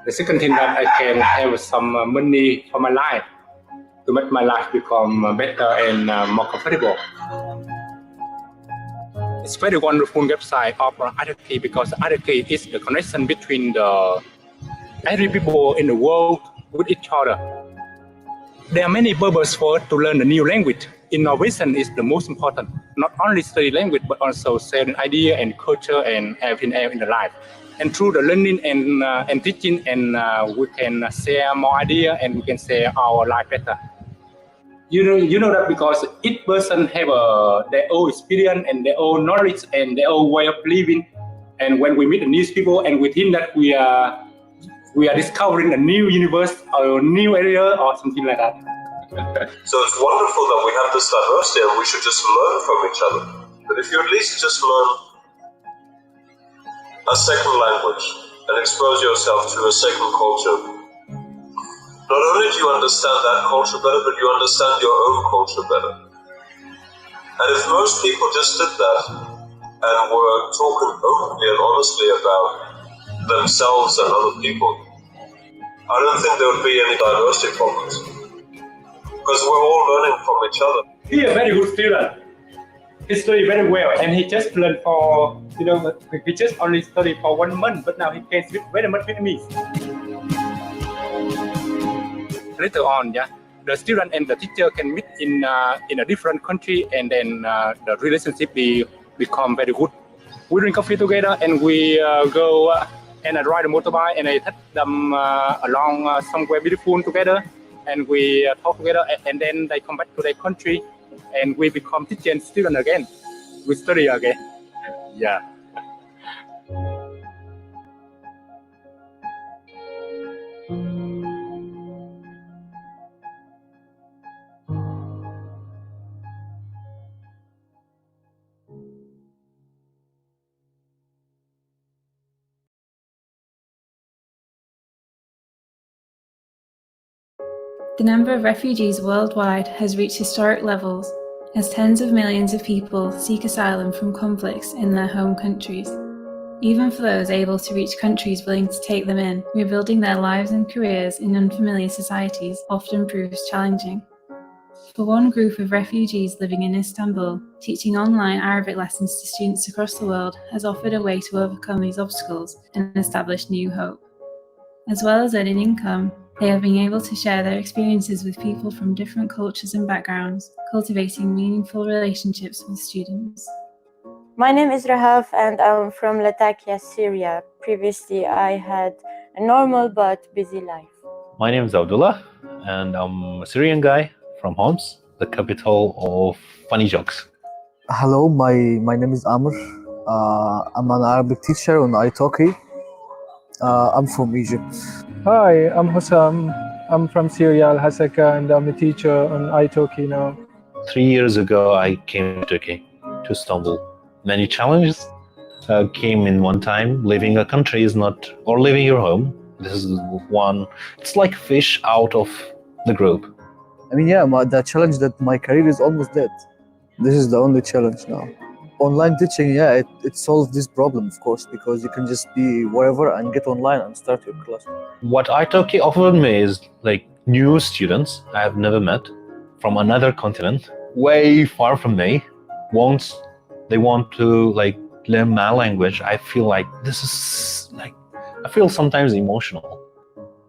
The second thing that I can have some money for my life, to make my life become better and more comfortable. It's very wonderful website of italki, because italki is the connection between every people in the world with each other. There are many purposes for us to learn a new language. Innovation is the most important. Not only study language, but also sharing idea and culture and everything else in the life. And through the learning and teaching, and we can share more idea and we can share our life better. You know that because each person have their own experience and their own knowledge and their own way of living, And when we meet the new people, and we think that we are discovering a new universe or a new area or something like that. So it's wonderful that we have this diversity and we should just learn from each other. But if you at least just learn a second language and expose yourself to a second culture, not only do you understand that culture better, but you understand your own culture better. And if most people just did that and were talking openly and honestly about themselves and other people, I don't think there would be any diversity problems. Because we're all learning from each other. He is a very good student. He studied very well, and he just learned for, he just only studied for 1 month, but now he can speak very much Vietnamese. Later on, the student and the teacher can meet in a different country, and then the relationship become very good. We drink coffee together, and we go and I ride a motorbike, and I take them along somewhere beautiful together, and we talk together, and then they come back to their country, and we become teacher and student again. We study again. Yeah. The number of refugees worldwide has reached historic levels, as tens of millions of people seek asylum from conflicts in their home countries. Even for those able to reach countries willing to take them in, rebuilding their lives and careers in unfamiliar societies often proves challenging. For one group of refugees living in Istanbul, teaching online Arabic lessons to students across the world has offered a way to overcome these obstacles and establish new hope. As well as earning income, they have been able to share their experiences with people from different cultures and backgrounds, cultivating meaningful relationships with students. My name is Rahaf and I'm from Latakia, Syria. Previously, I had a normal but busy life. My name is Abdullah and I'm a Syrian guy from Homs, the capital of funny jokes. Hello, my name is Amr. I'm an Arabic teacher on italki. I'm from Egypt. Hi, I'm Hussam. I'm from Syria, Al-Hasaka, and I'm a teacher on italki now. 3 years ago, I came to Turkey, to Istanbul. Many challenges came in one time. Leaving a country is not, or leaving your home. This is one, it's like fish out of the group. I mean, the challenge that my career is almost dead. This is the only challenge now. Online teaching, it solves this problem, of course, because you can just be wherever and get online and start your class. What italki offered me is like new students I have never met from another continent, way far from me. Once they want to like learn my language, I feel like this is like, I feel sometimes emotional.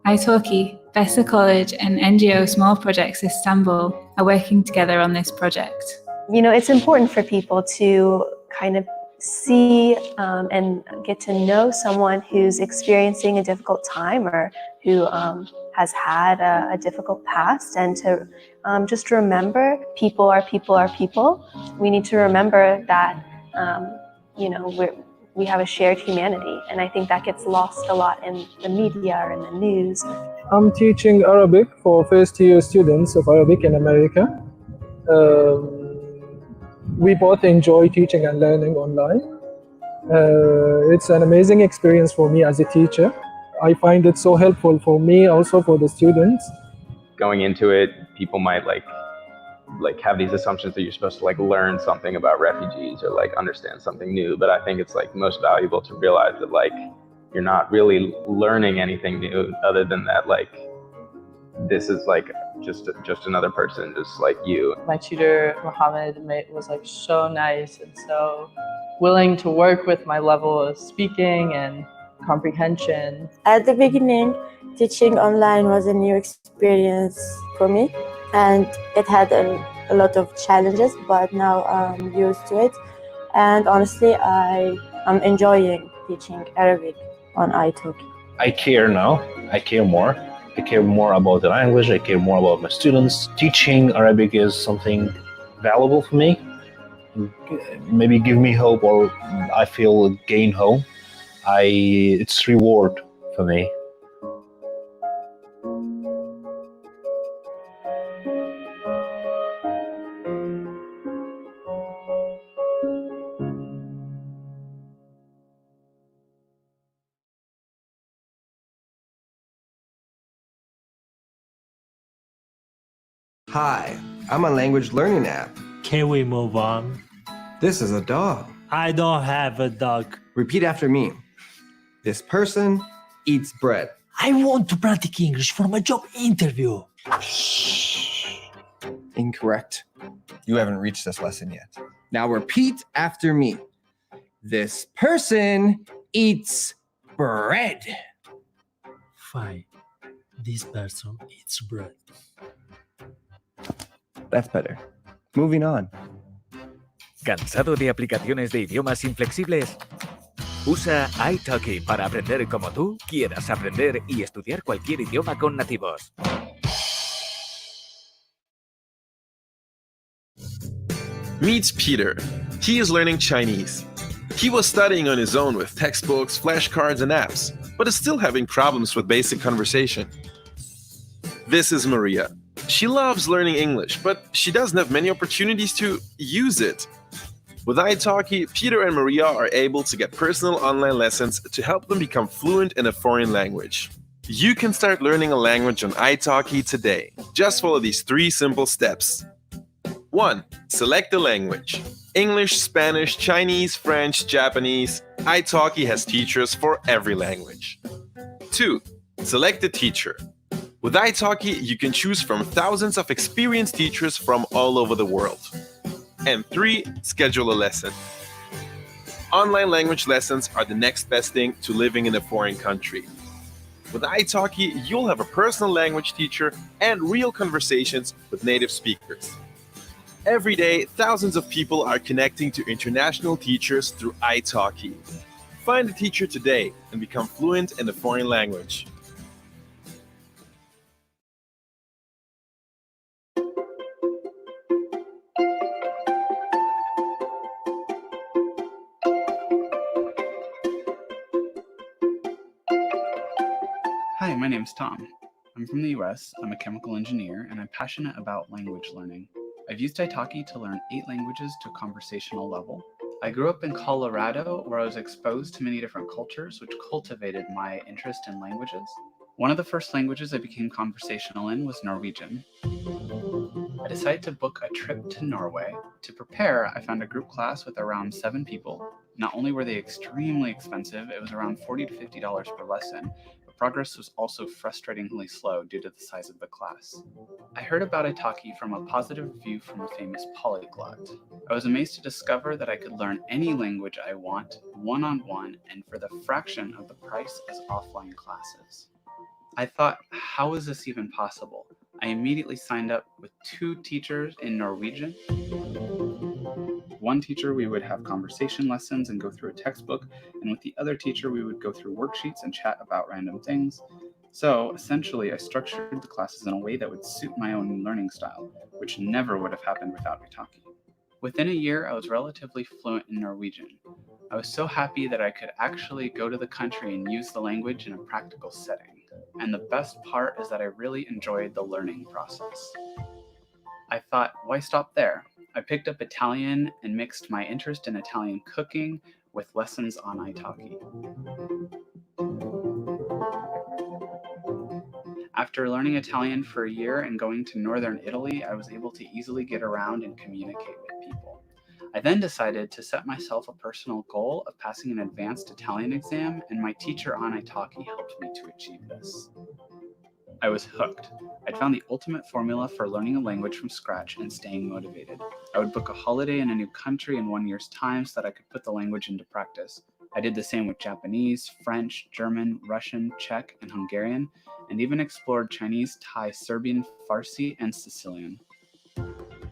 Italki, Bessa College and NGO Small Projects Istanbul are working together on this project. It's important for people to kind of see and get to know someone who's experiencing a difficult time or who has had a difficult past, and to just remember people are people are people. We need to remember that we have a shared humanity, and I think that gets lost a lot in the media or in the news. I'm teaching Arabic for first-year students of Arabic in America. We both enjoy teaching and learning online. It's an amazing experience for me as a teacher. I find it so helpful for me, also for the students. Going into it, people might like have these assumptions that you're supposed to like learn something about refugees or like understand something new. But I think it's like most valuable to realize that like you're not really learning anything new other than that like this is like just another person just like you. My tutor Mohammed was like so nice and so willing to work with my level of speaking and comprehension. At the beginning, teaching online was a new experience for me, and it had a lot of challenges, but now I'm used to it, and honestly I'm enjoying teaching Arabic on italki. I care now, I care more. I care more about the language, I care more about my students. Teaching Arabic is something valuable for me. Maybe give me hope, or I feel gain hope. it's reward for me. Hi, I'm a language learning app. Can we move on? This is a dog. I don't have a dog. Repeat after me. This person eats bread. I want to practice English for my job interview. Incorrect. You haven't reached this lesson yet. Now repeat after me. This person eats bread. Fine. This person eats bread. That's better. Moving on. ¿Cansado de aplicaciones de idiomas inflexibles? Usa italki para aprender como tú quieras aprender y estudiar cualquier idioma con nativos. Meet Peter. He is learning Chinese. He was studying on his own with textbooks, flashcards, and apps, but is still having problems with basic conversation. This is Maria. She loves learning English, but she doesn't have many opportunities to use it. With italki, Peter and Maria are able to get personal online lessons to help them become fluent in a foreign language. You can start learning a language on italki today. Just follow these 3 simple steps. 1. Select the language. English, Spanish, Chinese, French, Japanese. italki has teachers for every language. 2. Select the teacher. With italki, you can choose from thousands of experienced teachers from all over the world. And 3. Schedule a lesson. Online language lessons are the next best thing to living in a foreign country. With italki, you'll have a personal language teacher and real conversations with native speakers. Every day, thousands of people are connecting to international teachers through italki. Find a teacher today and become fluent in a foreign language. Hi, my name's Tom. I'm from the US, I'm a chemical engineer, and I'm passionate about language learning. I've used italki to learn 8 languages to a conversational level. I grew up in Colorado, where I was exposed to many different cultures, which cultivated my interest in languages. One of the first languages I became conversational in was Norwegian. I decided to book a trip to Norway. To prepare, I found a group class with around 7 people. Not only were they extremely expensive, it was around $40 to $50 per lesson, but progress was also frustratingly slow due to the size of the class. I heard about italki from a positive review from a famous polyglot. I was amazed to discover that I could learn any language I want, one-on-one, and for the fraction of the price as offline classes. I thought, how is this even possible? I immediately signed up with 2 teachers in Norwegian. One teacher, we would have conversation lessons and go through a textbook, and with the other teacher, we would go through worksheets and chat about random things. So essentially, I structured the classes in a way that would suit my own learning style, which never would have happened without italki. Within a year, I was relatively fluent in Norwegian. I was so happy that I could actually go to the country and use the language in a practical setting. And the best part is that I really enjoyed the learning process. I thought, why stop there? I picked up Italian and mixed my interest in Italian cooking with lessons on italki. After learning Italian for a year and going to northern Italy, I was able to easily get around and communicate with people. I then decided to set myself a personal goal of passing an advanced Italian exam, and my teacher on italki helped me to achieve this. I was hooked. I'd found the ultimate formula for learning a language from scratch and staying motivated. I would book a holiday in a new country in 1 year's time so that I could put the language into practice. I did the same with Japanese, French, German, Russian, Czech, and Hungarian, and even explored Chinese, Thai, Serbian, Farsi, and Sicilian.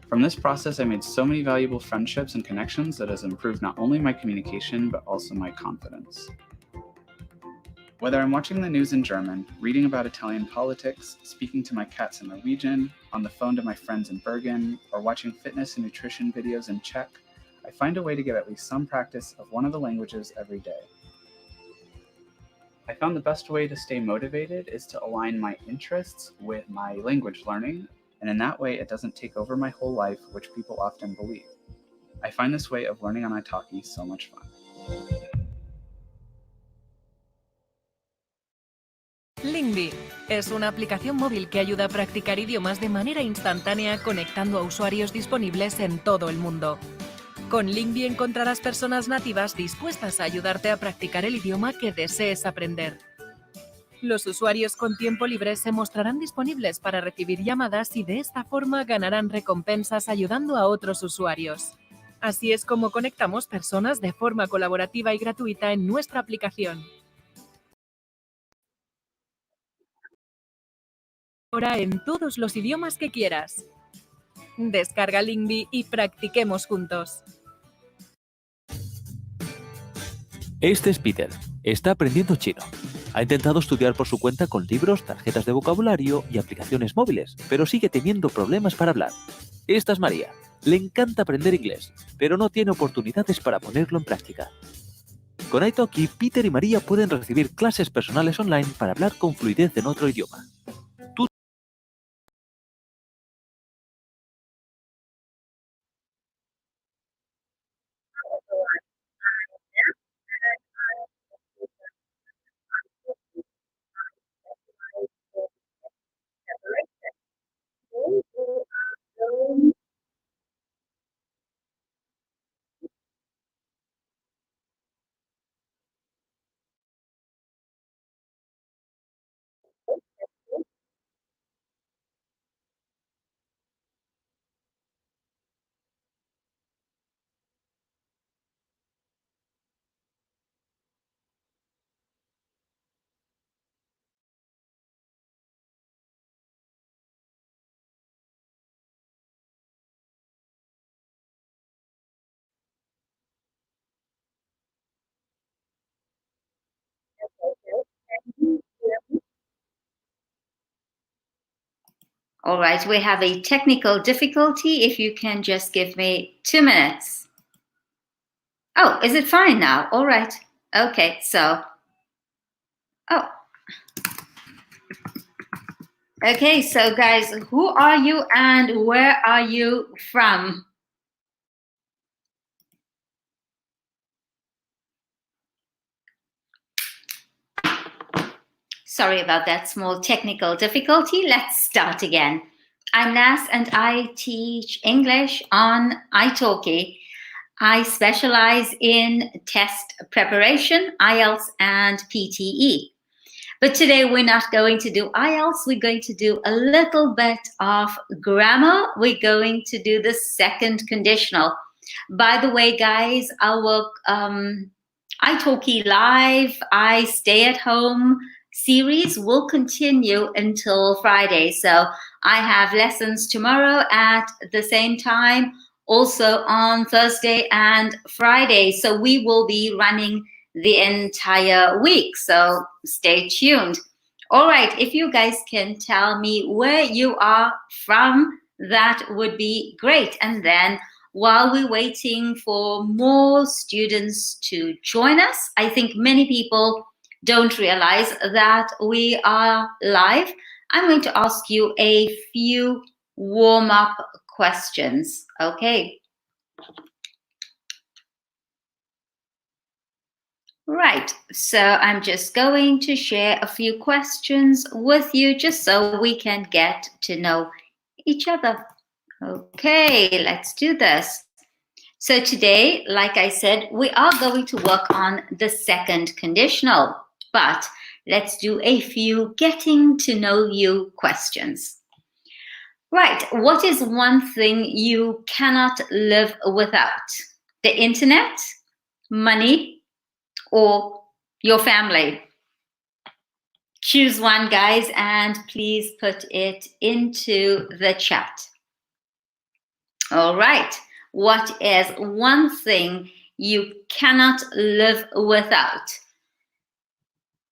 From this process, I made so many valuable friendships and connections that has improved not only my communication, but also my confidence. Whether I'm watching the news in German, reading about Italian politics, speaking to my cats in Norwegian, on the phone to my friends in Bergen, or watching fitness and nutrition videos in Czech, I find a way to get at least some practice of one of the languages every day. I found the best way to stay motivated is to align my interests with my language learning, and in that way it doesn't take over my whole life, which people often believe. I find this way of learning on italki so much fun. Lingvi es una aplicación móvil que ayuda a practicar idiomas de manera instantánea conectando a usuarios disponibles en todo el mundo. Con Lingvi encontrarás personas nativas dispuestas a ayudarte a practicar el idioma que desees aprender. Los usuarios con tiempo libre se mostrarán disponibles para recibir llamadas y de esta forma ganarán recompensas ayudando a otros usuarios. Así es como conectamos personas de forma colaborativa y gratuita en nuestra aplicación. Ahora en todos los idiomas que quieras. Descarga Lingvi y practiquemos juntos. Este es Peter. Está aprendiendo chino. Ha intentado estudiar por su cuenta con libros, tarjetas de vocabulario y aplicaciones móviles, pero sigue teniendo problemas para hablar. Esta es María. Le encanta aprender inglés, pero no tiene oportunidades para ponerlo en práctica. Con italki, Peter y María pueden recibir clases personales online para hablar con fluidez en otro idioma. All right, we have a technical difficulty. If you can just give me 2 minutes. Oh, is it fine now? All right. Okay, so. Oh. Okay, so guys, who are you and where are you from? Sorry about that small technical difficulty. Let's start again. I'm Nas and I teach English on italki. I specialize in test preparation, IELTS and PTE. But today we're not going to do IELTS, we're going to do a little bit of grammar. We're going to do the second conditional. By the way, guys, our italki Live, I Stay at Home series will continue until Friday. So I have lessons tomorrow at the same time, also on Thursday and Friday. So we will be running the entire week. So stay tuned. All right, if you guys can tell me where you are from, that would be great. And then while we're waiting for more students to join us, I think many people don't realize that we are live. I'm going to ask you a few warm-up questions, okay? Right, so I'm just going to share a few questions with you just so we can get to know each other. Okay, let's do this. So today, like I said, we are going to work on the second conditional, but let's do a few getting to know you questions. Right, what is one thing you cannot live without? The internet, money, or your family? Choose one, guys, and please put it into the chat. All right, what is one thing you cannot live without?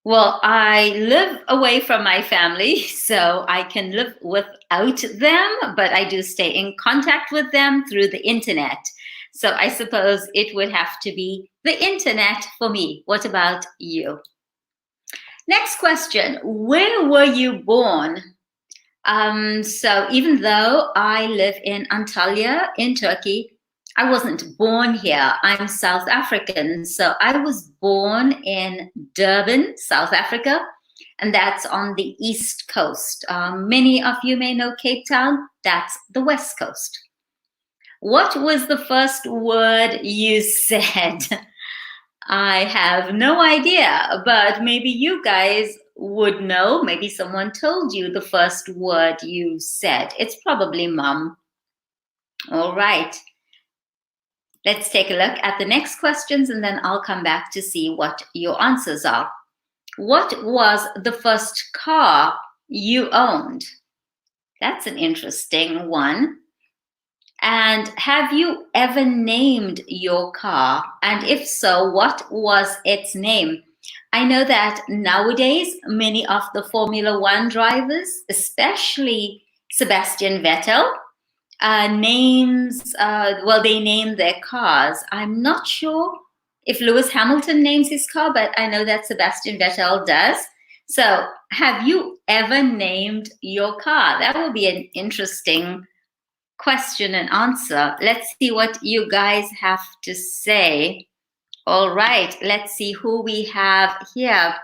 Well, I live away from my family, so I can live without them, but I do stay in contact with them through the internet. So I suppose it would have to be the internet for me. What about you? Next question. Where were you born? So even though I live in Antalya in Turkey, I wasn't born here. I'm South African. So I was born in Durban, South Africa, and that's on the East Coast. Many of you may know Cape Town. That's the West Coast. What was the first word you said? I have no idea, but maybe you guys would know. Maybe someone told you the first word you said. It's probably mum. All right. Let's take a look at the next questions and then I'll come back to see what your answers are. What was the first car you owned? That's an interesting one. And have you ever named your car? And if so, what was its name? I know that nowadays, many of the Formula One drivers, especially Sebastian Vettel, they name their cars. I'm not sure if Lewis Hamilton names his car, but I know that Sebastian Vettel does. So have you ever named your car? That will be an interesting question and answer. Let's see what you guys have to say. All right, let's see who we have here.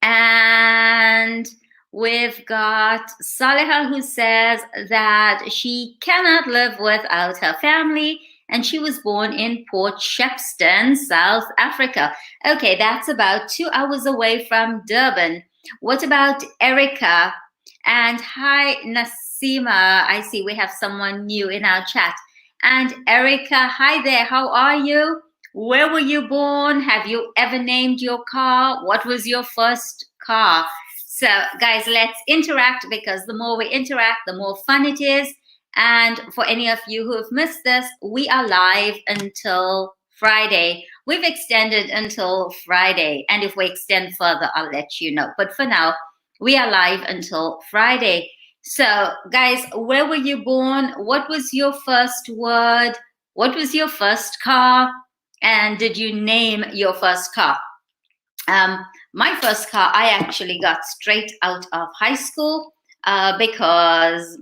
And we've got Saleha, who says that she cannot live without her family and she was born in Port Shepstone, South Africa. Okay, that's about 2 hours away from Durban. What about Erica? And hi, Nasima. I see we have someone new in our chat. And Erica, hi there. How are you? Where were you born? Have you ever named your car? What was your first car? So guys, let's interact, because the more we interact, the more fun it is. And for any of you who have missed this, we are live until Friday. We've extended until Friday. And if we extend further, I'll let you know. But for now, we are live until Friday. So guys, where were you born? What was your first word? What was your first car? And did you name your first car? My first car, I actually got straight out of high school because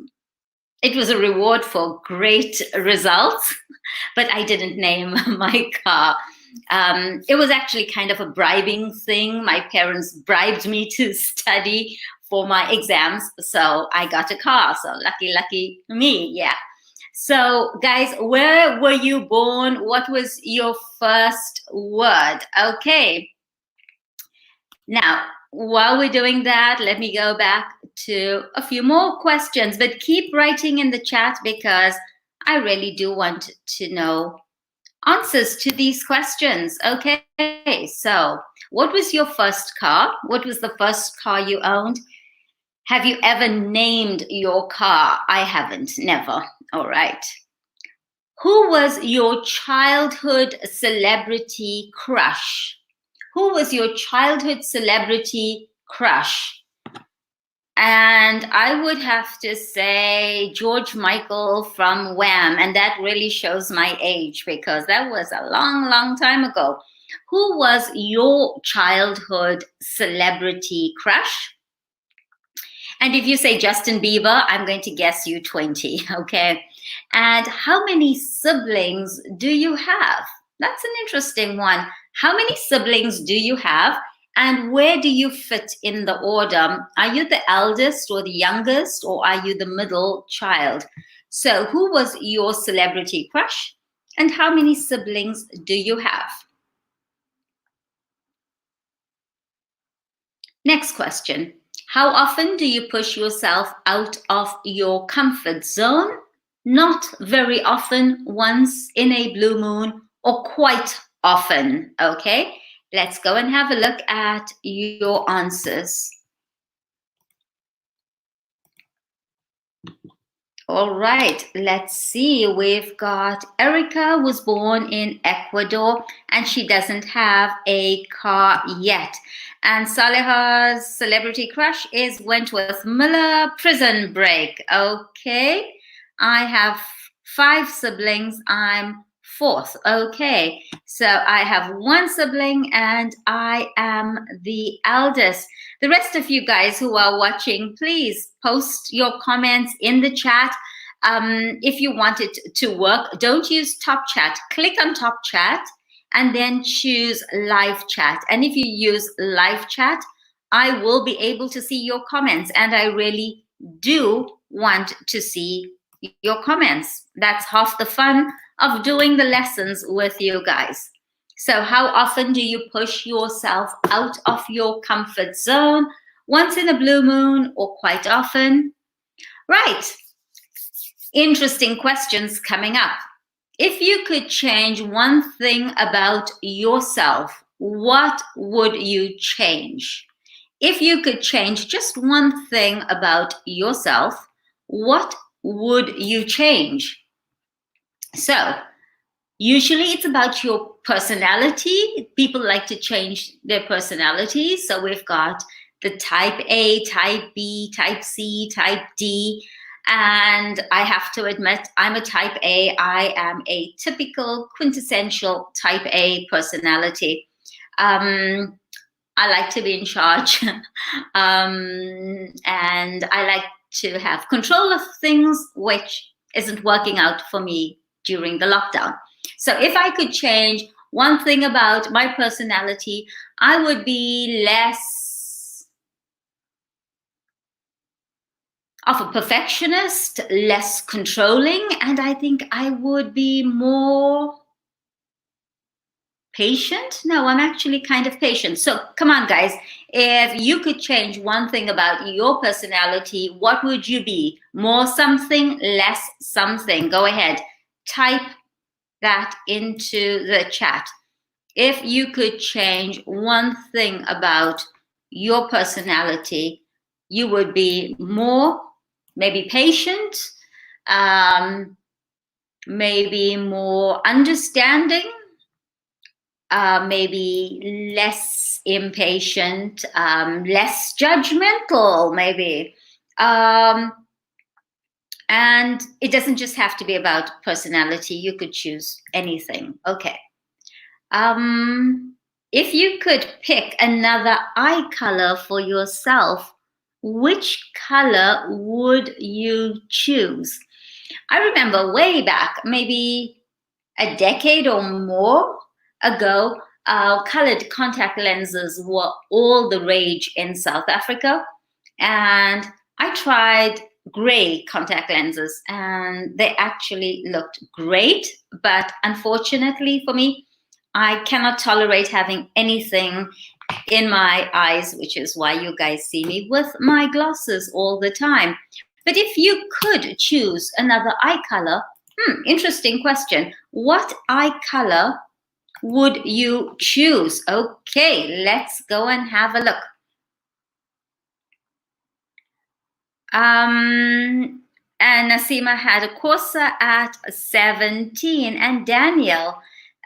it was a reward for great results, but I didn't name my car. It was actually kind of a bribing thing. My parents bribed me to study for my exams, so I got a car. So lucky me, yeah. So guys, where were you born? What was your first word? Okay. Now, while we're doing that, let me go back to a few more questions, but keep writing in the chat because I really do want to know answers to these questions. Okay, so what was your first car? What was the first car you owned? Have you ever named your car? I haven't, never. All right. Who was your childhood celebrity crush? Who was your childhood celebrity crush? And I would have to say George Michael from Wham, and that really shows my age because that was a long time ago. Who was your childhood celebrity crush? And if you say Justin Bieber, I'm going to guess you 20, okay? And how many siblings do you have? That's an interesting one. How many siblings do you have? And where do you fit in the order? Are you the eldest or the youngest, or are you the middle child? So who was your celebrity crush? And how many siblings do you have? Next question. How often do you push yourself out of your comfort zone? Not very often, once in a blue moon, or quite often, okay? Let's go and have a look at your answers. All right, let's see. We've got Erica was born in Ecuador and she doesn't have a car yet. And Saleha's celebrity crush is Wentworth Miller, Prison Break. Okay, I have 5 siblings. I'm fourth. Okay, so I have one sibling and I am the eldest. The rest of you guys who are watching, please post your comments in the chat. If you want it to work, don't use top chat. Click on top chat and then choose live chat. And if you use live chat, I will be able to see your comments, and I really do want to see your comments. That's half the fun of doing the lessons with you guys. So how often do you push yourself out of your comfort zone? Once in a blue moon or quite often? Right. Interesting questions coming up. If you could change one thing about yourself, what would you change? If you could change just one thing about yourself, what would you change? So, usually it's about your personality. People like to change their personality. So we've got the type A, type B, type C, type D. And I have to admit, I'm a type A. I am a typical, quintessential type A personality. I like to be in charge, and I like to have control of things, which isn't working out for me during the lockdown. So if I could change one thing about my personality, I would be less of a perfectionist, less controlling, and I think I would be more patient. No, I'm actually kind of patient. So come on, guys. If you could change one thing about your personality, what would you be? More something, less something? Go ahead. Type that into the chat. If you could change one thing about your personality, you would be more, maybe patient, maybe more understanding, maybe less impatient, less judgmental, maybe. And it doesn't just have to be about personality. You could choose anything. Okay. If you could pick another eye color for yourself, which color would you choose? I remember way back, maybe a decade or more ago, colored contact lenses were all the rage in South Africa. And I tried gray contact lenses and they actually looked great. But unfortunately for me, I cannot tolerate having anything in my eyes, which is why you guys see me with my glasses all the time. But if you could choose another eye color, interesting question. What eye color would you choose? Okay, let's go and have a look. And Nasima had a Corsa at 17. And Daniel,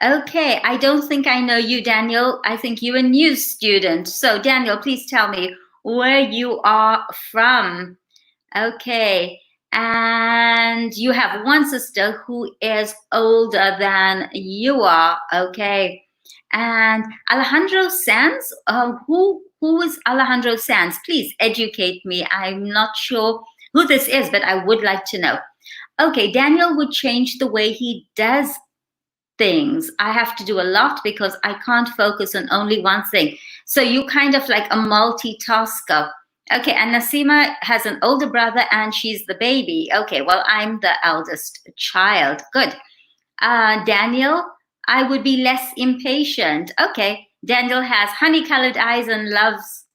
okay, I don't think I know you, Daniel. I think you're a new student. So Daniel, please tell me where you are from. Okay, and you have one sister who is older than you are. Okay, and Alejandro Sanz, who is Alejandro Sanz? Please educate me. I'm not sure who this is, but I would like to know. Okay, Daniel would change the way he does things. I have to do a lot because I can't focus on only one thing. So you kind of like a multitasker. Okay, and Nasima has an older brother and she's the baby. Okay, well, I'm the eldest child. Good. Daniel, I would be less impatient. Okay, Daniel has honey-colored eyes and loves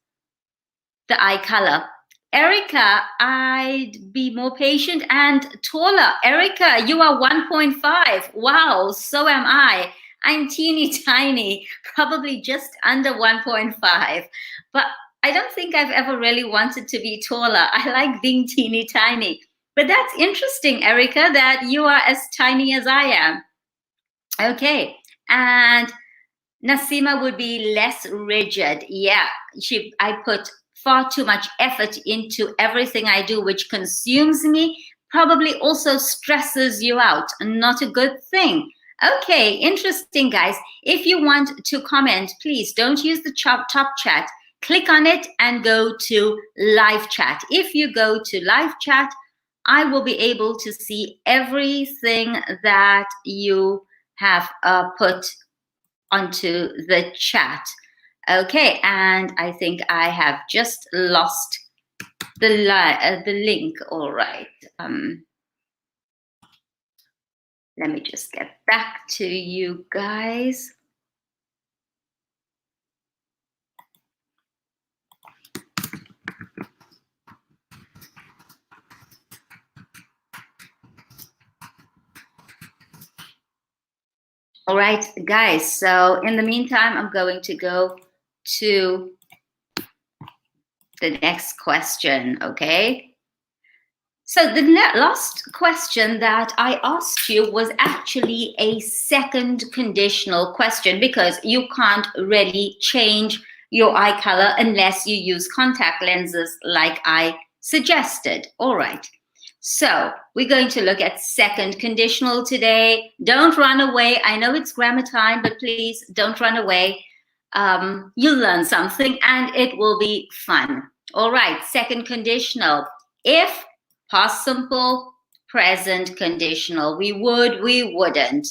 the eye color. Erica, I'd be more patient and taller. Erica, you are 1.5. Wow, so am I. I'm teeny tiny, probably just under 1.5. But I don't think I've ever really wanted to be taller. I like being teeny tiny. But that's interesting, Erica, that you are as tiny as I am. Okay, and Nasima would be less rigid. Yeah, I put far too much effort into everything I do, which consumes me, probably also stresses you out. Not a good thing. Okay, interesting, guys. If you want to comment, please don't use the top chat. Click on it and go to live chat. If you go to live chat, I will be able to see everything that you have put onto the chat. Okay, and I think I have just lost the link. All right. Let me just get back to you guys. All right, guys. So in the meantime, I'm going to go to the next question, okay? So the last question that I asked you was actually a second conditional question, because you can't really change your eye color unless you use contact lenses like I suggested. All right. So we're going to look at second conditional today. Don't run away. I know it's grammar time, but please don't run away. You'll learn something and it will be fun. All right, second conditional. If, past simple, present conditional. We would, we wouldn't.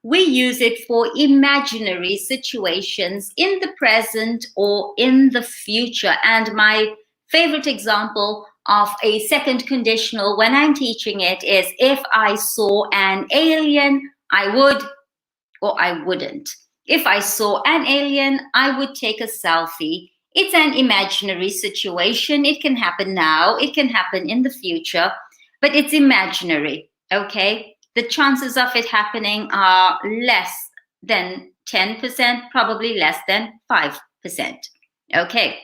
We use it for imaginary situations in the present or in the future. And my favorite example of a second conditional when I'm teaching it is, if I saw an alien, I would or I wouldn't. If I saw an alien, I would take a selfie. It's an imaginary situation. It can happen now. It can happen in the future, but it's imaginary, okay? The chances of it happening are less than 10%, probably less than 5%, okay?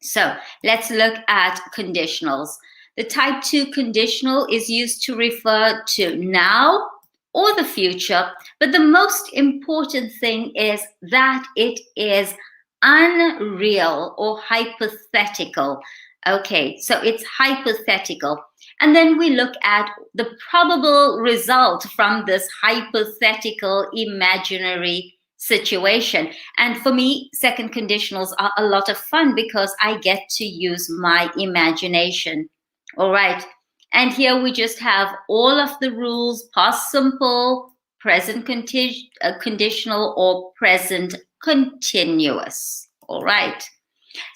So let's look at conditionals. The type 2 conditional is used to refer to now or the future, but the most important thing is that it is unreal or hypothetical. Okay, so it's hypothetical. And then we look at the probable result from this hypothetical imaginary situation. And for me, second conditionals are a lot of fun because I get to use my imagination. All right. And here we just have all of the rules: past simple, present conditional, or present continuous. All right.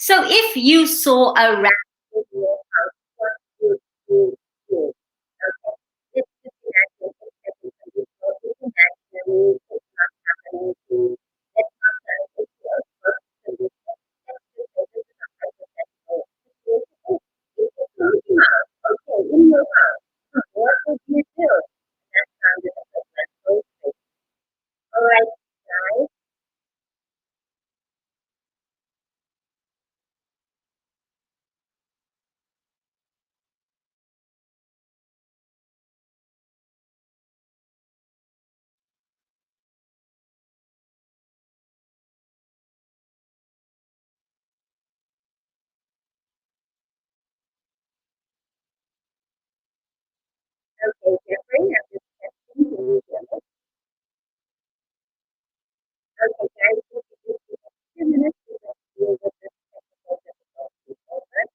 So if you saw a rat in your house, what would you do? Okay. This is imaginary, it's not happening to you. It's not happening to your first condition. Okay, in your house, what would you do? That sounded like a question. All right, guys. Okay, Jeffrey, I'm just testing. Can you hear me? Okay, guys, we'll give you 2 minutes to deal with this technical difficulty. Over.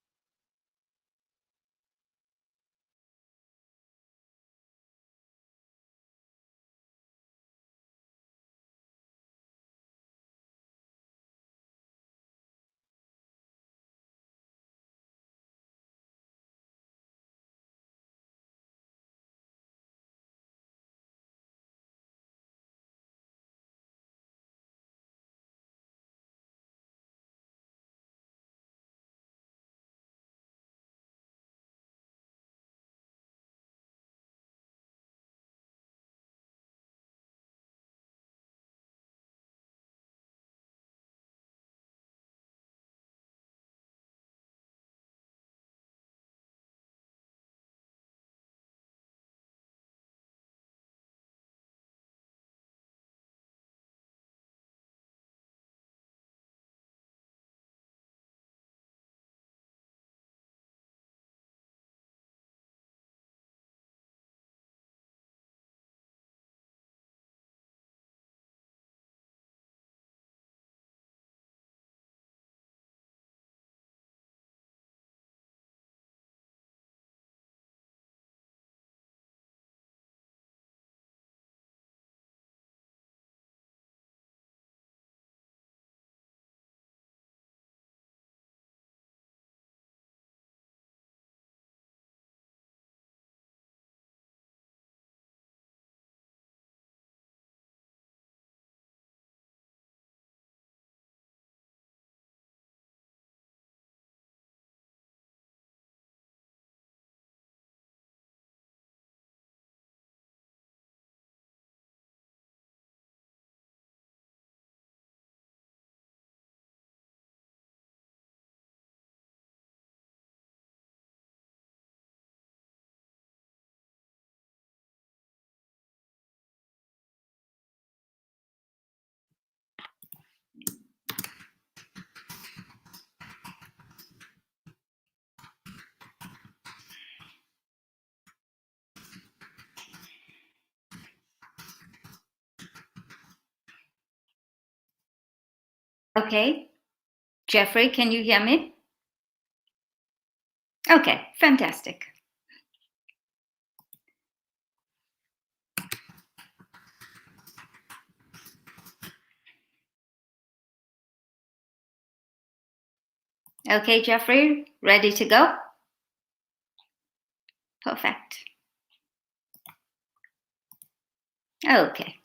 Okay. Jeffrey, can you hear me? Okay, fantastic. Okay, Jeffrey, ready to go? Perfect. Okay.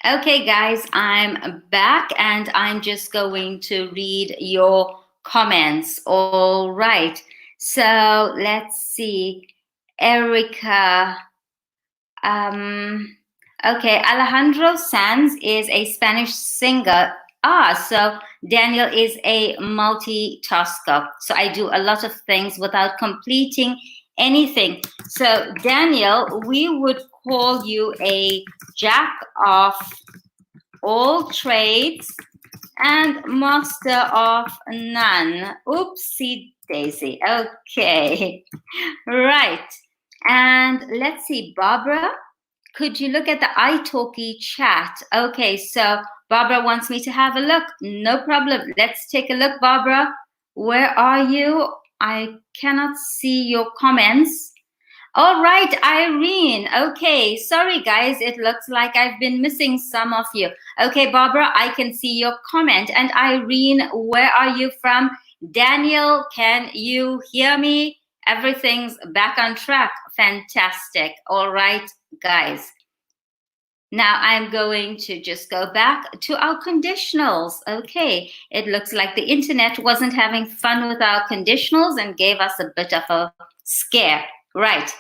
Okay, guys, I'm back and I'm just going to read your comments. All right. So let's see. Erica. Okay, Alejandro Sanz is a Spanish singer. So Daniel is a multitasker. So I do a lot of things without completing anything. So Daniel, we would call you a jack of all trades and master of none. Oopsie daisy. Okay, right. And let's see, Barbara, could you look at the italki chat? Okay, so Barbara wants me to have a look. No problem. Let's take a look, Barbara. Where are you? I cannot see your comments. All right, Irene. Okay, sorry, guys. It looks like I've been missing some of you. Okay, Barbara, I can see your comment. And Irene, where are you from? Daniel, can you hear me? Everything's back on track. Fantastic. All right, guys. Now I'm going to just go back to our conditionals. Okay, it looks like the internet wasn't having fun with our conditionals and gave us a bit of a scare. Right.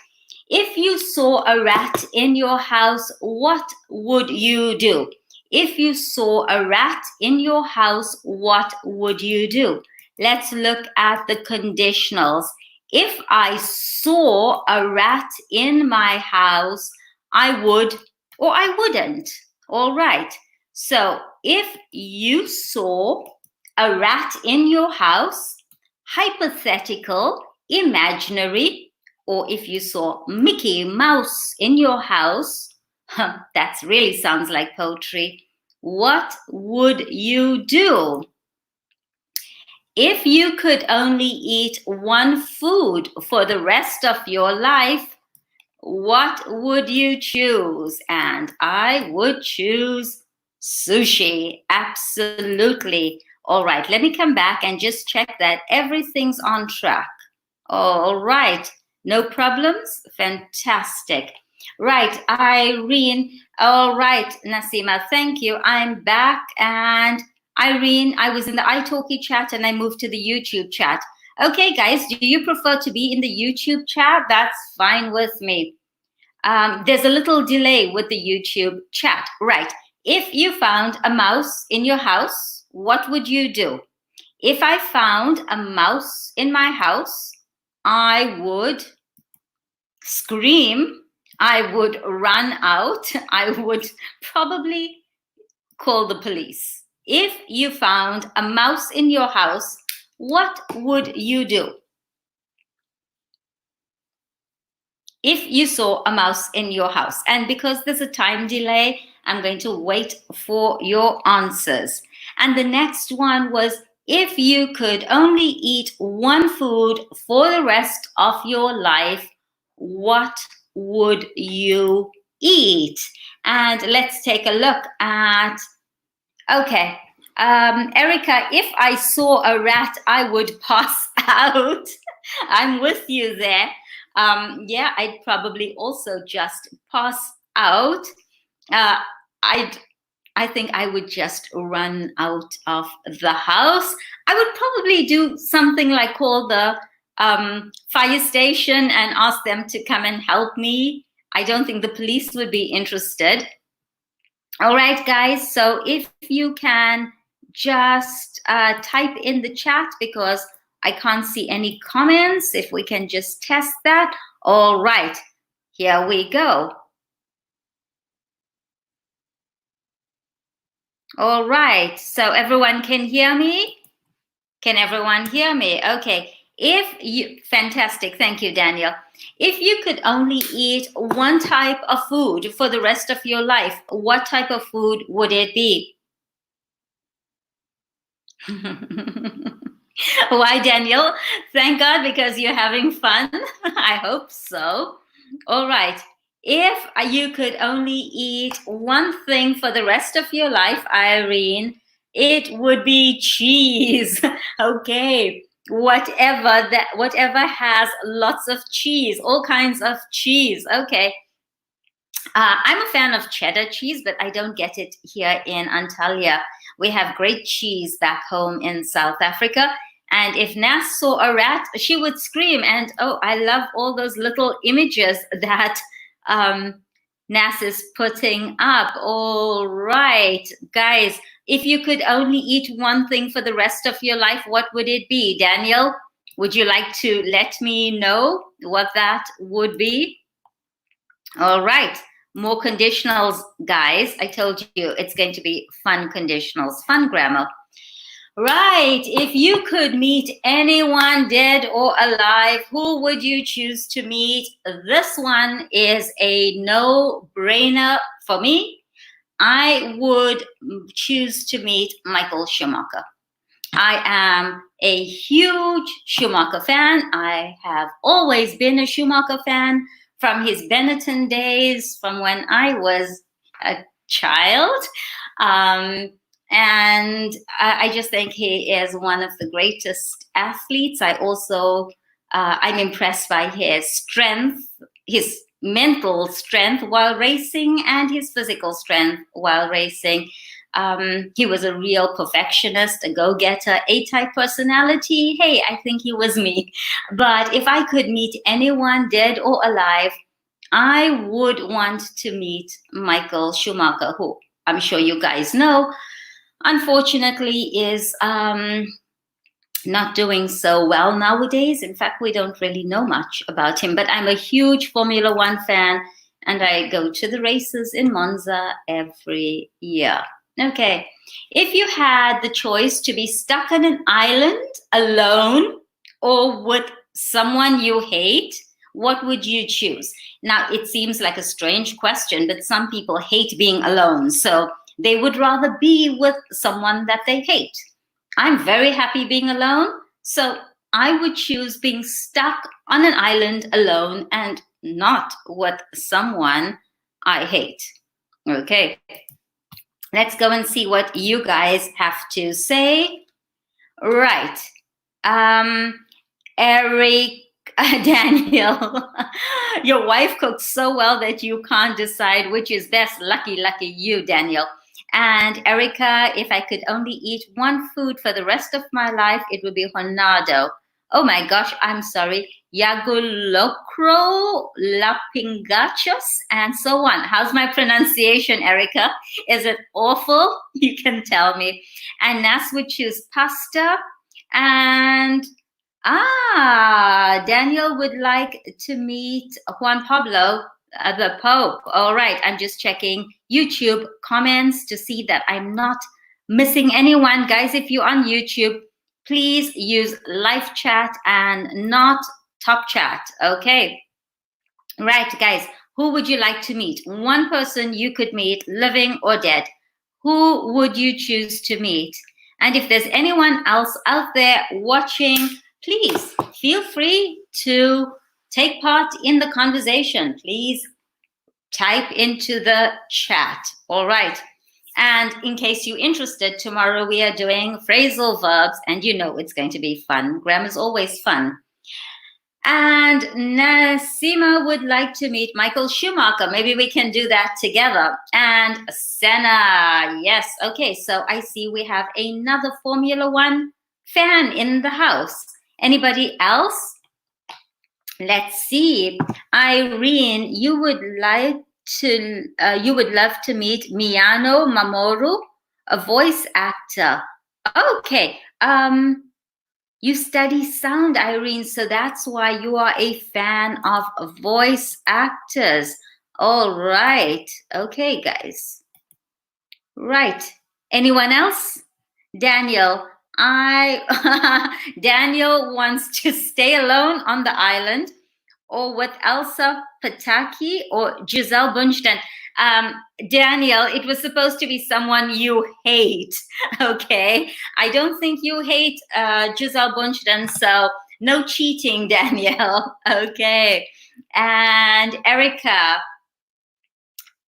If you saw a rat in your house, what would you do? If you saw a rat in your house, what would you do? Let's look at the conditionals. If I saw a rat in my house, I would or I wouldn't. All right. So if you saw a rat in your house, hypothetical, imaginary, or if you saw Mickey Mouse in your house, that really sounds like poetry. What would you do? If you could only eat one food for the rest of your life, what would you choose? And I would choose sushi. Absolutely. All right, let me come back and just check that everything's on track. All right, no problems? Fantastic. Right, Irene. All right, Nasima, thank you. I'm back. And Irene, I was in the italki chat and I moved to the YouTube chat. Okay, guys, do you prefer to be in the YouTube chat? That's fine with me. There's a little delay with the YouTube chat. Right. If you found a mouse in your house, what would you do? If I found a mouse in my house, I would scream. I would run out. I would probably call the police. If you found a mouse in your house, what would you do? If you saw a mouse in your house. And because there's a time delay, I'm going to wait for your answers. And the next one was, if you could only eat one food for the rest of your life, what would you eat? And let's take a look at, okay, Erica, if I saw a rat, I would pass out. I'm with you there. Yeah, I'd probably also just pass out. I think I would just run out of the house. I would probably do something like call the fire station and ask them to come and help me. I don't think the police would be interested. All right, guys. So if you can just type in the chat, because I can't see any comments. If we can just test that. All right, here we go. All right, so everyone can hear me? Can everyone hear me? Okay, Fantastic. Thank you, Daniel. If you could only eat one type of food for the rest of your life, what type of food would it be? Why, Daniel? Thank God, because you're having fun. I hope so. All right. If you could only eat one thing for the rest of your life, Irene, it would be cheese. Okay. Whatever has lots of cheese, all kinds of cheese. Okay. I'm a fan of cheddar cheese, but I don't get it here in Antalya. We have great cheese back home in South Africa. And if Nas saw a rat, she would scream. And oh, I love all those little images that Nas is putting up. All right, guys, if you could only eat one thing for the rest of your life, what would it be? Daniel, would you like to let me know what that would be? All right. More conditionals, guys. I told you it's going to be fun conditionals, fun grammar. Right. If you could meet anyone dead or alive, who would you choose to meet? This one is a no-brainer for me. I would choose to meet Michael Schumacher. I am a huge Schumacher fan. I have always been a Schumacher fan from his Benetton days, from when I was a child. And I just think he is one of the greatest athletes. I also, I'm impressed by his strength, his mental strength while racing and his physical strength while racing. He was a real perfectionist, a go-getter, A-type personality. Hey, I think he was me. But if I could meet anyone dead or alive, I would want to meet Michael Schumacher, who I'm sure you guys know, unfortunately is not doing so well nowadays. In fact, we don't really know much about him, but I'm a huge Formula One fan and I go to the races in Monza every year. Okay, if you had the choice to be stuck on an island alone or with someone you hate, what would you choose? Now, it seems like a strange question, but some people hate being alone, so they would rather be with someone that they hate. I'm very happy being alone, so I would choose being stuck on an island alone and not with someone I hate. Okay. Let's go and see what you guys have to say. Right. Eric, Daniel, your wife cooks so well that you can't decide which is best. Lucky you, Daniel. And Erica, if I could only eat one food for the rest of my life, it would be hornado. Oh my gosh, I'm sorry. Yagulokro, lapingachos, and so on. How's my pronunciation, Erica? Is it awful? You can tell me. And Nas would choose pasta. And Daniel would like to meet Juan Pablo, the Pope. All right, I'm just checking YouTube comments to see that I'm not missing anyone. Guys, if you're on YouTube, please use live chat and not top chat, okay? Right, guys, who would you like to meet? One person you could meet, living or dead. Who would you choose to meet? And if there's anyone else out there watching, please feel free to take part in the conversation. Please type into the chat, all right? And in case you're interested, tomorrow we are doing phrasal verbs, and you know it's going to be fun. Grammar is always fun. And Nasima would like to meet Michael Schumacher. Maybe we can do that together. And Senna, yes. Okay, so I see we have another Formula One fan in the house. Anybody else? Let's see. Irene, you would love to meet Miyano Mamoru, a voice actor. Okay. You study sound, Irene, so that's why you are a fan of voice actors. All right. Okay, guys. Right. Anyone else? Daniel, Daniel wants to stay alone on the island, or with Elsa Pataki or Giselle Bundchen. Daniel, it was supposed to be someone you hate, okay? I don't think you hate Giselle Bundchen, so no cheating, Daniel, okay? And Erica,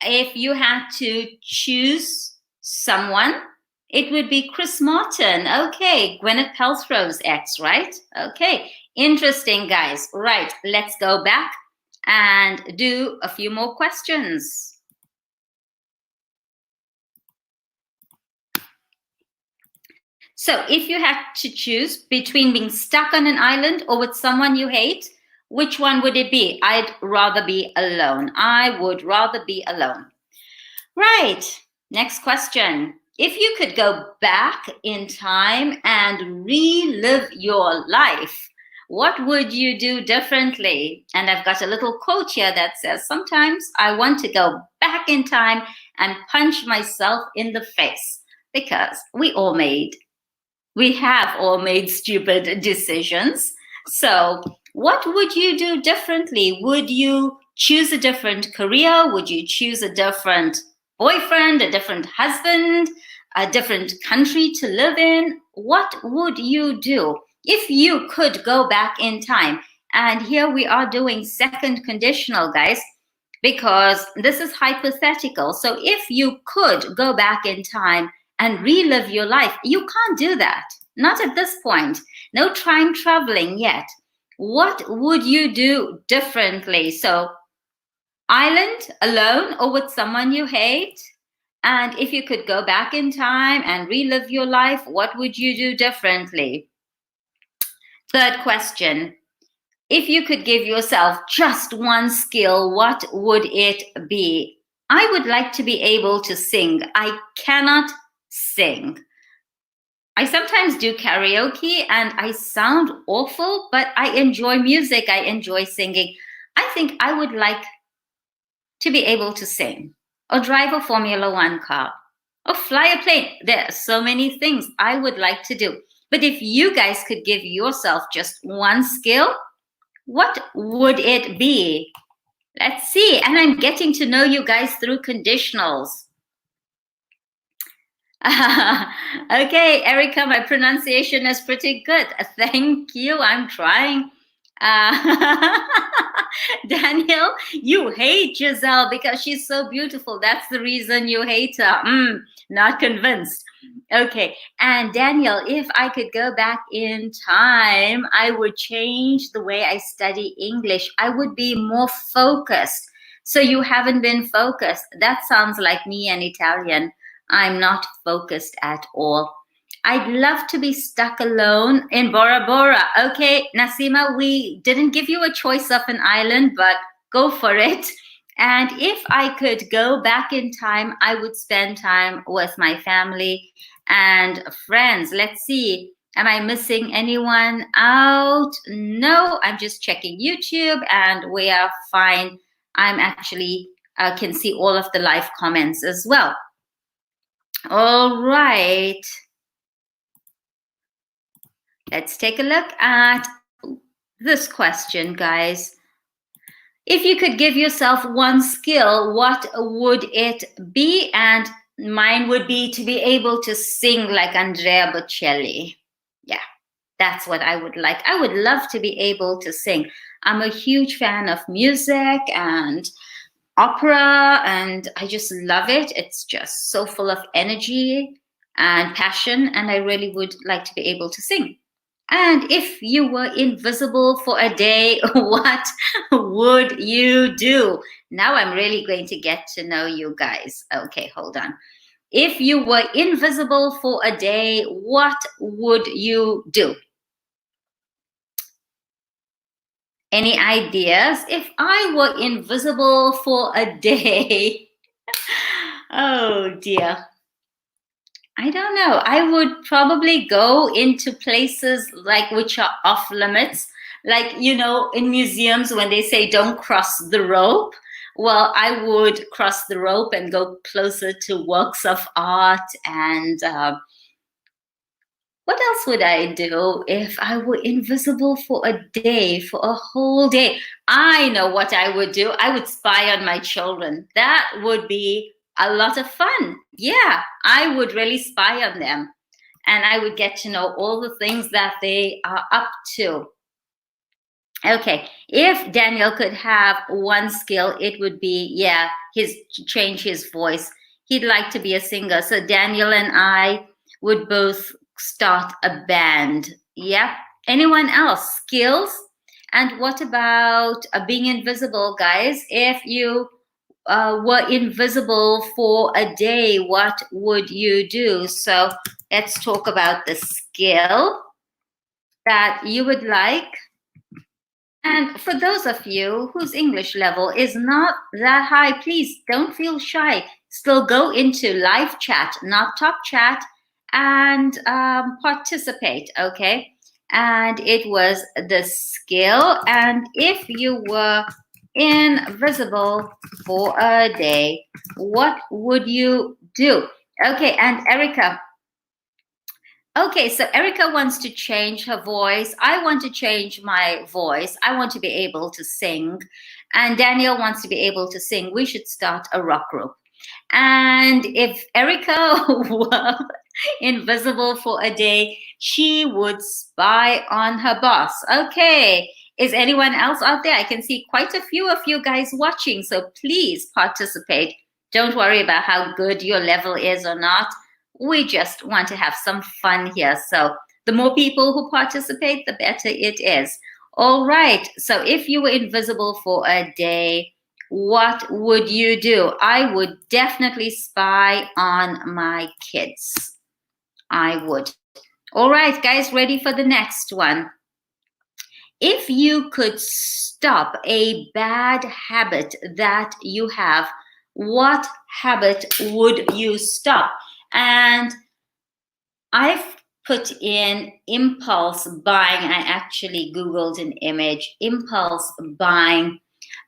if you had to choose someone, it would be Chris Martin. Okay, Gwyneth Paltrow's ex, right? Okay, interesting, guys. Right, let's go back and do a few more questions. So if you had to choose between being stuck on an island or with someone you hate, which one would it be? I'd rather be alone. I would rather be alone. Right, next question. If you could go back in time and relive your life, what would you do differently? And I've got a little quote here that says, sometimes I want to go back in time and punch myself in the face, because we have all made stupid decisions. So what would you do differently? Would you choose a different career? Would you choose a different boyfriend, a different husband, a different country to live in? What would you do if you could go back in time? And here we are doing second conditional, guys, because this is hypothetical. So if you could go back in time and relive your life, you can't do that. Not at this point. No time traveling yet. What would you do differently? So island, alone, or with someone you hate? And if you could go back in time and relive your life, what would you do differently? Third question. If you could give yourself just one skill, what would it be? I would like to be able to sing. I cannot sing. I sometimes do karaoke and I sound awful, but I enjoy music. I enjoy singing. I think I would like to be able to sing, or drive a Formula One car, or fly a plane. There are so many things I would like to do. But if you guys could give yourself just one skill, what would it be? Let's see. And I'm getting to know you guys through conditionals. Okay, Erica, my pronunciation is pretty good. Thank you. I'm trying. Daniel, you hate Giselle because she's so beautiful. That's the reason you hate her. Not convinced. Okay, and Daniel, if I could go back in time, I would change the way I study English. I would be more focused. So you haven't been focused. That sounds like me and Italian. I'm not focused at all. I'd love to be stuck alone in Bora Bora. Okay, Nasima, we didn't give you a choice of an island, but go for it. And if I could go back in time, I would spend time with my family and friends. Let's see. Am I missing anyone out? No, I'm just checking YouTube and we are fine. I'm actually can see all of the live comments as well. All right. Let's take a look at this question, guys. If you could give yourself one skill, what would it be? And mine would be to be able to sing like Andrea Bocelli. Yeah, that's what I would like. I would love to be able to sing. I'm a huge fan of music and opera, and I just love it. It's just so full of energy and passion, and I really would like to be able to sing. And if you were invisible for a day, what would you do? Now I'm really going to get to know you guys. Okay, hold on. If you were invisible for a day, what would you do? Any ideas? If I were invisible for a day, oh dear. I don't know. I would probably go into places like which are off limits. Like, you know, in museums when they say don't cross the rope. Well, I would cross the rope and go closer to works of art and, What else would I do if I were invisible for a day, for a whole day? I know what I would do. I would spy on my children. That would be a lot of fun. Yeah, I would really spy on them. And I would get to know all the things that they are up to. Okay, if Daniel could have one skill, it would be, change his voice. He'd like to be a singer. So Daniel and I would both start a band. Yeah. Anyone else? Skills? And what about being invisible, guys? If you were invisible for a day, what would you do? So let's talk about the skill that you would like. And for those of you whose English level is not that high, please don't feel shy. Still go into live chat, not top chat, and participate, okay? And it was the skill. And if you were invisible for a day, what would you do? Okay, and Erica. Okay, so Erica wants to change her voice. I want to change my voice. I want to be able to sing. And Daniel wants to be able to sing. We should start a rock group. And if Erica were invisible for a day, she would spy on her boss. Okay, is anyone else out there? I can see quite a few of you guys watching, so please participate. Don't worry about how good your level is or not. We just want to have some fun here. So the more people who participate, the better it is. All right. So if you were invisible for a day, what would you do? I would definitely spy on my kids. I would. All right, guys, ready for the next one? If you could stop a bad habit that you have, what habit would you stop? And I've put in impulse buying. I actually Googled an image, impulse buying,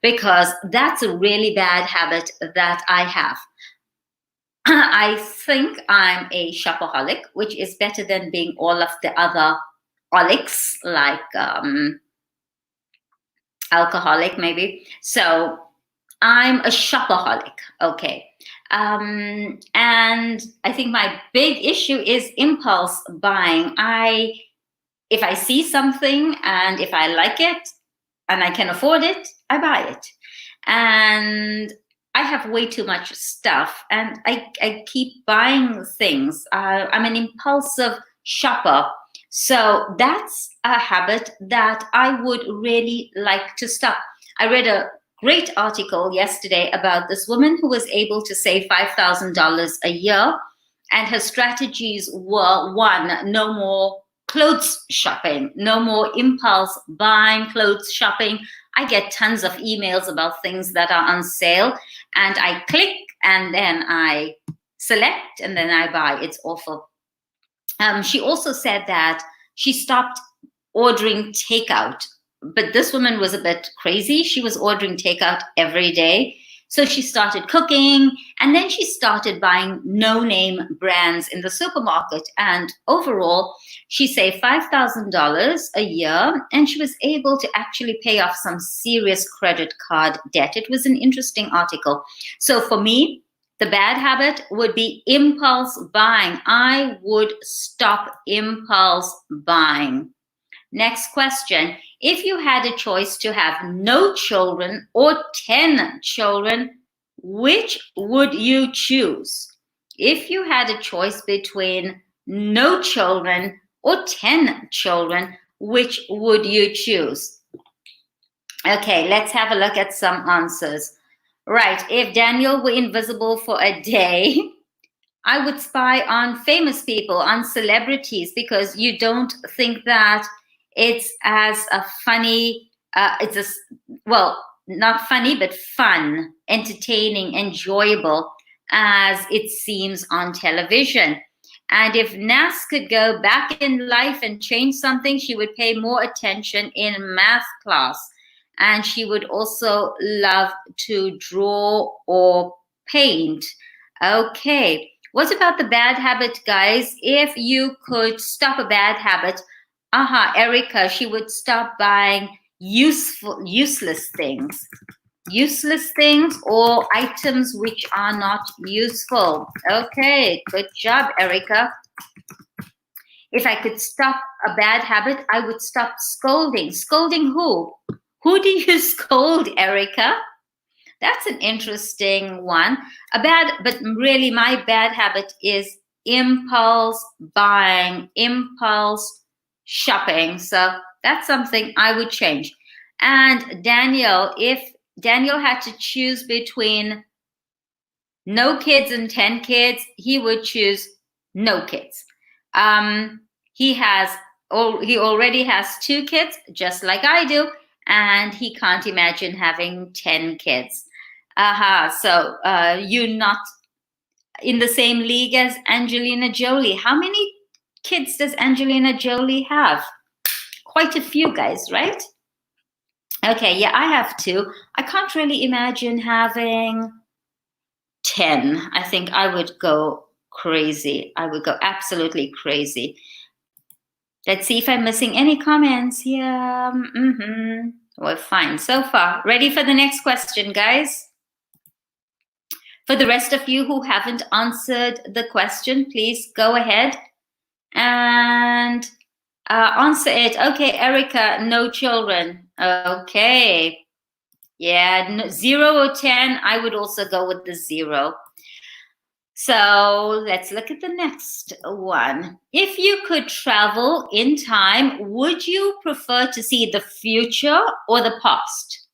because that's a really bad habit that I have. I think I'm a shopaholic, which is better than being all of the other holics, like alcoholic maybe. So I'm a shopaholic, okay. And I think my big issue is impulse buying. If I see something and if I like it and I can afford it, I buy it. And I have way too much stuff and I keep buying things. I'm an impulsive shopper. So that's a habit that I would really like to stop. I read a great article yesterday about this woman who was able to save $5,000 a year, and her strategies were: one, no more clothes shopping, no more impulse buying clothes shopping. I get tons of emails about things that are on sale, and I click and then I select and then I buy. It's awful. She also said that she stopped ordering takeout. But this woman was a bit crazy. She was ordering takeout every day. So she started cooking, and then she started buying no-name brands in the supermarket. And overall, she saved $5,000 a year, and she was able to actually pay off some serious credit card debt. It was an interesting article. So for me, the bad habit would be impulse buying. I would stop impulse buying. Next question. If you had a choice to have no children or 10 children, which would you choose? If you had a choice between no children or 10 children, which would you choose? Okay, let's have a look at some answers. Right, if Daniel were invisible for a day, I would spy on famous people, on celebrities, because you don't think that it's as a funny, not funny, but fun, entertaining, enjoyable as it seems on television. And if Nas could go back in life and change something, she would pay more attention in math class. And she would also love to draw or paint. Okay, What about the bad habit, guys? If you could stop a bad habit, Erica, she would stop buying useless things. Useless things or items which are not useful. Okay, good job, Erica. If I could stop a bad habit, I would stop scolding. Scolding who? Who do you scold, Erica? That's an interesting one. But really my bad habit is impulse buying, impulse shopping. So that's something I would change. And Daniel, if Daniel had to choose between no kids and 10 kids, he would choose no kids. He already has 2 kids, just like I do, and he can't imagine having 10 kids. So you're not in the same league as Angelina Jolie. How many kids does Angelina Jolie have? Quite a few, guys, right? Okay, yeah, I have 2. I can't really imagine having 10. I think I would go crazy. I would go absolutely crazy. Let's see if I'm missing any comments. Yeah, we're fine so far. Ready for the next question, guys? For the rest of you who haven't answered the question, please go ahead and answer it. Okay, Erica, no children. Okay. Yeah, 0 or 10, I would also go with the 0. So let's look at the next one. If you could travel in time, would you prefer to see the future or the past?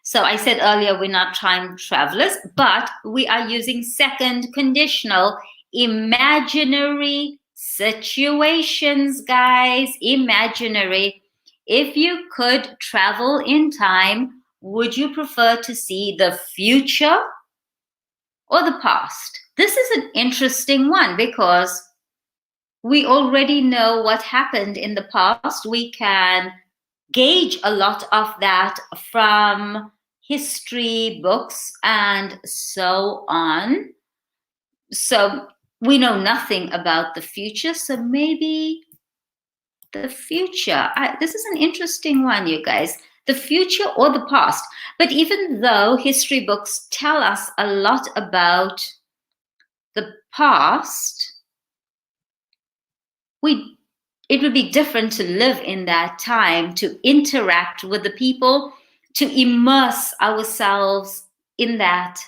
So I said earlier, we're not time travelers, but we are using second conditional, imaginary situations, guys, imaginary. If you could travel in time, would you prefer to see the future or the past? This is an interesting one because we already know what happened in the past. We can gauge a lot of that from history books and so on. So we know nothing about the future. So maybe the future. This is an interesting one, you guys. The future or the past. But even though history books tell us a lot about the past, it would be different to live in that time, to interact with the people, to immerse ourselves in that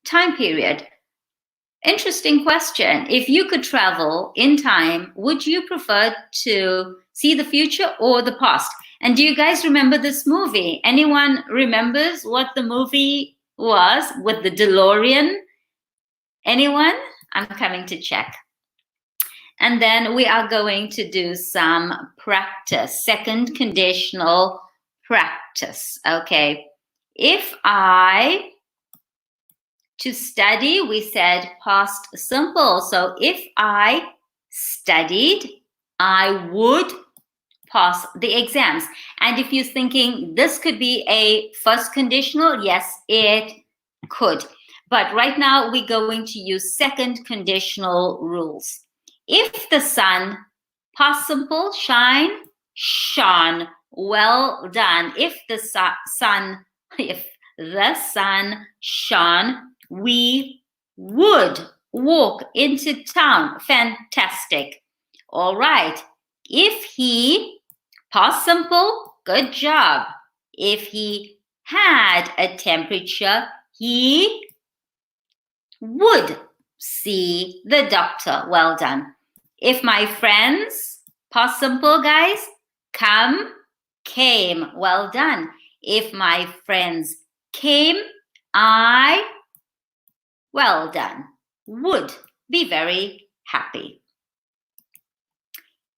time period. Interesting question. If you could travel in time, would you prefer to see the future or the past? And do you guys remember this movie? Anyone remembers what the movie was with the DeLorean? Anyone? I'm coming to check. And then we are going to do some practice, second conditional practice. Okay. To study, we said past simple. So if I studied, I would pass the exams. And if you're thinking this could be a first conditional, yes, it could. But right now we're going to use second conditional rules. If the sun, past simple, shine, shone, well done. If the sun shone, we would walk into town. Fantastic. All right. If he, past simple, good job. If he had a temperature, he would see the doctor. Well done. If my friends, past simple, guys, come, came. Well done. If my friends came, I, well done, would be very happy.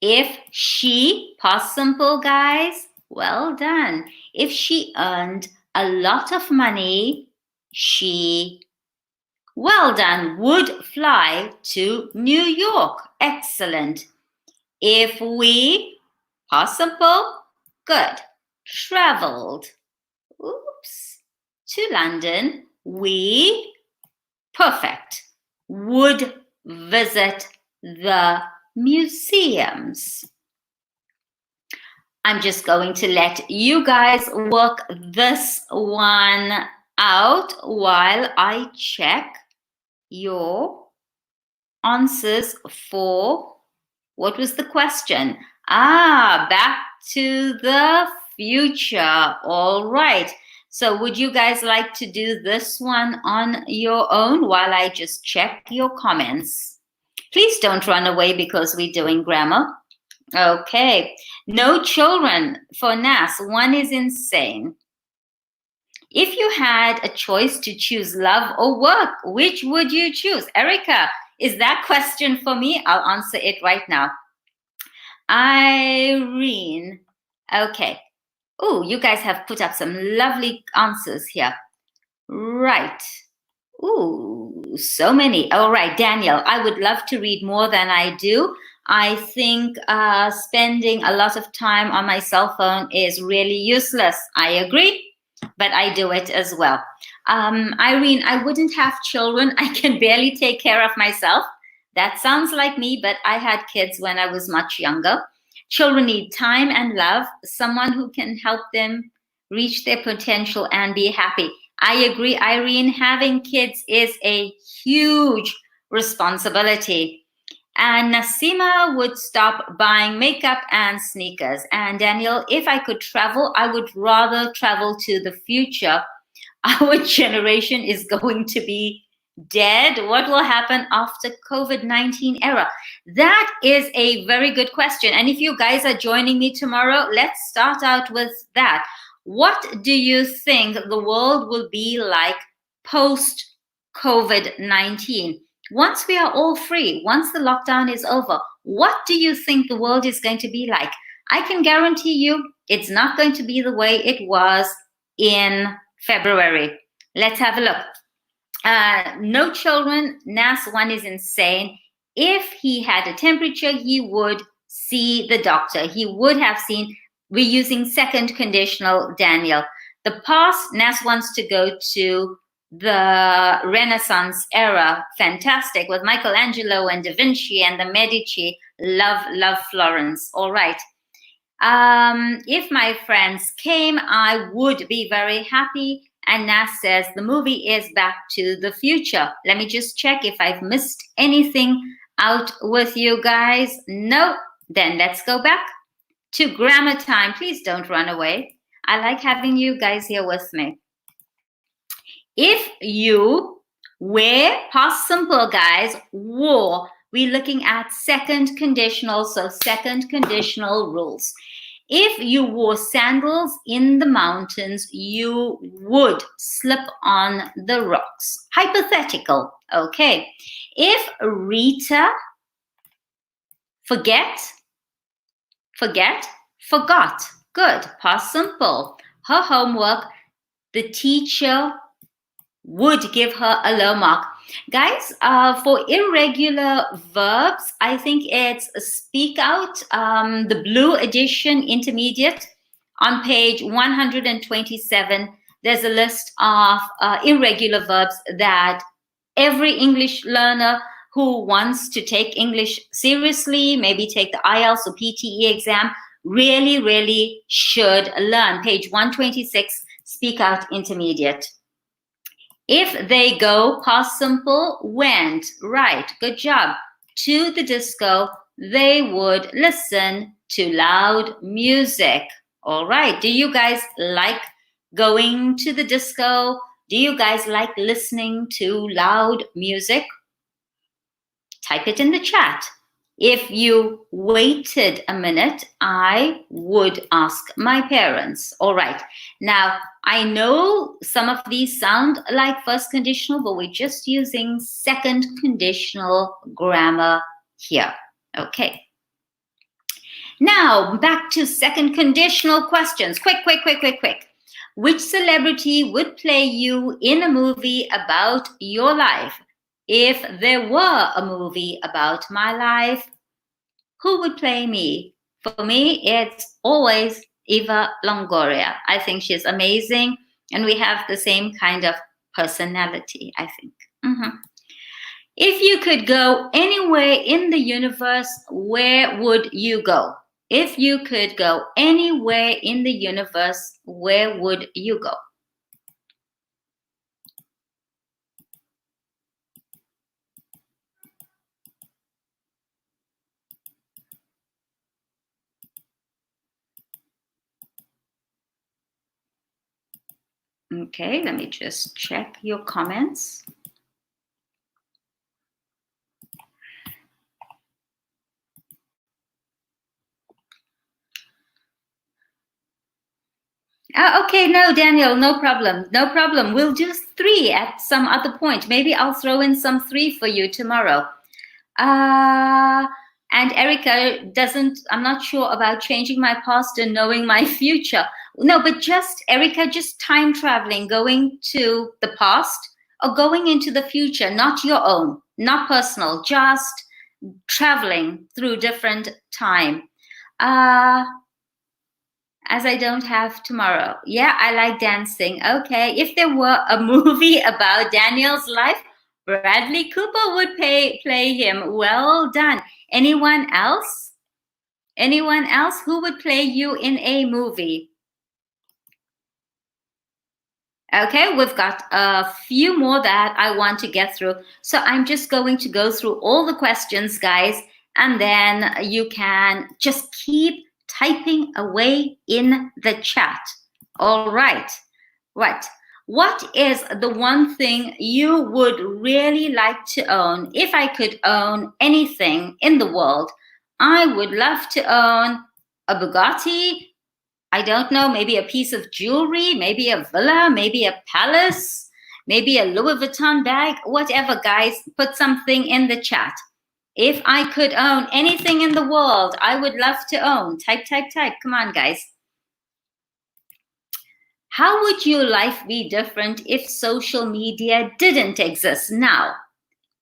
If she, past simple, guys, well done. If she earned a lot of money, she, well done, would fly to New York. Excellent. If we, past simple, good, traveled, to London, we, perfect, would visit the museums? I'm just going to let you guys work this one out while I check your answers for, what was the question? Back to the future. All right. So would you guys like to do this one on your own while I just check your comments? Please don't run away because we're doing grammar. Okay. No children for Nas. One is insane. If you had a choice to choose love or work, which would you choose? Erica, is that question for me? I'll answer it right now. Irene. Okay. Oh, you guys have put up some lovely answers here. Right. Ooh, so many. All right, Daniel, I would love to read more than I do. I think spending a lot of time on my cell phone is really useless. I agree, but I do it as well. Irene, I wouldn't have children. I can barely take care of myself. That sounds like me, but I had kids when I was much younger. Children need time and love, someone who can help them reach their potential and be happy. I agree, Irene, having kids is a huge responsibility. And Nasima would stop buying makeup and sneakers. And Daniel, if I could travel, I would rather travel to the future. Our generation is going to be dead. What will happen after COVID-19 era? That is a very good question. And if you guys are joining me tomorrow, let's start out with that. What do you think the world will be like post-COVID-19? Once we are all free, once the lockdown is over, what do you think the world is going to be like? I can guarantee you it's not going to be the way it was in February. Let's have a look. No children, Nas, one is insane. If he had a temperature, he would see the doctor. He would have seen, we're using second conditional, Daniel. The past, Nas wants to go to the Renaissance era. Fantastic, with Michelangelo and Da Vinci and the Medici. Love Florence. All right. If my friends came, I would be very happy. And Nas says the movie is Back to the Future. Let me just check if I've missed anything out with you guys. No, then let's go back to grammar time. Please don't run away. I like having you guys here with me. If you wear, past simple, guys, wore, we're looking at second conditional, so second conditional rules. If you wore sandals in the mountains, you would slip on the rocks. Hypothetical, okay. If Rita forgot. Good, past simple. Her homework, the teacher would give her a low mark. Guys, for irregular verbs, I think it's speak out, the blue edition intermediate. On page 127, there's a list of irregular verbs that every English learner who wants to take English seriously, maybe take the IELTS or PTE exam, really should learn. Page 126, speak out intermediate. If they go, past simple, went, right, good job, to the disco, they would listen to loud music. All right, do you guys like going to the disco? Do you guys like listening to loud music? Type it in the chat. If you waited a minute, I would ask my parents. All right. Now, I know some of these sound like first conditional, but we're just using second conditional grammar here. Okay. Now, back to second conditional questions. Quick. Which celebrity would play you in a movie about your life? If there were a movie about my life, who would play me? For me, it's always Eva Longoria. I think she's amazing, and we have the same kind of personality, I think. If you could go anywhere in the universe, where would you go? If you could go anywhere in the universe, where would you go? Okay, let me just check your comments. Okay, no, Daniel, no problem. No problem. We'll do 3 at some other point. Maybe I'll throw in some 3 for you tomorrow. And Erica I'm not sure about changing my past and knowing my future. No, but Erica, just time traveling, going to the past or going into the future, not your own, not personal, just traveling through different time. As I don't have tomorrow. Yeah, I like dancing. Okay, if there were a movie about Daniel's life, Bradley Cooper would play him. Well done. Anyone else? Anyone else who would play you in a movie? Okay, we've got a few more that I want to get through. So I'm just going to go through all the questions, guys, and then you can just keep typing away in the chat. All right. Right. What is the one thing you would really like to own? If I could own anything in the world, I would love to own a Bugatti. I don't know, maybe a piece of jewelry, maybe a villa, maybe a palace, maybe a Louis Vuitton bag, whatever, guys. Put something in the chat. If I could own anything in the world, I would love to own. Type, type, type. Come on, guys. How would your life be different if social media didn't exist? Now,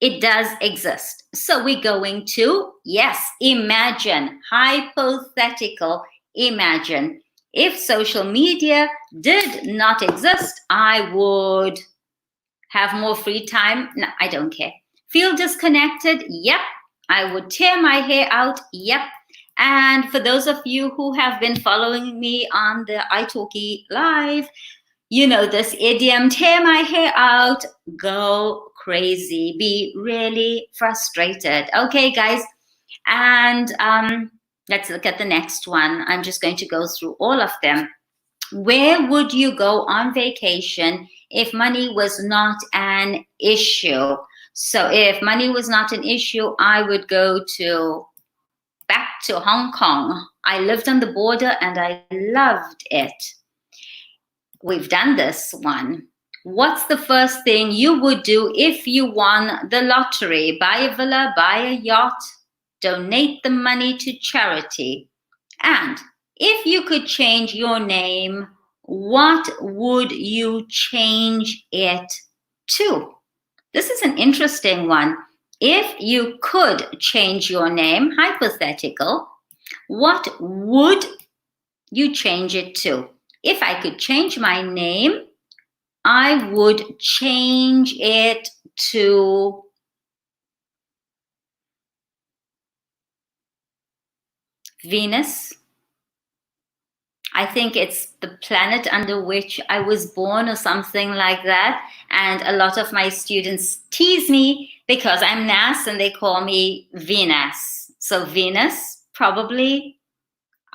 it does exist. So we're going to, yes, imagine, hypothetical, imagine. If social media did not exist, I would have more free time. No, I don't care. Feel disconnected? Yep. I would tear my hair out. Yep. And for those of you who have been following me on the italki live, you know this idiom, tear my hair out, go crazy, be really frustrated. Okay, guys. And let's look at the next one. I'm just going to go through all of them. Where would you go on vacation if money was not an issue? So if money was not an issue, I would go back to Hong Kong. I lived on the border and I loved it. We've done this one. What's the first thing you would do if you won the lottery? Buy a villa, buy a yacht, donate the money to charity. And if you could change your name, what would you change it to? This is an interesting one. If you could change your name, hypothetical, what would you change it to? If I could change my name, I would change it to Venus. I think it's the planet under which I was born or something like that. And a lot of my students tease me because I'm Nas and they call me Venus. So Venus, probably.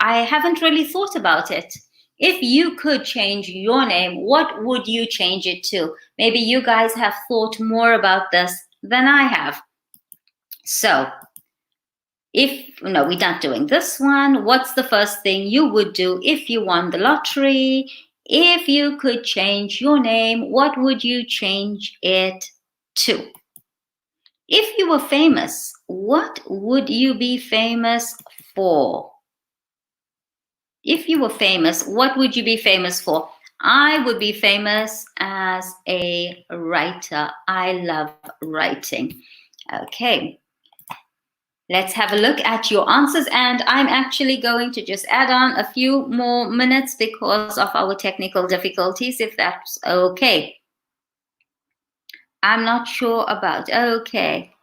I haven't really thought about it. If you could change your name, what would you change it to? Maybe you guys have thought more about this than I have. So, we're not doing this one. What's the first thing you would do if you won the lottery? If you could change your name, what would you change it to? If you were famous, what would you be famous for? If you were famous, what would you be famous for? I would be famous as a writer. I love writing. Okay. Let's have a look at your answers, and I'm actually going to just add on a few more minutes because of our technical difficulties, if that's okay. I'm not sure about. Okay.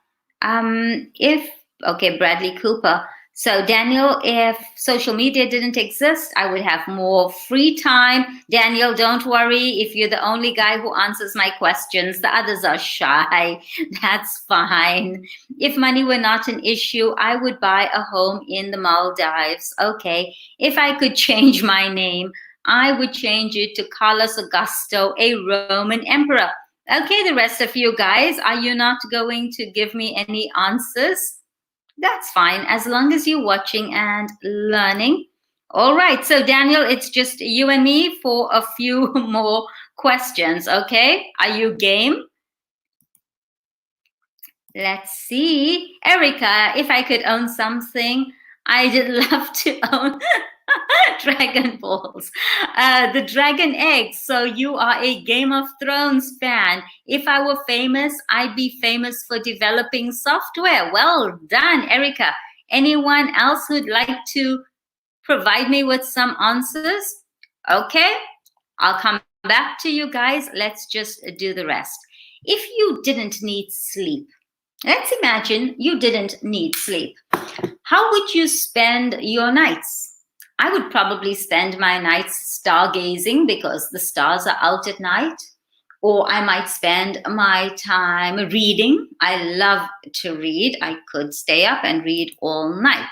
Okay, Bradley Cooper. So Daniel, if social media didn't exist, I would have more free time. Daniel, don't worry. If you're the only guy who answers my questions, the others are shy. That's fine. If money were not an issue, I would buy a home in the Maldives. Okay. If I could change my name, I would change it to Carlos Augusto, a Roman emperor. Okay, the rest of you guys, are you not going to give me any answers? That's fine, as long as you're watching and learning. All right, so Daniel, it's just you and me for a few more questions, okay? Are you game? Let's see. Erica, if I could own something, I'd love to own Dragon Balls. The Dragon Eggs. So you are a Game of Thrones fan. If I were famous, I'd be famous for developing software. Well done, Erica. Anyone else who'd like to provide me with some answers? Okay, I'll come back to you guys. Let's just do the rest. If you didn't need sleep, let's imagine you didn't need sleep. How would you spend your nights? I would probably spend my nights stargazing because the stars are out at night. Or I might spend my time reading. I love to read. I could stay up and read all night.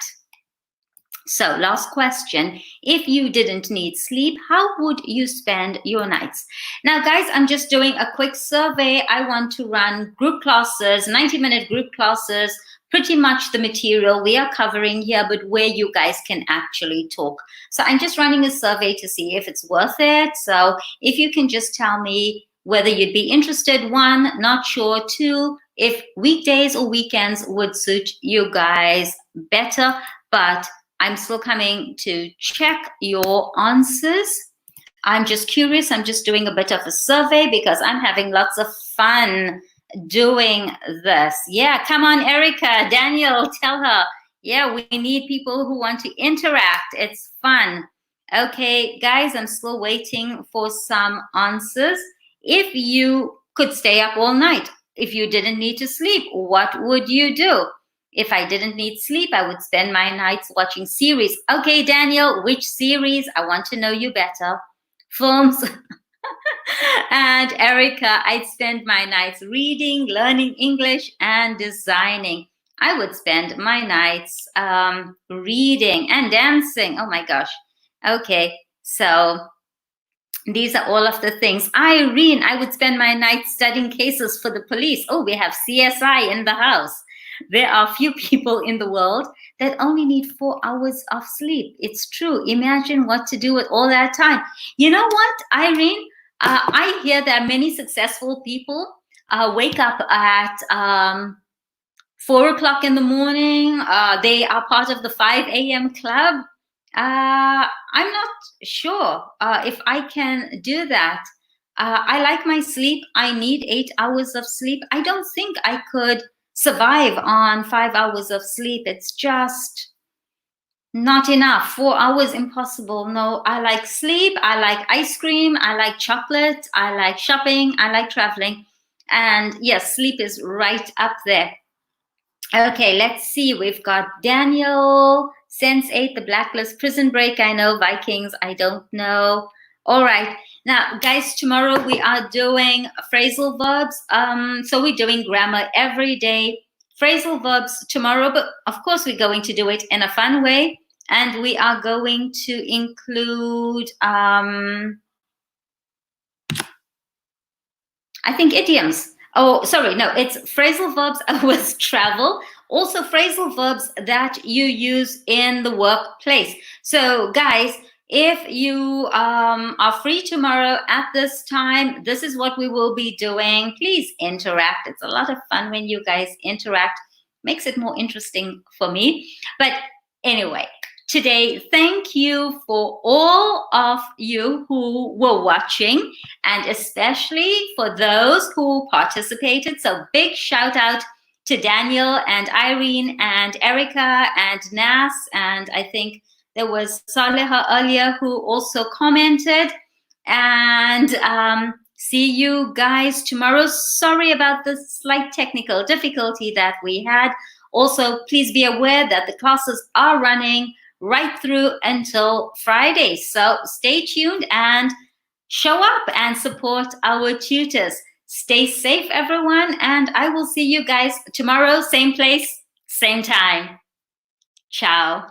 So last question, if you didn't need sleep, how would you spend your nights? Now, guys, I'm just doing a quick survey. I want to run group classes, 90-minute group classes, pretty much the material we are covering here, but where you guys can actually talk. So I'm just running a survey to see if it's worth it. So if you can just tell me whether you'd be interested, 1, not sure, 2, if weekdays or weekends would suit you guys better, but I'm still coming to check your answers. I'm just curious. I'm just doing a bit of a survey because I'm having lots of fun doing this. Yeah, come on, Erica, Daniel, tell her. Yeah, we need people who want to interact. It's fun. Okay, guys, I'm still waiting for some answers. If you could stay up all night, if you didn't need to sleep, what would you do? If I didn't need sleep, I would spend my nights watching series. Okay, Daniel, which series? I want to know you better. Films. And Erica, I'd spend my nights reading, learning English, and designing. I would spend my nights reading and dancing. Oh my gosh. Okay, so these are all of the things. Irene, I would spend my nights studying cases for the police. Oh, we have CSI in the house. There are few people in the world that only need 4 hours of sleep. It's true. Imagine what to do with all that time. You know what, Irene? I hear that many successful people wake up at 4 o'clock in the morning. They are part of the 5 a.m. club. I'm not sure if I can do that. I like my sleep. I need 8 hours of sleep. I don't think I could survive on 5 hours of sleep. It's just not enough. 4 hours, impossible. No, I like sleep. I like ice cream. I like chocolate. I like shopping. I like traveling. And yes, sleep is right up there. Okay, let's see. We've got Daniel, Sense8, The Blacklist, Prison Break. I know. Vikings, I don't know. All right. Now, guys, tomorrow we are doing phrasal verbs. So we're doing grammar every day. Phrasal verbs tomorrow, but of course we're going to do it in a fun way. And we are going to include, I think, idioms. Oh, sorry, no, it's phrasal verbs with travel. Also phrasal verbs that you use in the workplace. So guys, if you are free tomorrow at this time, this is what we will be doing. Please interact. It's a lot of fun when you guys interact. Makes it more interesting for me. But anyway, today, thank you for all of you who were watching, and especially for those who participated. So big shout out to Daniel and Irene and Erica and Nas, and I think there was Saleha earlier who also commented. And See you guys tomorrow. Sorry about the slight technical difficulty that we had. Also, please be aware that the classes are running right through until Friday. So stay tuned and show up and support our tutors. Stay safe, everyone, and I will see you guys tomorrow, same place, same time. Ciao.